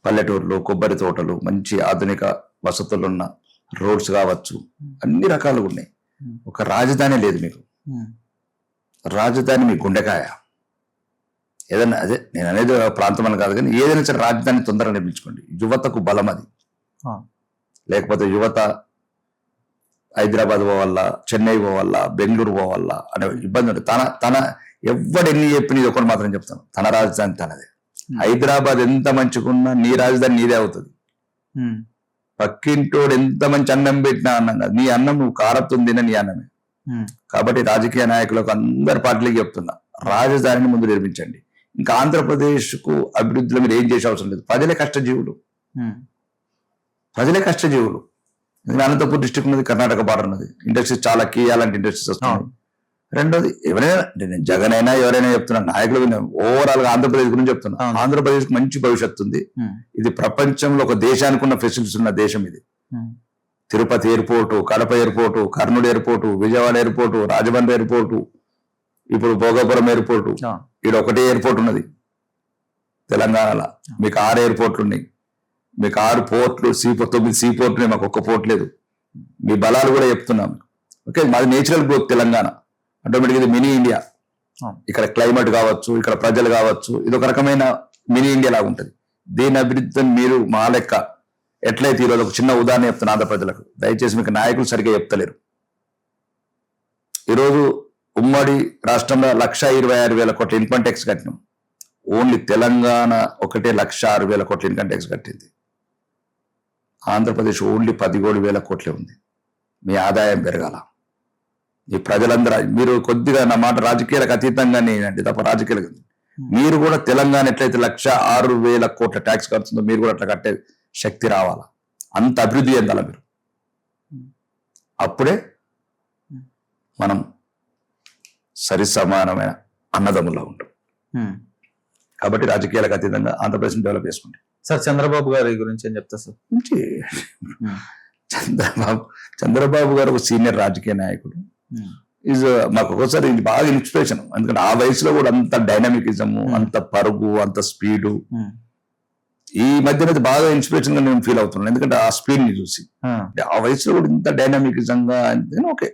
పల్లెటూర్లు, కొబ్బరి తోటలు, మంచి ఆధునిక వసతులు ఉన్న రోడ్స్ కావచ్చు, అన్ని రకాలుగా ఉన్నాయి. ఒక రాజధాని లేదు మీకు. రాజధాని మీ గుండెకాయ. ఏదైనా అదే నేను అనేది ప్రాంతం అని కాదు, కానీ ఏదైనా సరే రాజధాని తొందరగా నిర్మించుకోండి. యువతకు బలం అది. లేకపోతే యువత హైదరాబాద్ పోవాల, చెన్నై పోవాల, బెంగళూరు పోవాల అనే ఇబ్బంది ఉంటుంది. తన ఎవడు ఎన్ని చెప్పిన ఇది ఒకటి మాత్రం చెప్తాను, తన రాజధాని తనదే. హైదరాబాద్ ఎంత మంచిగున్నా నీ రాజధాని నీదే అవుతుంది. పక్కింటోడు ఎంత మంచి అన్నం పెట్టినా అన్నం కాదు, నీ అన్నం నువ్వు కారత్వం తిన నీ అన్నమే. కాబట్టి రాజకీయ నాయకులకు అందరి పార్టీలకు చెప్తున్నా, రాజధానిని ముందు నిర్మించండి. ఇంకా ఆంధ్రప్రదేశ్ కు అభివృద్ధిలో మీరు ఏం చేసే అవసరం లేదు. ప్రజలే కష్టజీవులు. అనంతపూర్ డిస్ట్రిక్ట్ ఉన్నది, కర్ణాటక బార్డర్ ఉన్నది. ఇండస్ట్రీస్ చాలా కీ అలాంటి ఇండస్ట్రీస్ వస్తున్నాయి. రెండోది, ఎవరైనా నేను జగన్ అయినా ఎవరైనా చెప్తున్నాను, నాయకులు ఓవరాల్ గా ఆంధ్రప్రదేశ్ గురించి చెప్తున్నా. ఆంధ్రప్రదేశ్ మంచి భవిష్యత్తు ఉంది. ఇది ప్రపంచంలో ఒక దేశానికి ఉన్న ఫెసిలిటీస్ ఉన్న దేశం ఇది. Tirupati airport, Kadapa airport, Kurnool airport, Vijayawada airport, Rajahmundry airport, ఇప్పుడు భోగాపురం ఎయిర్పోర్టు. ఇక్కడ ఒకటే ఎయిర్పోర్ట్ ఉన్నది తెలంగాణలో. మీకు 6 ఎయిర్పోర్ట్లు ఉన్నాయి. మీకు 6 పోర్ట్లు, 9 సీ పోర్ట్లు, మాకు ఒక్క పోర్ట్ లేదు. మీ బలాలు కూడా చెప్తున్నాం. ఓకే, మాది నేచురల్ గ్రోత్ తెలంగాణ. ఆటోమేటిక్ ఇది మినీ ఇండియా. ఇక్కడ క్లైమేట్ కావచ్చు, ఇక్కడ ప్రజలు కావచ్చు, ఇది ఒక రకమైన మినీ ఇండియా లాగా ఉంటుంది. దీని అభివృద్ధిని మీరు మా లెక్క ఎట్లయితే ఈరోజు ఒక చిన్న ఉదాహరణ చెప్తున్నా ఆంధ్ర ప్రజలకు, దయచేసి మీకు నాయకులు సరిగ్గా చెప్తలేరు. ఈరోజు ఉమ్మడి రాష్ట్రంలో 1,26,000 కోట్ల ఇన్కమ్ ట్యాక్స్ కట్టినాం. ఓన్లీ తెలంగాణ ఒకటే 1,06,000 కోట్ల ఇన్కమ్ ట్యాక్స్ కట్టింది. ఆంధ్రప్రదేశ్ ఓన్లీ 17,000 కోట్లే ఉంది. మీ ఆదాయం పెరగాల, ఈ ప్రజలందరూ, మీరు కొద్దిగా నా మాట రాజకీయాలకు అతీతంగానే అండి తప్ప రాజకీయాలకు, మీరు కూడా తెలంగాణ ఎట్లయితే 1,06,000 కోట్ల ట్యాక్స్ కడుతుందో మీరు కూడా అట్లా కట్టే శక్తి రావాలా, అంత అభివృద్ధి చెందాల మీరు. అప్పుడే మనం సరి సమానమైన అన్నదమ్ములా ఉంటాం. కాబట్టి రాజకీయాలకు అతీతంగా ఆంధ్రప్రదేశ్ డెవలప్ చేసుకోండి. సార్ చంద్రబాబు గారి గురించి ఏం చెప్తా సార్? మంచి చంద్రబాబు గారు ఒక సీనియర్ రాజకీయ నాయకుడు. ఈజ్ మాకు ఒక్కోసారి ఇది బాగా ఇన్స్పిరేషన్. ఎందుకంటే ఆ వయసులో కూడా అంత డైనమికిజము, అంత పరుగు, అంత స్పీడు. ఈ మధ్యన బాగా ఇన్స్పిరేషన్ గా నేను ఫీల్ అవుతున్నాను. ఎందుకంటే ఆ స్పీడ్ ని చూసి ఆ వయసులో కూడా ఇంత డైనమికిజంగా, ఓకే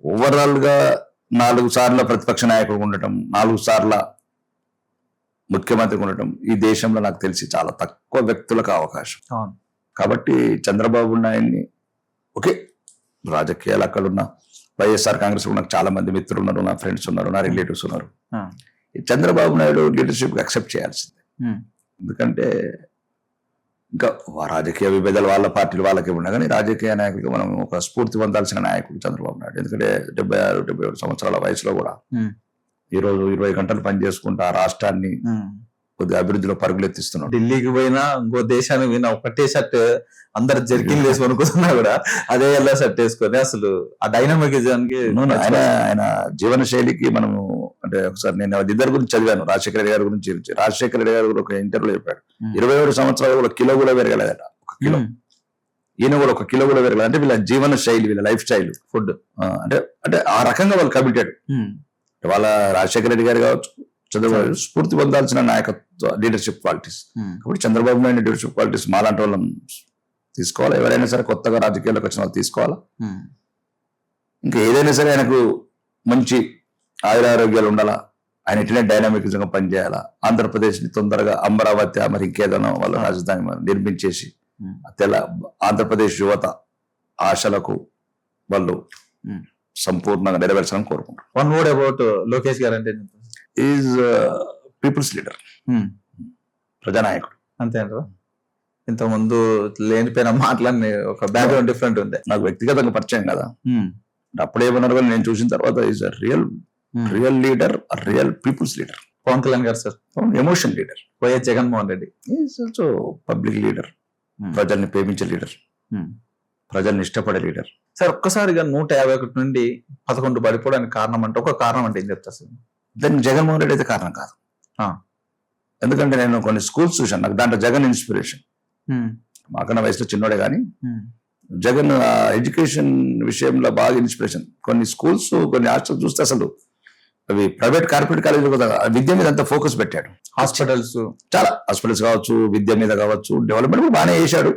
ఓవరాల్ గా 4 సార్ల ప్రతిపక్ష నాయకుడు ఉండటం, 4 సార్ల ముఖ్యమంత్రి ఉండటం ఈ దేశంలో నాకు తెలిసి చాలా తక్కువ వ్యక్తులకు అవకాశం. కాబట్టి చంద్రబాబు నాయుడిని ఓకే రాజకీయాలు అక్కడున్న వైఎస్ఆర్ కాంగ్రెస్ నాకు చాలా మంది మిత్రులు ఉన్నారు, నా ఫ్రెండ్స్ ఉన్నారు, నా రిలేటివ్స్ ఉన్నారు. ఈ చంద్రబాబు నాయుడు లీడర్షిప్ అక్సెప్ట్ చేయాల్సిందే. ఎందుకంటే ఇంకా రాజకీయ విభేదాలు వాళ్ళ పార్టీలు వాళ్ళకే ఉన్నాయి, కానీ రాజకీయ నాయకులకు మనం ఒక స్ఫూర్తి పొందాల్సిన నాయకుడు చంద్రబాబు నాయుడు. ఎందుకంటే 76-77 సంవత్సరాల వయసులో కూడా ఈరోజు 20 గంటలు పని చేసుకుంటూ ఆ రాష్ట్రాన్ని కొద్దిగా అభివృద్ధిలో పరుగులెత్తిస్తున్నాడు. ఢిల్లీకి పోయినా, ఇంకో దేశానికి పోయినా ఒకటే షర్ట్ అందరు జర్కిన్ వేసుకొని అనుకున్నా కూడా అదే ఎలా షర్ట్ వేసుకొని అసలు ఆ డైనమికిజానికి ఆయన జీవన శైలికి మనము అంటే ఒకసారి నేను ఇద్దరు గురించి చదివాను. రాజశేఖర రెడ్డి గారి గురించి. రాజశేఖర రెడ్డి గారు కూడా ఒక ఇంటర్వ్యూలో చెప్పాడు 27 సంవత్సరాలు కూడా కిలో కూడా పెరగలేదట. 1 కిలో. ఈయన కూడా 1 కిలో కూడా పెరగలేదు. అంటే వీళ్ళ జీవన శైలి, వీళ్ళ లైఫ్ స్టైల్, ఫుడ్ అంటే అంటే ఆ రకంగా వాళ్ళు కమిటెడ్. వాళ్ళ రాజశేఖర రెడ్డి గారు కావచ్చు, చంద్రబాబు స్ఫూర్తి పొందాల్సిన నాయకత్వ లీడర్షిప్ క్వాలిటీస్. కాబట్టి చంద్రబాబు నాయుడు లీడర్షిప్ క్వాలిటీస్ మాలాంటి వాళ్ళని తీసుకోవాలా. ఎవరైనా సరే కొత్తగా రాజకీయాల్లోకి వచ్చిన వాళ్ళు తీసుకోవాలా. ఇంకా ఏదైనా సరే ఆయనకు మంచి ఆయురారోగ్యాలు ఉండాలా. ఆయన ఇట్లనే డైనామిక్గా పనిచేయాలా. ఆంధ్రప్రదేశ్ని తొందరగా అమరావతి మరి ఇంకేదైనా వాళ్ళ రాజధాని నిర్మించేసి ఆంధ్రప్రదేశ్ యువత ఆశలకు వాళ్ళు సంపూర్ణంగా నెరవేర్చాలని కోరుకుంటారు. వన్ వర్డ్ అబౌట్ లోకేష్ గారు అంటే ఈజ్ పీపుల్స్ లీడర్, ప్రజానాయకుడు. అంతే అంటారా? ఇంతకుముందు లేనిపోయిన మాటలన్నీ ఒక బ్యాక్గ్రౌండ్ డిఫరెంట్ ఉంది. నాకు వ్యక్తిగతంగా పరిచయం కదా, అప్పుడేమన్నారు కానీ నేను చూసిన తర్వాత is a real leader, real people's leader. Pawan Kalyan garu sir emotion leader. YS Jaganmohan Reddy is also public leader, ప్రజల్ని ప్రేమించే లీడర్, ప్రజల్ని ఇష్టపడే లీడర్. సార్ ఒక్కసారిగా 151 నుండి 11 పడిపోవడానికి కారణం అంటే ఒక కారణం అంటే ఏం చెప్తారు సార్? దానికి జగన్మోహన్ రెడ్డి అయితే కారణం కాదు. ఎందుకంటే నేను కొన్ని స్కూల్స్ చూశాను, నాకు దాంట్లో జగన్ ఇన్స్పిరేషన్. మాకన్నా వయసులో చిన్నోడే కానీ జగన్ ఎడ్యుకేషన్ విషయంలో బాగా ఇన్స్పిరేషన్. కొన్ని స్కూల్స్, కొన్ని హాస్టల్స్ చూస్తే అసలు అవి ప్రైవేట్ కార్పొరేట్ కాలేజీలు కదా విద్య మీద అంత ఫోకస్ పెట్టాడు. హాస్పిటల్స్, చాలా హాస్పిటల్స్ కావచ్చు, విద్య మీద కావచ్చు, డెవలప్మెంట్ కూడా బాగానే చేశాడు.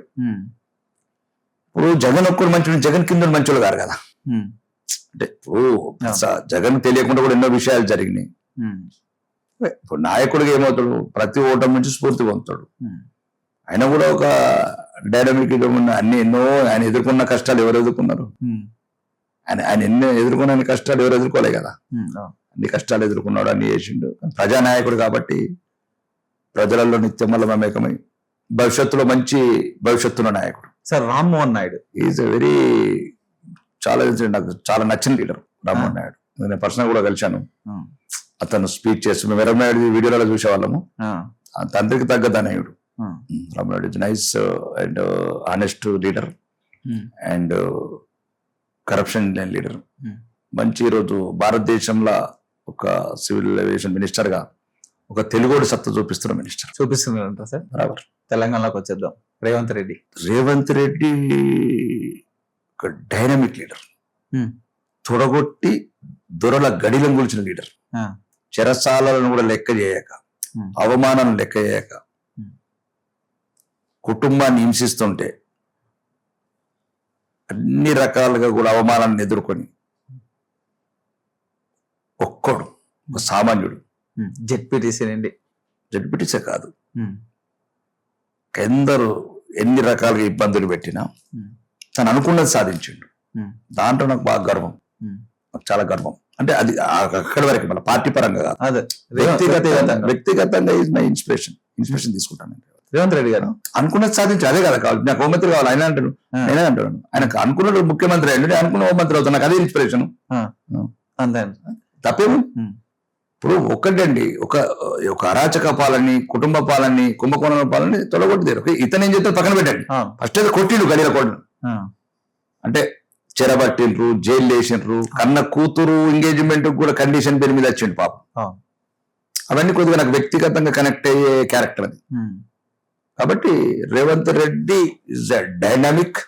ఇప్పుడు జగన్ ఒక్కడు మంచి, జగన్ కింద మంచోళ్ళు గారు కదా. అంటే ఇప్పుడు జగన్ తెలియకుండా కూడా ఎన్నో విషయాలు జరిగినాయి. ఇప్పుడు నాయకుడిగా ఏమవుతాడు, ప్రతి ఓటమి నుంచి స్ఫూర్తి పొందుతాడు. ఆయన కూడా ఒక డైనమిక్ ఎన్నో ఆయన ఎదుర్కొన్న కష్టాలు ఎవరు ఎదుర్కొన్నారు? ఆయన ఎన్నో ఎదుర్కొన్న కష్టాలు ఎవరు ఎదుర్కోలే కదా. అన్ని కష్టాలు ఎదుర్కొన్నాడు, అన్ని చేసిండు. ప్రజానాయకుడు కాబట్టి ప్రజలలో నిత్యం వల్ల మమేకమై భవిష్యత్తులో మంచి భవిష్యత్తున్న నాయకుడు. Sir Rammohan Naidu is very నాకు చాలా నచ్చిన లీడర్ రామ్మోహన్ నాయుడు. నేను పర్సనల్ కూడా కలిశాను. అతను స్పీచ్ చేస్తూ మేము నాయుడు వీడియోలలో చూసేవాళ్ళము. తండ్రికి తగ్గ తనయుడు Rammohan is nice and honest leader and corruption leader. మంచి ఈరోజు భారతదేశంలో ఒక సివిల్ ఏవియేషన్ మినిస్టర్ గా ఒక తెలుగోడు సత్తా చూపిస్తున్న మినిస్టర్. చూపిస్తున్నారంట సార్. బరాబర్. తెలంగాణలోకి వచ్చేద్దాం. రేవంత్ రెడ్డి ఒక డైనమిక్ లీడర్, తొడగొట్టి దొరల గడిలం గురించిన లీడర్. చెరసాలను కూడా లెక్క చేయక, అవమానాలను లెక్క చేయక, కుటుంబాన్ని హింసిస్తుంటే అన్ని రకాలుగా కూడా అవమానాన్ని ఎదుర్కొని ఒక్కడు ఒక సామాన్యుడు. జెడ్పీటీసీ కాదు, ఎందరూ ఎన్ని రకాలుగా ఇబ్బందులు పెట్టినా తను అనుకున్నది సాధించిండు. దాంట్లో నాకు బాగా గర్వం, నాకు చాలా గర్వం. అంటే అది అక్కడి వరకు మళ్ళీ పార్టీ పరంగా కాదు, అదే వ్యక్తిగతంగా ఈజ్ మై ఇన్స్పిరేషన్ తీసుకుంటాను. రేవంత్ రెడ్డి గారు అనుకున్నది సాధించి అదే కదా కావాలి. నాకు హోంమంత్రి కావాలి ఆయన అంటాడు, నేనే అంటాను. ఆయనకు అనుకున్నాడు ముఖ్యమంత్రి అయ్యండి, నేను అనుకున్న హోంమంత్రి అవుతాను. నాకు అదే ఇన్స్పిరేషన్. అంతే తప్పేమి ఇప్పుడు ఒక్కటండి, ఒక అరాచక పాలని, కుటుంబ పాలని, కుంభకోణం పాలని తొలగొట్టిదేరు. ఇతను ఏం చేస్తే పక్కన పెట్టండి, ఫస్ట్ అయితే కొట్టిండు గడియల కొట్టిండు. అంటే చెరబట్టిండ్రు, జైలు వేసిండ్రు, కన్న కూతురు ఎంగేజ్మెంట్ కూడా కండిషన్ పేరు మీద వచ్చిండు పాపం. అవన్నీ కొద్దిగా నాకు వ్యక్తిగతంగా కనెక్ట్ అయ్యే క్యారెక్టర్ అది. కాబట్టి Revanth Reddy is a dynamic,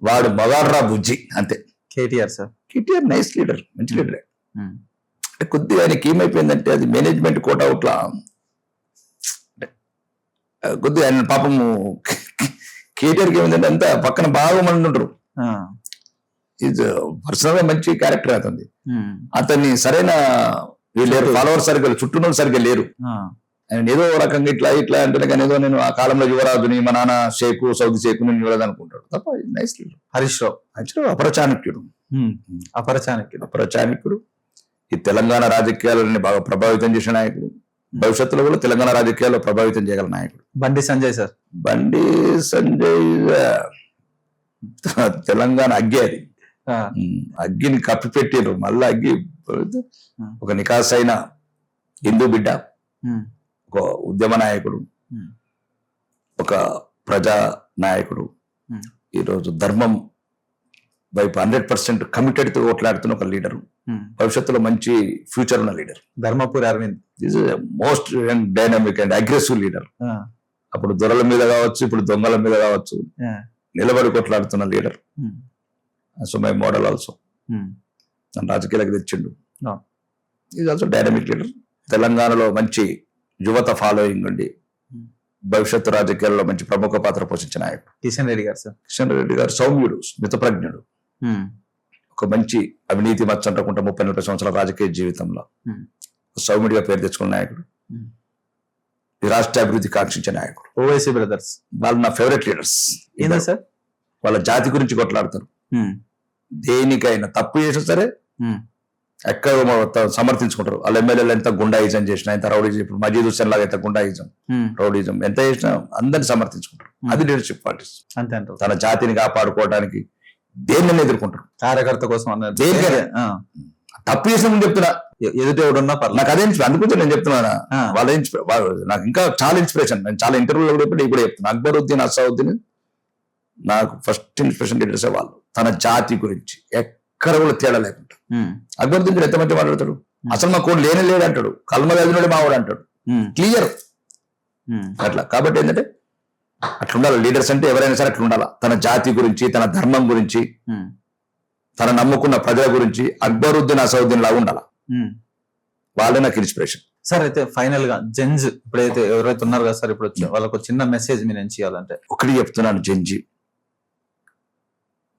వాడు మగాడ్రా బుజ్జి అంతే. KTR sir, KTR nice leader, మంచి లీడరే. కొద్దిగా ఆయనకి ఏమైపోయిందంటే అది మేనేజ్మెంట్ కోటౌట్లా కొద్దిగా ఆయన పాపము కేటీఆర్కి ఏమైందంటే అంతా పక్కన బాగా మంది ఉంటారు. ఇది పర్సనల్ గా మంచి క్యారెక్టర్ అవుతుంది. అతన్ని సరైన లేరు, ఫాలోవర్ సరిగ్గా చుట్టూ సరిగ్గా లేరు. ఆయన ఏదో రకంగా ఇట్లా ఇట్లా అంటే కానీ ఏదో నేను ఆ కాలంలో యువరాజుని, మా నాన్న షేకు, సౌదీ షేకు నేను యువరాజు అనుకుంటాడు తప్ప. Nice leader Harish Rao అపరచాణక్యుడు. అపరచాణక్యుడు ఈ తెలంగాణ రాజకీయాలని బాగా ప్రభావితం చేసిన నాయకుడు, భవిష్యత్తులో కూడా తెలంగాణ రాజకీయాల్లో ప్రభావితం చేయగల నాయకుడు. బండి సంజయ్ సార్, బండి సంజయ్ తెలంగాణ అగ్గి, అది అగ్గిని కప్పిపెట్టిండ్రు. మళ్ళా అగ్గి ఒక నికాసైన హిందూ బిడ్డ, ఒక ఉద్యమ నాయకుడు, ఒక ప్రజా నాయకుడు, ఈరోజు ధర్మం వైపు 100% కమిటెడ్ తో ఓట్లాడుతున్న ఒక లీడరు, భవిష్యత్తులో మంచి ఫ్యూచర్ ఉన్న leader. Dharmapuri Arvind is most dynamic and aggressive leader. అప్పుడు దొరల మీద కావచ్చు, ఇప్పుడు దొంగల మీద కావచ్చు నిలబడి కొట్లాడుతున్న leader. So my model also. నన్ను రాజకీయాలకు తెచ్చిండు. Is also dynamic leader. తెలంగాణలో మంచి యువత ఫాలోయింగ్ ఉండి భవిష్యత్తు రాజకీయాల్లో మంచి ప్రముఖ పాత్ర పోషించిన నాయకుడు కిషన్ రెడ్డి గారు సార్. కిషన్ రెడ్డి గారు సౌమ్యుడు, మితప్రజ్ఞుడు, ఒక మంచి అవినీతి మచ్చంటకుండా 30-40 సంవత్సరాల రాజకీయ జీవితంలో సౌమ్యుడిగా పేరు తెచ్చుకున్న నాయకుడు, ఈ రాష్ట్ర అభివృద్ధి కాంక్షించే నాయకుడు. ఓవైసీ బ్రదర్స్ వాళ్ళు నా ఫేవరెట్ లీడర్స్. ఏందా సార్? వాళ్ళ జాతి గురించి కొట్లాడతారు. దేనికైనా తప్పు చేసినా సరే ఎక్కడ సమర్థించుకుంటారు. వాళ్ళ ఎమ్మెల్యేలు ఎంత గుండాయిజం చేసినా, ఎంత రౌడీజం, ఇప్పుడు మజీద్ హుస్సేన్ లాగా ఎంత గుండాయిజం, రౌడీజం ఎంత చేసినా అందరిని సమర్థించుకుంటారు. అది లీడర్షిప్ క్వాలిటీస్. అంతే అంటారు. తన జాతిని కాపాడుకోవడానికి దేన్ని ఎదుర్కొంటారు. కార్యకర్త కోసం అన్నారు. తప్పు చేసిన ముందు చెప్తున్నా, ఎదుటి ఎవడున్నా నాకు అదే అందుకుంటే నేను చెప్తున్నానా, వాళ్ళ నాకు ఇంకా చాలా ఇన్స్పిరేషన్. నేను చాలా ఇంటర్వ్యూలో కూడా ఇప్పుడు చెప్తున్నా. అక్బరుద్దీన్, అసౌద్దీన్ నాకు ఫస్ట్ ఇన్స్పిరేషన్ లీడర్సే వాళ్ళు. తన జాతి గురించి ఎక్కడ కూడా తేడా లేకుండా. అక్బరుద్దీన్ ఎంత మంచి మాట్లాడతాడు, అసలు మా కోడు లేనే లేడు అంటాడు, కల్మ గదిలోనే మావాడు అంటాడు, క్లియర్ అట్లా. కాబట్టి ఏంటంటే అట్లా ఉండాలి లీడర్స్ అంటే, ఎవరైనా సరే అట్లా ఉండాలి. తన జాతి గురించి, తన ధర్మం గురించి, తన నమ్ముకున్న ప్రజల గురించి అక్బరుద్దీన్, అసౌద్దీన్ లాగా ఉండాలి. వాళ్ళే నాకు ఇన్స్పిరేషన్. సార్ అయితే ఫైనల్ గా జెన్స్ ఇప్పుడైతే ఎవరైతే ఉన్నారు కదా సార్, ఇప్పుడు వాళ్ళకు చిన్న మెసేజ్ మీరు ఏం చేయాలంటే? ఒకటి చెప్తున్నాను, జెన్జీ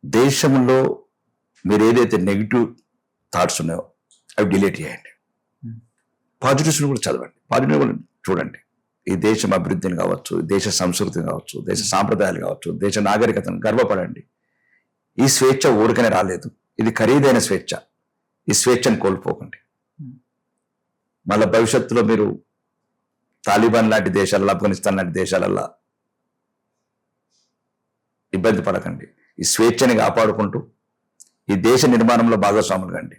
దేశంలో మీరు ఏదైతే నెగిటివ్ థాట్స్ ఉన్నాయో అవి డిలీట్ చేయండి. పాజిటివ్స్ కూడా చదవండి, పాజిటివ్ కూడా చూడండి. ఈ దేశం అభివృద్ధిని కావచ్చు, దేశ సంస్కృతిని కావచ్చు, దేశ సాంప్రదాయాలు కావచ్చు, దేశ నాగరికతను గర్వపడండి. ఈ స్వేచ్ఛ ఊరికనే రాలేదు, ఇది ఖరీదైన స్వేచ్ఛ. ఈ స్వేచ్ఛను కోల్పోకండి. మళ్ళీ భవిష్యత్తులో మీరు తాలిబాన్ లాంటి దేశాలలో, ఆఫ్ఘనిస్తాన్ లాంటి దేశాలలో ఇబ్బంది పడకండి. ఈ స్వేచ్ఛని కాపాడుకుంటూ ఈ దేశ నిర్మాణంలో భాగస్వాములు కండి.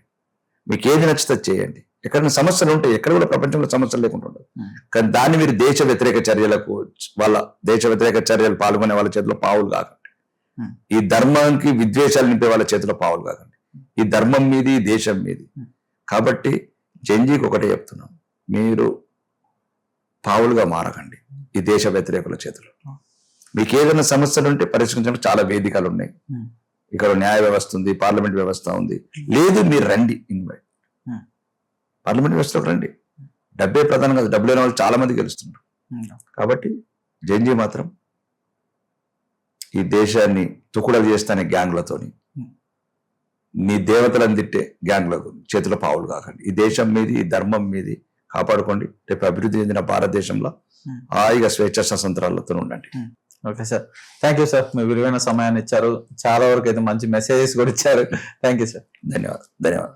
మీకు ఏది నచ్చితే చేయండి. ఎక్కడైనా సమస్యలు ఉంటాయి, ఎక్కడ కూడా ప్రపంచంలో సమస్యలు లేకుండా ఉండవు. కానీ దాన్ని మీరు దేశ వ్యతిరేక చర్యలకు, వాళ్ళ దేశ వ్యతిరేక చర్యలు పాల్గొనే వాళ్ళ చేతిలో పావులు కాకండి. ఈ ధర్మానికి విద్వేషాలు నింపే వాళ్ళ చేతిలో పావులు కాకండి. ఈ ధర్మం మీది, ఈ దేశం మీది. కాబట్టి జెన్జీకి ఒకటే చెప్తున్నాం, మీరు పావులుగా మారకండి ఈ దేశ వ్యతిరేకుల చేతిలో. మీకు ఏదైనా సమస్యలు ఉంటే పరిష్కరించడానికి చాలా వేదికలు ఉన్నాయి. ఇక్కడ న్యాయ వ్యవస్థ ఉంది, పార్లమెంట్ వ్యవస్థ ఉంది. లేదు మీరు రండి, ఇన్వైట్ పార్లమెంట్ వ్యవస్థలోకి రండి. డబ్బే ప్రధానం కాదు, డబ్బు లేని వాళ్ళు చాలా మంది గెలుస్తున్నారు. కాబట్టి జెన్జీ మాత్రం ఈ దేశాన్ని తుకుడలు చేస్తానే గ్యాంగ్లతోని, నీ దేవతలను తిట్టే గ్యాంగ్లకు చేతిలో పావులు కాకండి. ఈ దేశం మీది, ఈ ధర్మం మీది కాపాడుకోండి. రేపు అభివృద్ధి చెందిన భారతదేశంలో హాయిగా స్వేచ్ఛ స్వతంత్రాలతో ఉండండి. Okay sir, thank you sir, మీ విలువైన సమయాన్ని ఇచ్చారు, చాలా వరకు అయితే మంచి మెసేజెస్ కూడా ఇచ్చారు. Thank you sir. ధన్యవాదాలు.